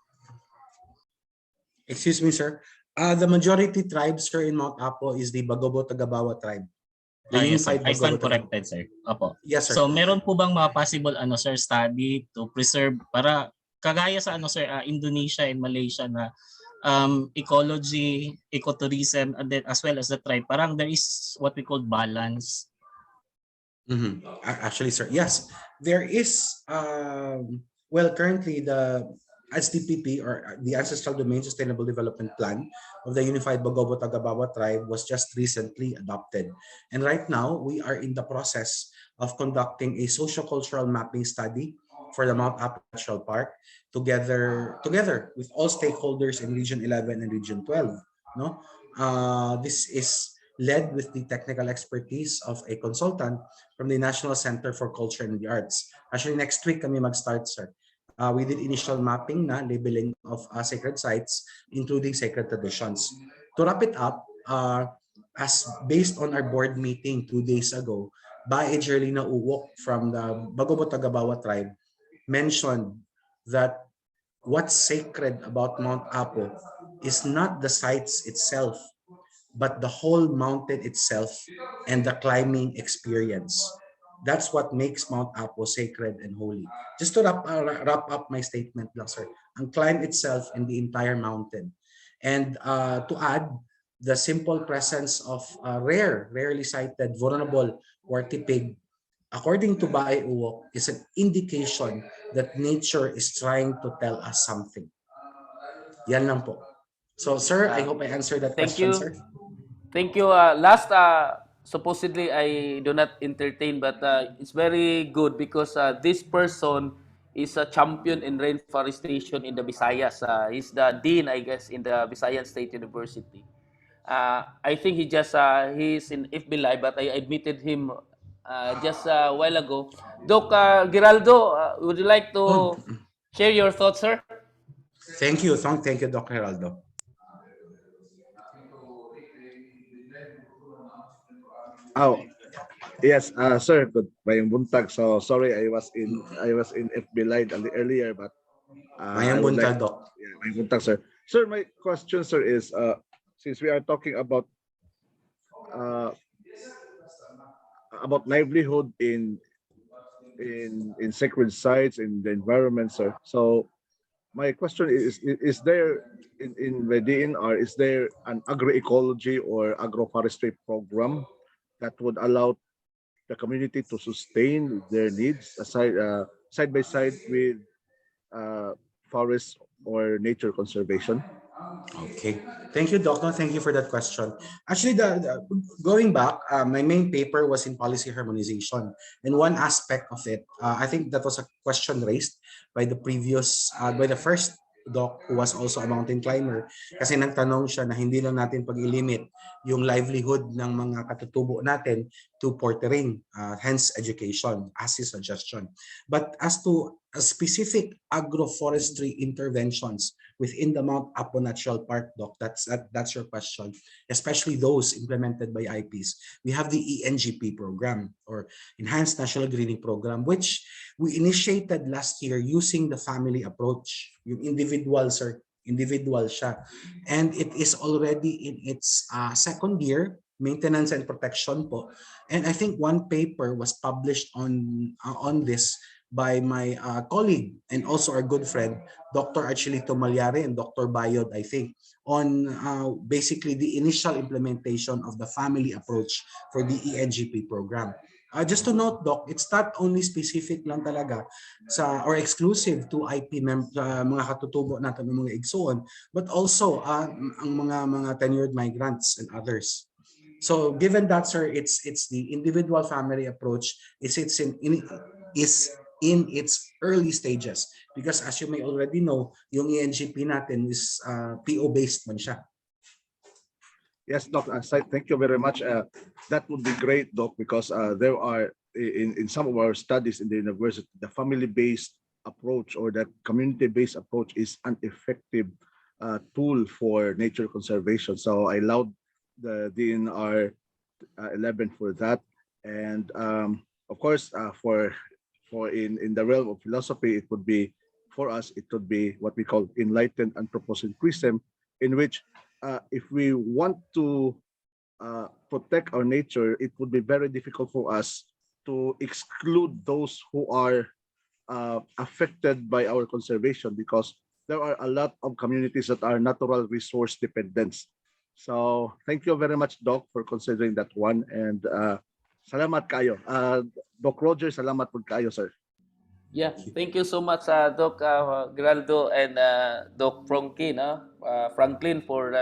Excuse me, sir. The majority tribe, sir, in Mount Apo is the Bagobo Tagabawa tribe. The Yes, sir. Unified I stand Bagobo corrected, sir. Opo. Yes, sir. So meron po bang mga possible sir study to preserve para kagaya sa sir Indonesia and Malaysia na ecology, ecotourism, and then as well as the tribe, parang there is what we call balance. Actually, sir, yes, there is. Well, currently the SDPP or the Ancestral Domain Sustainable Development Plan of the Unified Bagobo Tagabawa tribe was just recently adopted, and right now we are in the process of conducting a socio-cultural mapping study for the Mount Apo National Park together with all stakeholders in Region 11 and Region 12. No, this is led with the technical expertise of a consultant from the National Center for Culture and the Arts. Actually, next week kami mag-start, sir. We did initial mapping na labeling of sacred sites, including sacred traditions. To wrap it up, as based on our board meeting 2 days ago, Bae Jerlina Uwok from the Bagobo Tagabawa tribe mentioned that what's sacred about Mount Apo is not the sites itself, but the whole mountain itself and the climbing experience. That's what makes Mount Apo sacred and holy. Just to wrap up my statement lang, sir, ang climb itself and the entire mountain. And to add, the simple presence of rarely sighted, vulnerable warty pig, according to Bae Uwok, is an indication that nature is trying to tell us something. Yan lang po. So, sir, I hope I answered that Thank question, you. sir. Thank you. Last, supposedly I do not entertain, but it's very good because this person is a champion in rainforestation in the Visayas. He's the dean, I guess, in the Visayan State University. I think he's in FB Live, but I admitted him just a while ago. Doc Geraldo, would you like to share your thoughts, sir? Thank you. Thank you, Dr. Geraldo. Oh, yes, sir. Good mayong buntag. So sorry, I was in FB Live earlier, but I Mayang would like, buntag, Doc. yeah, mayong buntag, sir. Sir, my question, sir, is since we are talking uh, about livelihood in sacred sites in the environment, sir. So my question is there in the DNR, is there an agroecology or agroforestry program that would allow the community to sustain their needs side by side with forest or nature conservation? Okay. Thank you, Doctor. Thank you for that question. Actually, going back, my main paper was in policy harmonization. And one aspect of it, I think that was a question raised by by the first doc who was also a mountain climber. Kasi nagtanong siya na hindi lang natin pag-limit yung livelihood ng mga katutubo natin to portering, hence education, as his suggestion. But as to specific agroforestry interventions within the Mount Apo Natural Park, Doc, that's your question, especially those implemented by IPs. We have the ENGP program, or Enhanced National Greening Program, which we initiated last year using the family approach. Yung individual siya. And it is already in its second year, maintenance and protection po. And I think one paper was published on this by my colleague and also our good friend, Dr. Archilito Malyari and Dr. Bayod, I think, on basically the initial implementation of the family approach for the ENGP program. Just to note, Doc, it's not only specific lang talaga or exclusive to IP mga katutubo natin ng mga igsoon, but also ang mga tenured migrants and others. So given that, sir, it's the individual family approach. Is in its early stages, because as you may already know, yung ENGP natin is PO based man siya. Yes, Doc. Thank you very much. That would be great, Doc, because there are in some of our studies in the university, the family-based approach or the community-based approach is an effective tool for nature conservation. So I laud the DNR 11 for that, and of course, for in the realm of philosophy, it would be for us. It would be what we call enlightened anthropocentrism, in which if we want to protect our nature, it would be very difficult for us to exclude those who are affected by our conservation, because there are a lot of communities that are natural resource dependent. So thank you very much, Doc, for considering that one. And salamat kayo. Doc Roger, salamat po kayo, sir. Yeah, thank you so much, Doc Geraldo and Doc Franklin, for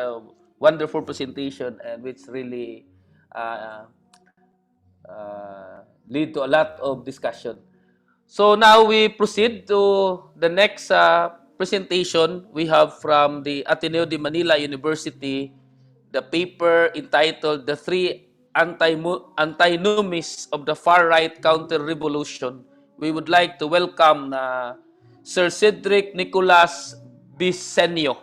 wonderful presentation, and which really lead to a lot of discussion. So now we proceed to the next presentation. We have from the Ateneo de Manila University the paper entitled "The Three Antinomies of the Far-Right Counter-Revolution." We would like to welcome Sir Cedric Nicolas Bisenio.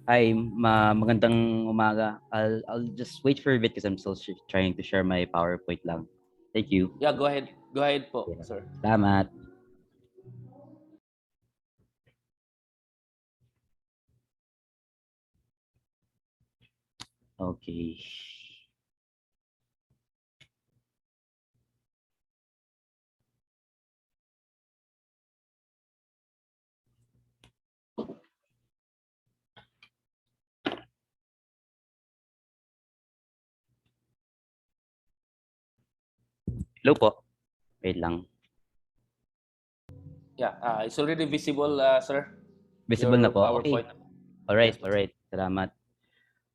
Hi, magandang umaga. I'll just wait for a bit because I'm still trying to share my PowerPoint lang. Thank you. Yeah, go ahead. Go ahead po, sir. Salamat. Okay. Hello po. Wait lang. Yeah, it's already visible, sir. Visible Your na po? PowerPoint. Okay. Alright, Yes, alright. Salamat.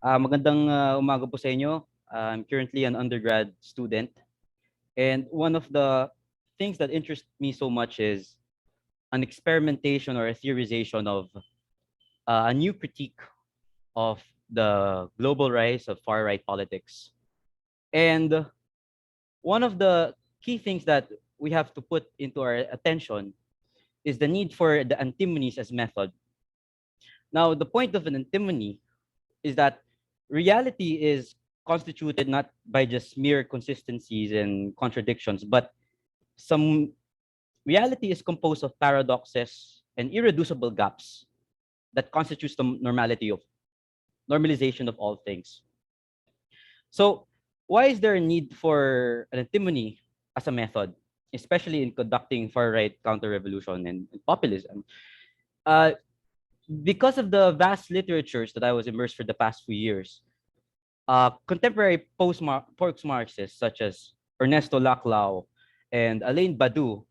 Magandang umaga po sa inyo. I'm currently an undergrad student. And one of the things that interests me so much is an experimentation or a theorization of a new critique of the global rise of far-right politics. And one of the key things that we have to put into our attention is the need for the antimonies as method. Now, the point of an antimony is that reality is constituted not by just mere consistencies and contradictions, but some reality is composed of paradoxes and irreducible gaps that constitutes the normalization of all things. So why is there a need for an antimony as a method, especially in conducting far-right counter-revolution and populism? Because of the vast literatures that I was immersed for the past few years, contemporary post-Marxists such as Ernesto Laclau and Alain Badiou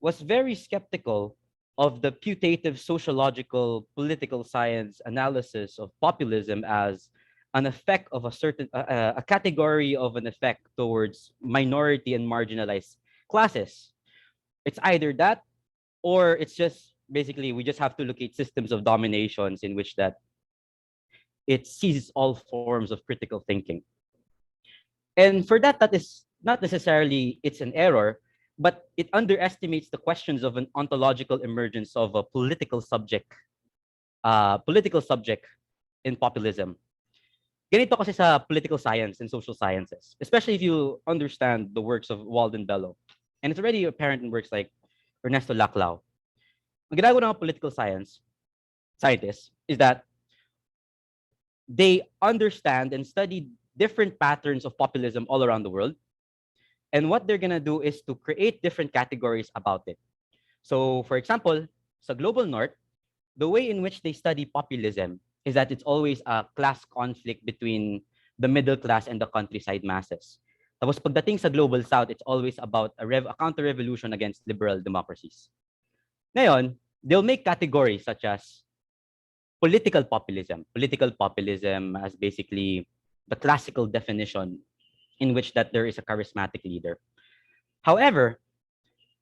was very skeptical of the putative sociological political science analysis of populism as an effect of a certain a category of an effect towards minority and marginalized classes. It's either that, or it's just basically we just have to look at systems of dominations in which that it seizes all forms of critical thinking. And for that, that is not necessarily it's an error, but it underestimates the questions of an ontological emergence of a political subject in populism. Ganito kasi sa political science and social sciences, especially if you understand the works of Walden Bellow. And it's already apparent in works like Ernesto Laclau. Ang ginagawa ng political scientists is that they understand and study different patterns of populism all around the world. And what they're going to do is to create different categories about it. So, for example, sa Global North, the way in which they study populism is that it's always a class conflict between the middle class and the countryside masses. Tapos pagdating sa Global South, it's always about a counter-revolution against liberal democracies. Ngayon, they'll make categories such as political populism. Political populism as basically the classical definition in which that there is a charismatic leader. However,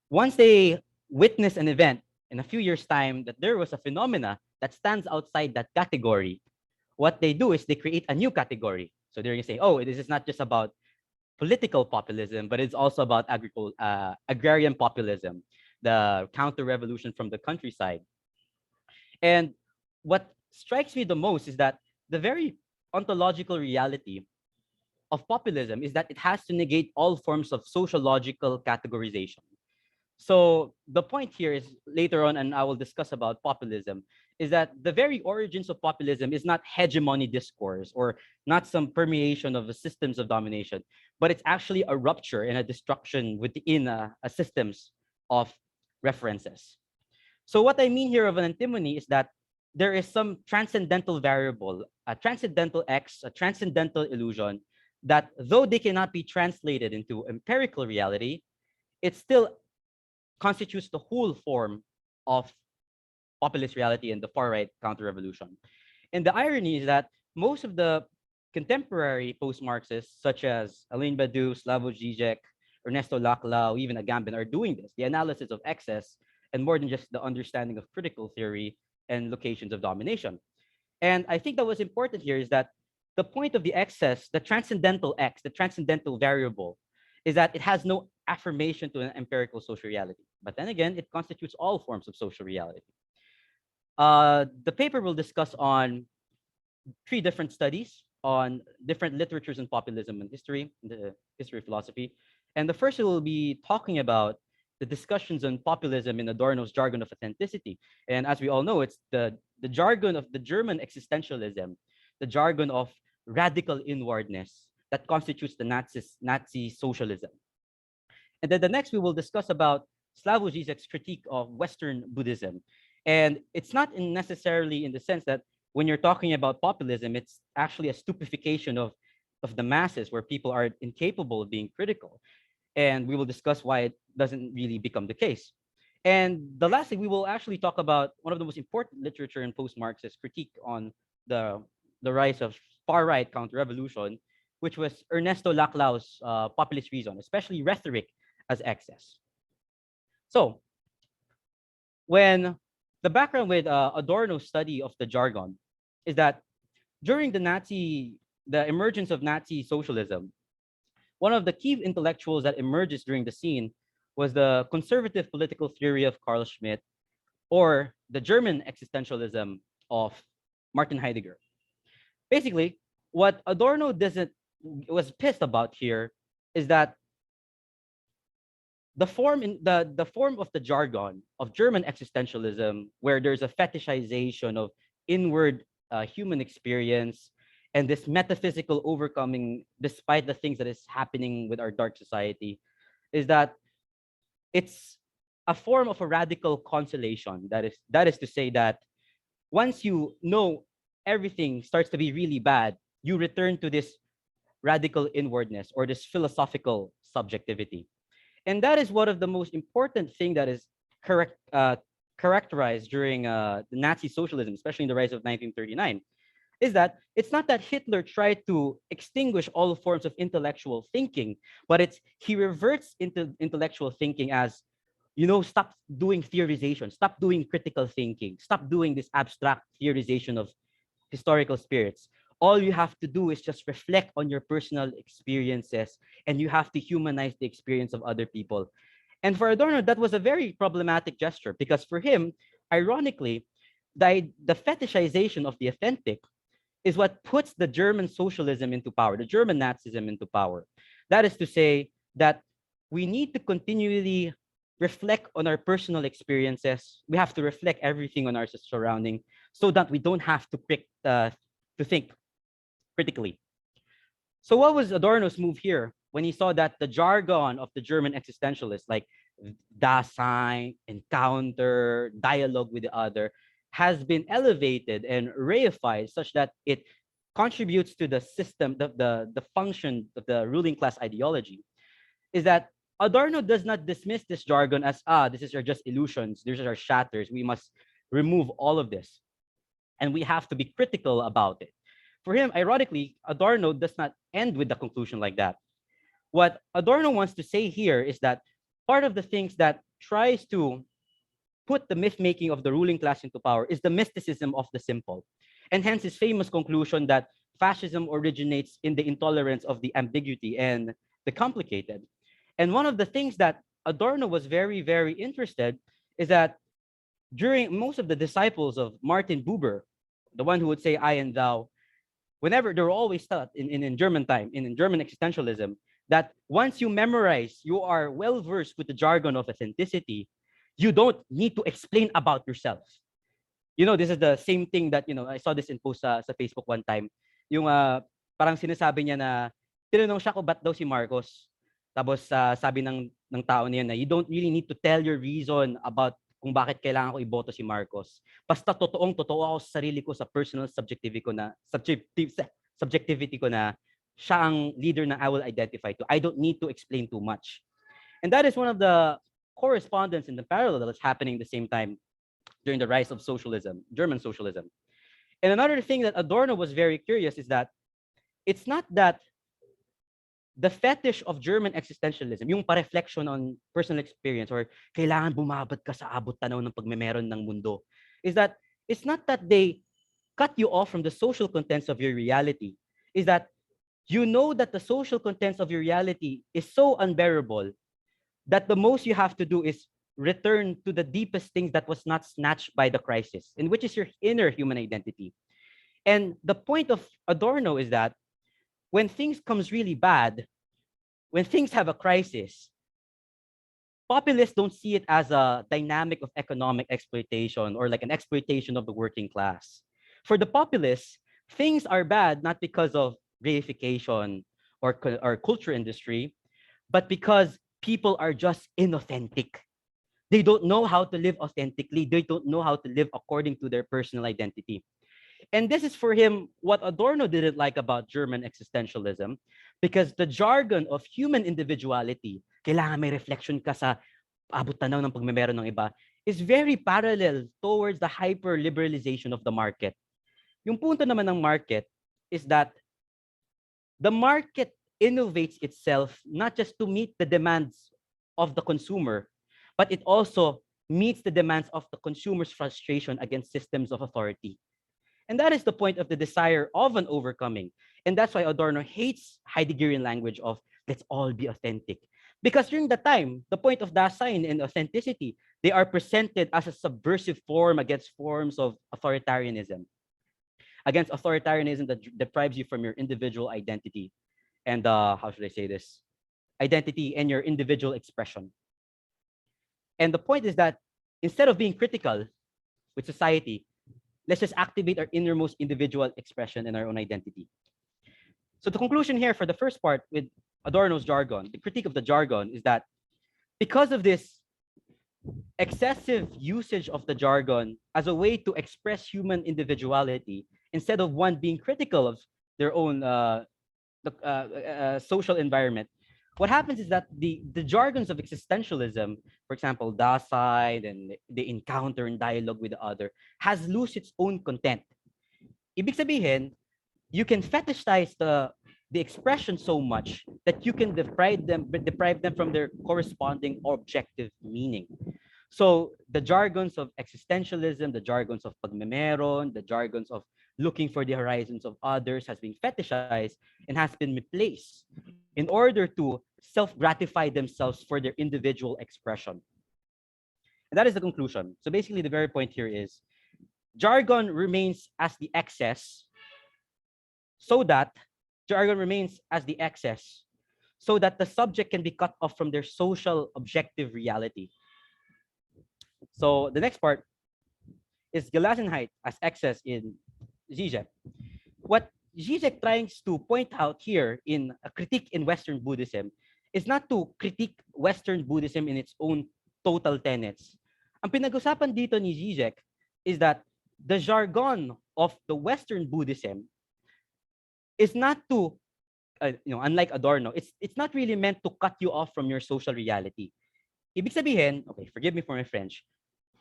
once they witness an event in a few years' time that there was a phenomena that stands outside that category, what they do is they create a new category. So they're going to say, oh, this is not just about political populism, but it's also about agrarian populism, the counter-revolution from the countryside. And what strikes me the most is that the very ontological reality of populism is that it has to negate all forms of sociological categorization. So the point here is later on, and I will discuss about populism, is that the very origins of populism is not hegemony discourse or not some permeation of the systems of domination, but it's actually a rupture and a destruction within a systems of references. So what I mean here of an antimony is that there is some transcendental variable, a transcendental X, a transcendental illusion that though they cannot be translated into empirical reality, it still constitutes the whole form of populist reality and the far-right counter-revolution. And the irony is that most of the contemporary post-Marxists, such as Alain Badiou, Slavoj Žižek, Ernesto Laclau, even Agamben, are doing this, the analysis of excess, and more than just the understanding of critical theory and locations of domination. And I think that what's important here is that the point of the excess, the transcendental X, the transcendental variable, is that it has no affirmation to an empirical social reality. But then again, it constitutes all forms of social reality. The paper will discuss on 3 different studies on different literatures in populism and history, the history of philosophy. And the first will be talking about the discussions on populism in Adorno's jargon of authenticity. And as we all know, it's the jargon of the German existentialism, the jargon of radical inwardness that constitutes the Nazi socialism. And then the next we will discuss about Slavoj Žižek's critique of Western Buddhism. And it's not necessarily in the sense that when you're talking about populism, it's actually a stupefaction of the masses where people are incapable of being critical. And we will discuss why it doesn't really become the case. And the last thing, we will actually talk about one of the most important literature in post-Marxist critique on the rise of far-right counter-revolution, which was Ernesto Laclau's populist reason, especially rhetoric as excess. So when the background with Adorno's study of the jargon is that during the emergence of Nazi socialism, one of the key intellectuals that emerges during the scene was the conservative political theory of Carl Schmitt, or the German existentialism of Martin Heidegger. Basically, what Adorno was pissed about here is that the form of the jargon of German existentialism, where there's a fetishization of inward human experience and this metaphysical overcoming despite the things that is happening with our dark society, is that it's a form of a radical consolation. That is to say that once you know everything starts to be really bad, you return to this radical inwardness or this philosophical subjectivity. And that is one of the most important thing that is characterized during the Nazi socialism, especially in the rise of 1939, is that it's not that Hitler tried to extinguish all forms of intellectual thinking, but he reverts into intellectual thinking as, stop doing theorization, stop doing critical thinking, stop doing this abstract theorization of historical spirits. All you have to do is just reflect on your personal experiences, and you have to humanize the experience of other people. And for Adorno, that was a very problematic gesture, because for him, ironically, the fetishization of the authentic is what puts the German socialism into power, the German Nazism into power. That is to say that we need to continually reflect on our personal experiences. We have to reflect everything on our surrounding so that we don't have to think critically. So what was Adorno's move here when he saw that the jargon of the German existentialists, like Dasein, encounter, dialogue with the other, has been elevated and reified such that it contributes to the system, the function of the ruling class ideology, is that Adorno does not dismiss this jargon as, this is just illusions, these are shatters, we must remove all of this. And we have to be critical about it. For him, ironically, Adorno does not end with the conclusion like that. What Adorno wants to say here is that part of the things that tries to put the myth-making of the ruling class into power is the mysticism of the simple. And hence his famous conclusion that fascism originates in the intolerance of the ambiguity and the complicated. And one of the things that Adorno was very, very interested is that during most of the disciples of Martin Buber, the one who would say I and thou, whenever they were always taught in German time, in German existentialism, that once you memorize, you are well versed with the jargon of authenticity, you don't need to explain about yourself. This is the same thing that, I saw this in post sa Facebook one time. Yung parang sinasabi niya na, tinanong siya ko ba't daw si Marcos. Tapos sabi ng tao niya na, you don't really need to tell your reason about kung bakit kailangan ko iboto si Marcos. Basta totoo ako sa sarili ko, sa personal subjectivity ko na siya ang leader na I will identify to. I don't need to explain too much. And that is one of the correspondence in the parallel that was happening at the same time during the rise of socialism, German socialism. And another thing that Adorno was very curious is that it's not that the fetish of German existentialism, yung pa-reflection on personal experience or kailangan bumabad ka sa abot tanaw ng pagmemeron ng mundo, is that it's not that they cut you off from the social contents of your reality, is that you know that the social contents of your reality is so unbearable that the most you have to do is return to the deepest things that was not snatched by the crisis, and which is your inner human identity. And the point of Adorno is that when things comes really bad, when things have a crisis, populists don't see it as a dynamic of economic exploitation or like an exploitation of the working class. For the populists, things are bad not because of reification or culture industry, but because people are just inauthentic. They don't know how to live authentically. They don't know how to live according to their personal identity. And this is for him what Adorno didn't like about German existentialism, because the jargon of human individuality, kailangan may reflection ka sa abot tanaw ng pagmemeron ng iba, is very parallel towards the hyper-liberalization of the market. Yung punto naman ng market is that the market innovates itself not just to meet the demands of the consumer, but it also meets the demands of the consumer's frustration against systems of authority. And that is the point of the desire of an overcoming. And that's why Adorno hates Heideggerian language of let's all be authentic. Because during the time, the point of Dasein and authenticity, they are presented as a subversive form against forms of authoritarianism. Against authoritarianism that deprives you from your individual identity. And how should I say this? Identity and your individual expression. And the point is that instead of being critical with society, let's just activate our innermost individual expression and our own identity. So the conclusion here for the first part with Adorno's jargon, the critique of the jargon, is that because of this excessive usage of the jargon as a way to express human individuality, instead of one being critical of their own social environment, what happens is that the jargons of existentialism, for example, Dasein and the encounter and dialogue with the other, has lost its own content. Ibig sabihin, you can fetishize the expression so much that you can deprive them from their corresponding objective meaning. So the jargons of existentialism, the jargons of pagmemeron, the jargons of looking for the horizons of others has been fetishized and has been replaced in order to self-gratify themselves for their individual expression. And that is the conclusion. So basically, the very point here is jargon remains as the excess so that jargon remains as the excess so that the subject can be cut off from their social objective reality. So the next part is Gelassenheit as excess in Zizek. What Zizek tries to point out here in a critique in Western Buddhism is not to critique Western Buddhism in its own total tenets. Ang pinag-usapan dito ni Zizek is that the jargon of the Western Buddhism is not to, unlike Adorno, it's not really meant to cut you off from your social reality. Ibig sabihin, okay, forgive me for my French,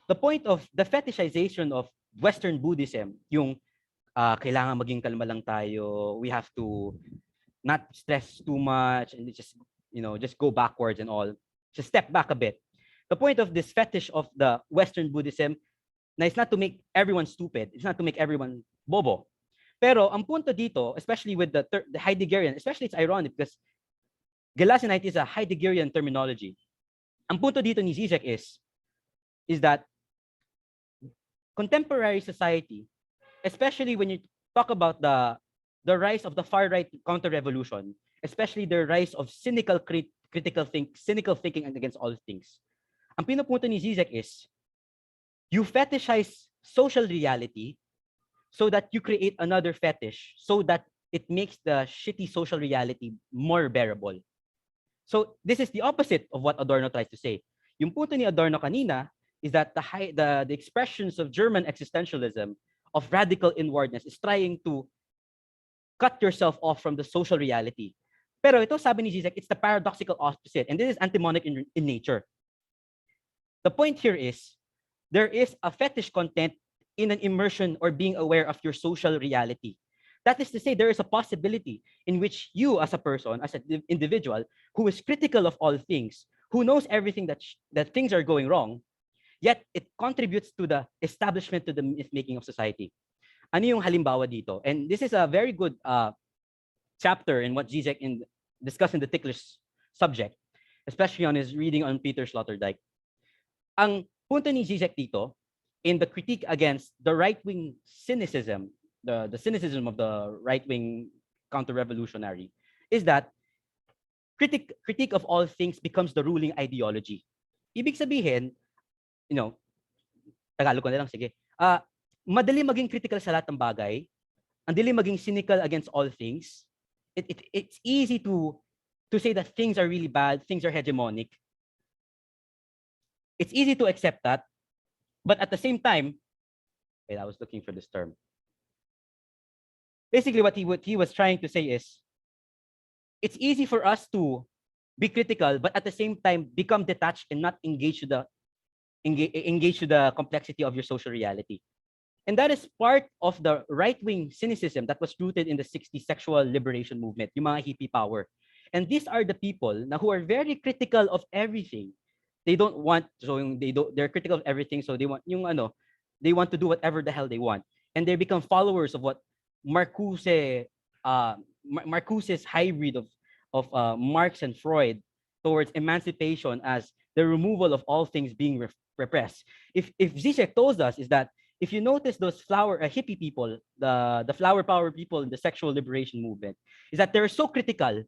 the point of the fetishization of Western Buddhism, yung kailangan maging kalma lang tayo, we have to not stress too much and just go backwards and all, just step back a bit. The point of this fetish of the Western Buddhism na it's not to make everyone stupid, it's not to make everyone bobo. Pero ang punto dito, especially with the Heideggerian, especially it's ironic because Gelassenheit is a Heideggerian terminology. Ang punto dito ni Zizek is that contemporary society, especially when you talk about the rise of the far right counter-revolution, especially the rise of cynical thinking against all things. Ang pinupunto ni Zizek is you fetishize social reality so that you create another fetish so that it makes the shitty social reality more bearable. So this is the opposite of what Adorno tries to say. Yung punto ni Adorno kanina is that the expressions of German existentialism of radical inwardness is trying to cut yourself off from the social reality. Pero ito, sabi ni Zizek, it's the paradoxical opposite, and this is antimonic in nature. The point here is, there is a fetish content in an immersion or being aware of your social reality. That is to say, there is a possibility in which you as a person, as an individual, who is critical of all things, who knows everything that things are going wrong, yet it contributes to the establishment, to the myth-making of society. Ano yung halimbawa dito? And this is a very good chapter in what Zizek discussed in the ticklish subject, especially on his reading on Peter Sloterdijk. Ang punto ni Zizek dito, in the critique against the right-wing cynicism, the cynicism of the right-wing counter-revolutionary, is that critique of all things becomes the ruling ideology. Ibig sabihin, Tagalog ko na lang, sige. Madali maging critical sa lahat ng bagay, ang dali maging cynical against all things. It's easy to say that things are really bad, things are hegemonic. It's easy to accept that, but at the same time, wait, I was looking for this term. Basically, what he was trying to say is, it's easy for us to be critical, but at the same time become detached and not engage to the complexity of your social reality. And that is part of the right-wing cynicism that was rooted in the 60s sexual liberation movement, yung mga hippie power. And these are the people who are very critical of everything. They're critical of everything, so they want to do whatever the hell they want. And they become followers of what Marcuse's hybrid of Marx and Freud towards emancipation as the removal of all things being repressed. If Zizek told us is that if you notice those hippie people, the flower power people in the sexual liberation movement, is that they're so critical.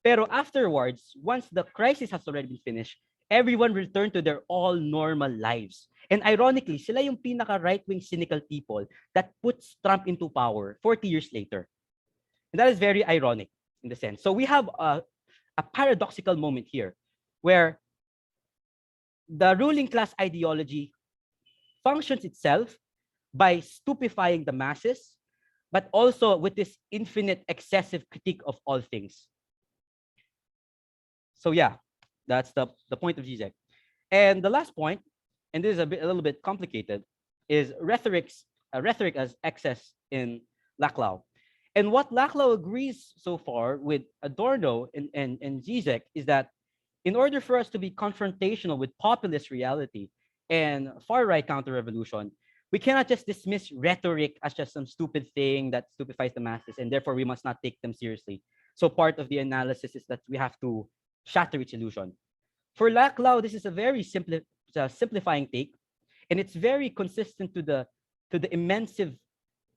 Pero afterwards, once the crisis has already been finished, everyone returned to their all normal lives. And ironically, sila yung pinaka right-wing cynical people that puts Trump into power 40 years later. And that is very ironic in the sense. So we have a paradoxical moment here where the ruling class ideology functions itself by stupefying the masses, but also with this infinite excessive critique of all things. So yeah, that's the point of GZEC. And the last point, and this is a little bit complicated, is rhetoric as excess in Laclau. And what Laclau agrees so far with Adorno and Zizek is that in order for us to be confrontational with populist reality and far-right counter-revolution, we cannot just dismiss rhetoric as just some stupid thing that stupefies the masses, and therefore we must not take them seriously. So part of the analysis is that we have to shatter its illusion. For Laclau, this is a very simplifying take, and it's very consistent to the immense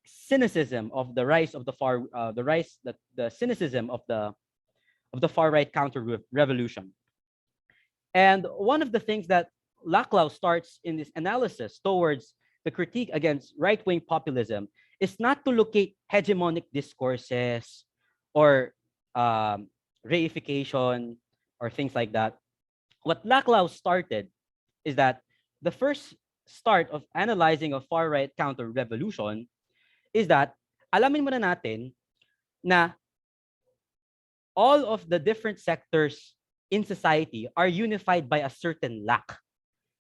cynicism of the rise of the the cynicism of the far right counter revolution. And one of the things that Laclau starts in this analysis towards the critique against right-wing populism is not to locate hegemonic discourses or reification or things like that. What Laclau started is that the first start of analyzing a far-right counter-revolution is that alamin muna natin na all of the different sectors in society are unified by a certain lack,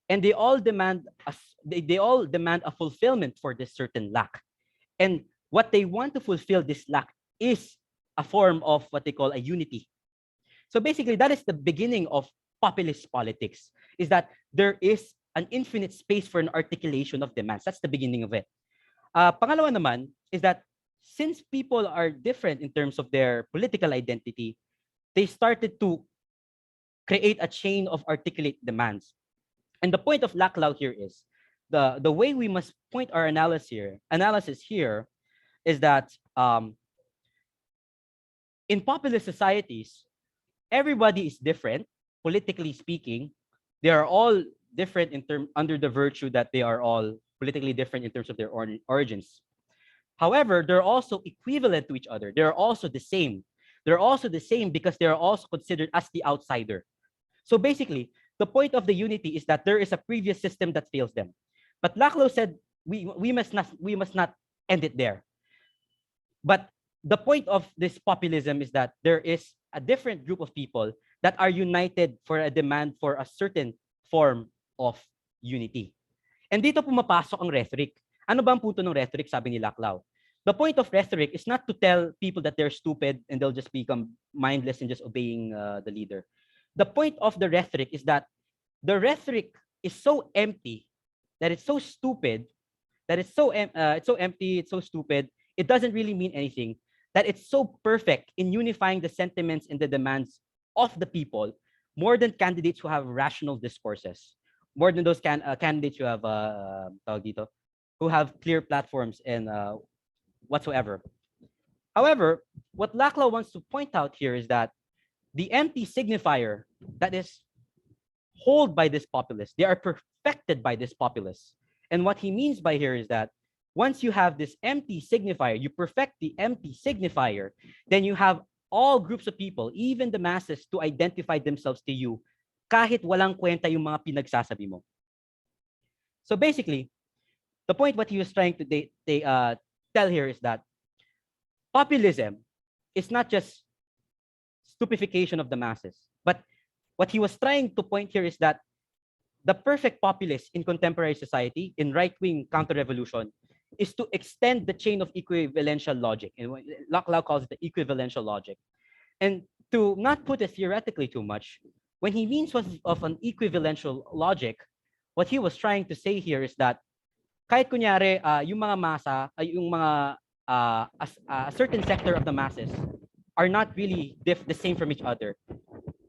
and they all demand a fulfillment for this certain lack. And what they want to fulfill this lack is a form of what they call a unity. So basically, that is the beginning of populist politics, is that there is an infinite space for an articulation of demands. That's the beginning of it. Pangalawa naman is that since people are different in terms of their political identity, they started to create a chain of articulate demands. And the point of Laclau here is the way we must point our analysis here is that in populist societies, everybody is different, politically speaking. They are all different under the virtue that they are all politically different in terms of their origins. However, they're also equivalent to each other. They're also the same. They're also the same because they're also considered as the outsider. So basically, the point of the unity is that there is a previous system that fails them. But Laclau said we must not end it there. But the point of this populism is that there is a different group of people that are united for a demand for a certain form of unity. And dito pumapasok ang rhetoric. Ano ba ang punto ng rhetoric, sabi ni Laclau? The point of rhetoric is not to tell people that they're stupid and they'll just become mindless and just obeying the leader. The point of the rhetoric is that the rhetoric is so empty, that it's so stupid, that it's so empty, it's so stupid, it doesn't really mean anything, that it's so perfect in unifying the sentiments and the demands of the people more than candidates who have rational discourses, more than those candidates who have who have clear platforms and whatsoever. However, what Laclau wants to point out here is that the empty signifier that is held by this populace, they are perfected by this populace. And what he means by here is that once you have this empty signifier, you perfect the empty signifier, then you have all groups of people, even the masses, to identify themselves to you kahit walang kwenta yung mga pinagsasabi mo. So basically, the point what he was trying to tell here is that populism is not just stupefaction of the masses, but what he was trying to point here is that the perfect populace in contemporary society, in right-wing counter-revolution, is to extend the chain of equivalential logic. And Laclau calls it the equivalential logic. And to not put it theoretically too much, when he means of an equivalential logic, what he was trying to say here is that kahit kunyari yung mga masa, yung mga a certain sector of the masses are not really the same from each other.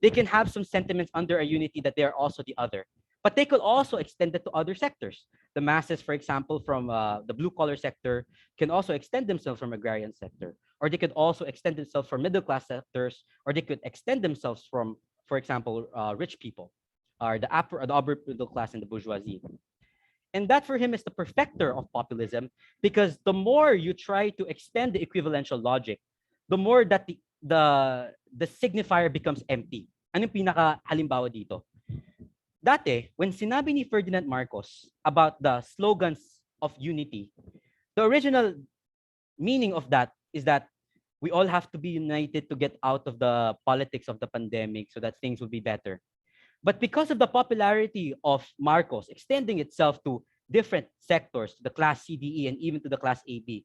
They can have some sentiments under a unity that they are also the other, but they could also extend it to other sectors. The masses, for example, from the blue-collar sector can also extend themselves from agrarian sector, or they could also extend themselves from middle-class sectors, or they could extend themselves from, for example, rich people, or the upper middle class and the bourgeoisie. And that for him is the perfecter of populism, because the more you try to extend the equivalential logic, the more that the signifier becomes empty. Anong pinaka halimbawa dito? Dati, when sinabi ni Ferdinand Marcos about the slogans of unity, the original meaning of that is that we all have to be united to get out of the politics of the pandemic so that things will be better. But because of the popularity of Marcos extending itself to different sectors, the class CDE and even to the class AB,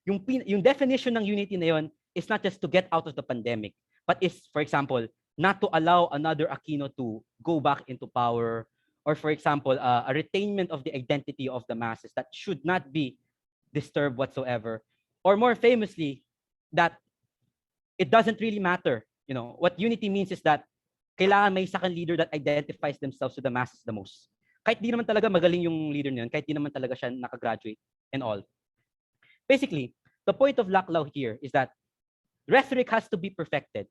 yung definition ng unity na yun is not just to get out of the pandemic, but is, for example, not to allow another Aquino to go back into power, or for example, a retainment of the identity of the masses that should not be disturbed whatsoever, or more famously, that it doesn't really matter. You know, what unity means is that kailangan may second leader that identifies themselves to the masses the most. Kahit di naman talaga magaling yung leader niyon, kahit di naman talaga siya nakagraduate and all. Basically, the point of Laclau here is that rhetoric has to be perfected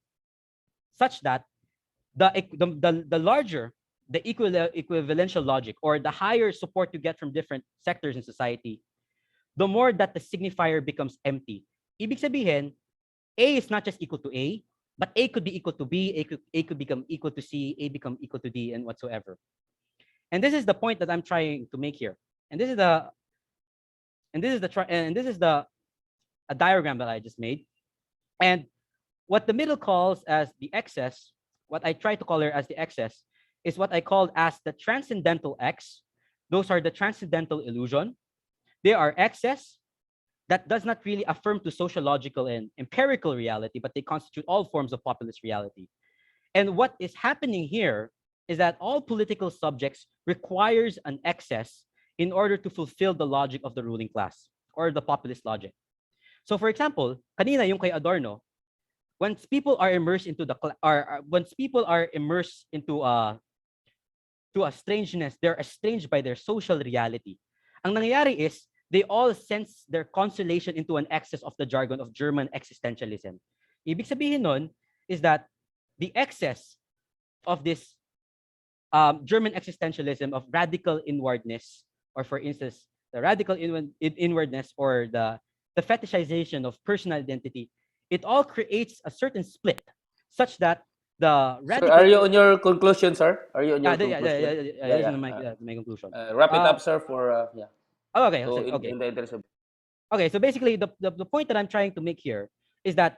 such that the larger the equivalential logic, or the higher support you get from different sectors in society, the more that the signifier becomes empty. Ibig sabihin, A is not just equal to A, but A could be equal to B, A could become equal to C, A become equal to D, and whatsoever. And this is the point that I'm trying to make here. And this is the a diagram that I just made. And what the middle calls as the excess, what I try to call here as the excess, is what I called as the transcendental X. Those are the transcendental illusion. They are excess that does not really affirm to sociological and empirical reality, but they constitute all forms of populist reality. And what is happening here is that all political subjects requires an excess in order to fulfill the logic of the ruling class, or the populist logic. So for example, kanina yung kay Adorno, once people are immersed into once people are immersed into to a strangeness, they're estranged by their social reality. Ang nangyayari is they all sense their consolation into an excess of the jargon of German existentialism. Ibig sabihin nun is that the excess of this German existentialism of radical inwardness, or for instance, the radical inwardness, or the fetishization of personal identity, it all creates a certain split such that the radical... Sir, are you on your conclusion, sir? Are you on your conclusion? This is my conclusion. Wrap it up, sir, for yeah. Oh, okay. So Okay. in the interest of... Okay, so basically the point that I'm trying to make here is that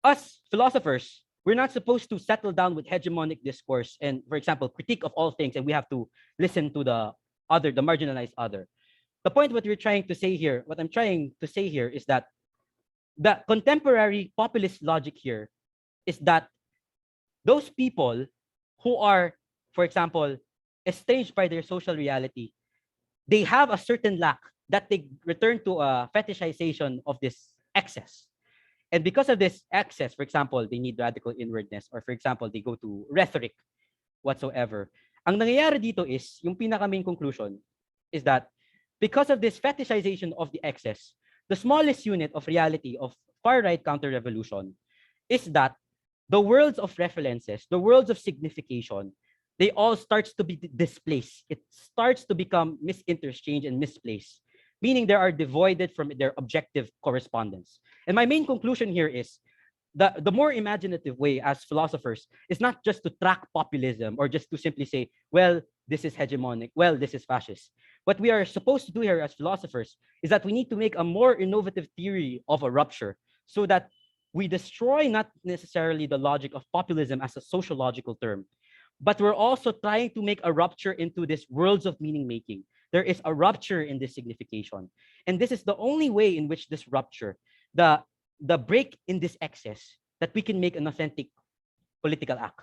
us philosophers, we're not supposed to settle down with hegemonic discourse and, for example, critique of all things, and we have to listen to the other, the marginalized other. The point what I'm trying to say here is that the contemporary populist logic here is that those people who are, for example, estranged by their social reality, they have a certain lack that they return to a fetishization of this excess. And because of this excess, for example, they need radical inwardness, or for example, they go to rhetoric whatsoever. Ang nangyayari dito is, yung pinaka-main conclusion is that because of this fetishization of the excess, the smallest unit of reality of far-right counter-revolution is that the worlds of references, the worlds of signification, they all starts to be displaced. It starts to become misinterchanged and misplaced, meaning they are devoided from their objective correspondence. And my main conclusion here is the more imaginative way as philosophers is not just to track populism or just to simply say, well, this is hegemonic, well, this is fascist. What we are supposed to do here as philosophers is that we need to make a more innovative theory of a rupture so that we destroy not necessarily the logic of populism as a sociological term, but we're also trying to make a rupture into this worlds of meaning making. There is a rupture in this signification. And this is the only way in which this rupture, the break in this excess, that we can make an authentic political act.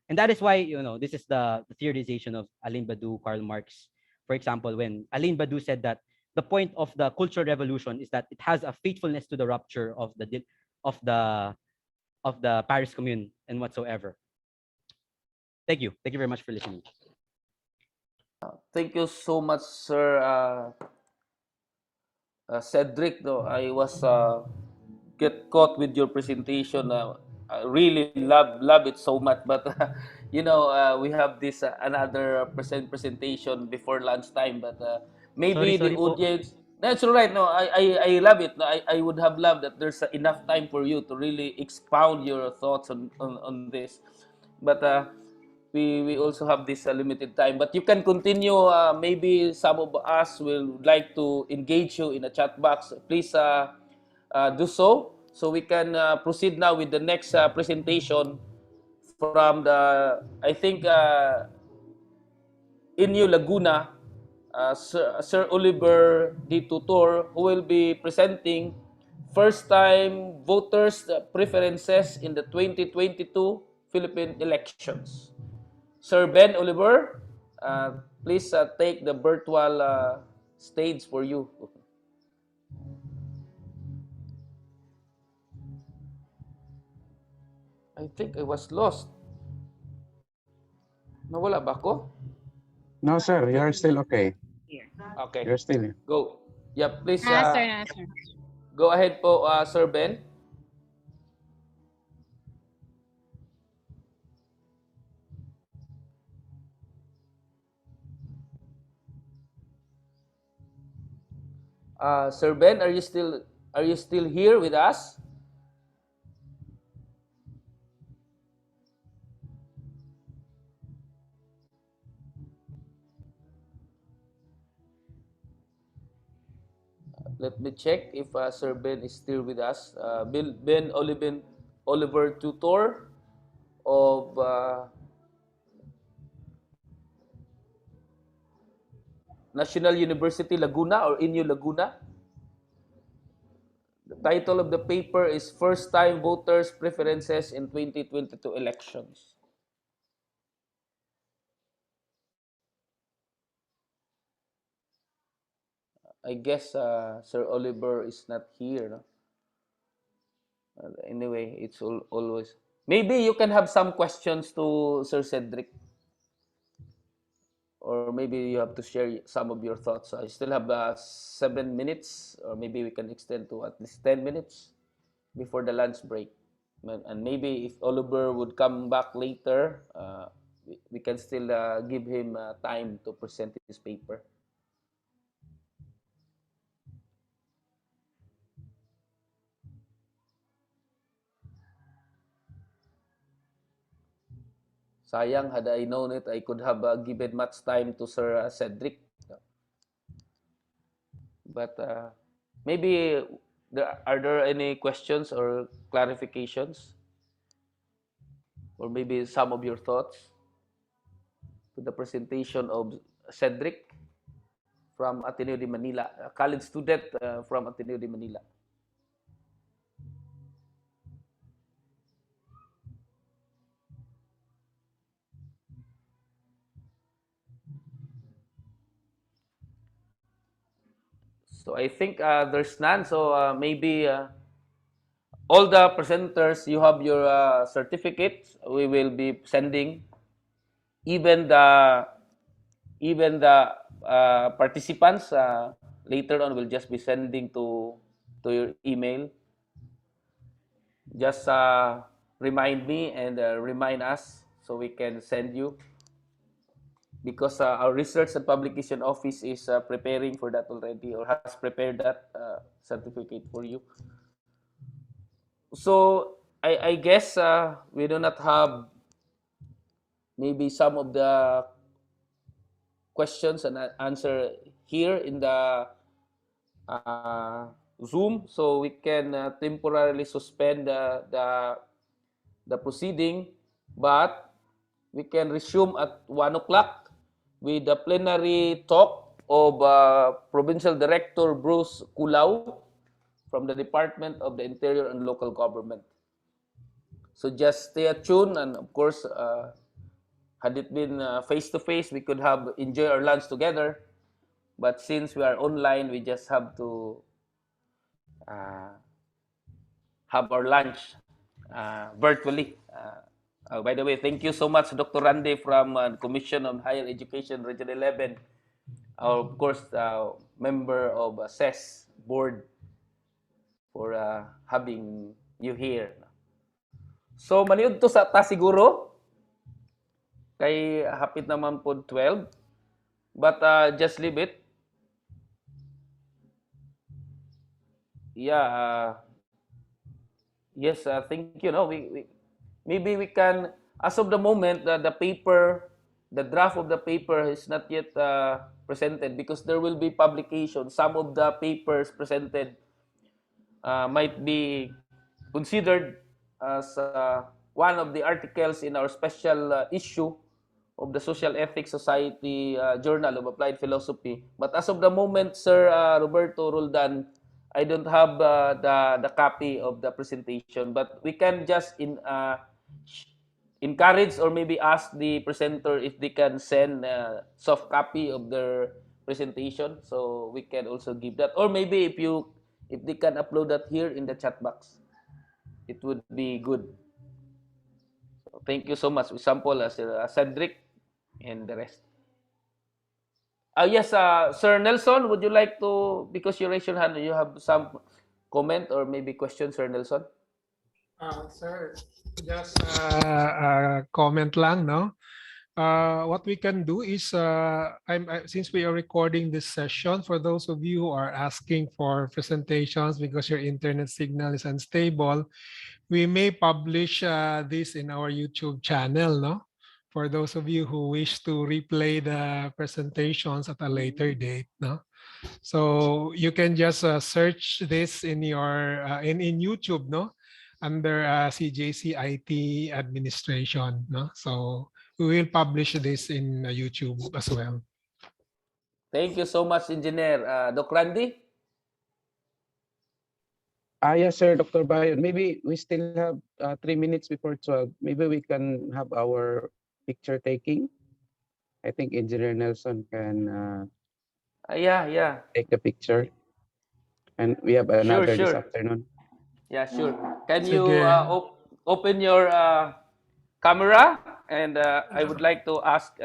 And that is why, this is the theorization of Alain Badiou, Karl Marx. For example, when Alain Badiou said that the point of the Cultural Revolution is that it has a faithfulness to the rupture of the Paris Commune and whatsoever. Thank you. Thank you very much for listening. Thank you so much, Sir Cedric. No, I was get caught with your presentation. I really love it so much. But we have this another presentation before lunchtime. But maybe Sorry the po. audience. That's all right. No, I love it. No, I would have loved that there's enough time for you to really expound your thoughts on this. But we also have this limited time. But you can continue. Maybe some of us will like to engage you in a chat box. Please do so So we can proceed now with the next presentation from the, I think, Inyo Laguna, Sir Oliver D. Tutor, who will be presenting first-time voters' preferences in the 2022 Philippine elections. Sir Ben Oliver, please take the virtual stage for you. I think I was lost. Nawala ba ako? No, sir, you're still okay. Okay. You're still here. Go. Yeah, please Sir. go ahead po, Sir Ben. Sir Ben, are you still here with us? Let me check if Sir Ben is still with us. Ben Oliver Tutor of National University Laguna or Inyo Laguna. The title of the paper is First Time Voters Preferences in 2022 Elections. I guess Sir Oliver is not here. No? Anyway, it's always... Maybe you can have some questions to Sir Cedric. Or maybe you have to share some of your thoughts. I still have 7 minutes, or maybe we can extend to at least 10 minutes before the lunch break. And maybe if Oliver would come back later, we can still give him time to present his paper. Sayang, had I known it, I could have given much time to Sir Cedric. But maybe are there any questions or clarifications? Or maybe some of your thoughts to the presentation of Cedric from Ateneo de Manila, a college student from Ateneo de Manila. So I think there's none. So maybe all the presenters, you have your certificates. We will be sending even the participants later on will just be sending to your email. Just remind me and remind us so we can send you, because our research and publication office is preparing for that already, or has prepared that certificate for you. So I guess we do not have maybe some of the questions and answer here in the Zoom, so we can temporarily suspend the proceeding, but we can resume at 1 o'clock with the plenary talk of Provincial Director Bruce Kulao from the Department of the Interior and Local Government. So just stay tuned, and of course, had it been face-to-face, we could have enjoy our lunch together. But since we are online, we just have to have our lunch virtually. By the way, thank you so much, Dr. Randy from Commission on Higher Education, Region 11. Of course, member of CES board, for having you here. So, maniud to sa ta siguro. Kay hapit naman po 12. But just leave it. Yeah. Yes, thank you. No, maybe we can, as of the moment, the paper, the draft of the paper is not yet presented, because there will be publication. Some of the papers presented might be considered as one of the articles in our special issue of the Social Ethics Society Journal of Applied Philosophy. But as of the moment, Sir Roberto Roldan, I don't have the copy of the presentation, but we can just encourage or maybe ask the presenter if they can send a soft copy of their presentation, so we can also give that. Or maybe if they can upload that here in the chat box, it would be good. So thank you so much. Example, Cedric and the rest. Yes, Sir Nelson, would you like to, because you raised your hand, you have some comment or maybe question, Sir Nelson? Sir, just comment lang, no? What we can do is, since we are recording this session, for those of you who are asking for presentations because your internet signal is unstable, we may publish this in our YouTube channel, no? For those of you who wish to replay the presentations at a later date, no? So you can just search this in your in YouTube, no, under CJC IT administration, no. So we will publish this in YouTube as well. Thank you so much, Engineer. Doc Randy? Yes, sir, Dr. Bayon. Maybe we still have 3 minutes before 12. Maybe we can have our picture taking. I think Engineer Nelson can Yeah. take the picture. And we have another this Sure. afternoon. Yeah, sure. Can you Sige. open your camera? And I would like to ask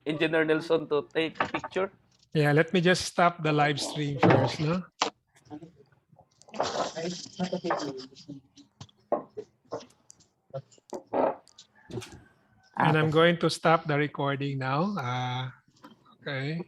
Engineer Nelson to take a picture. Yeah, let me just stop the live stream first, no? And I'm going to stop the recording now. Okay.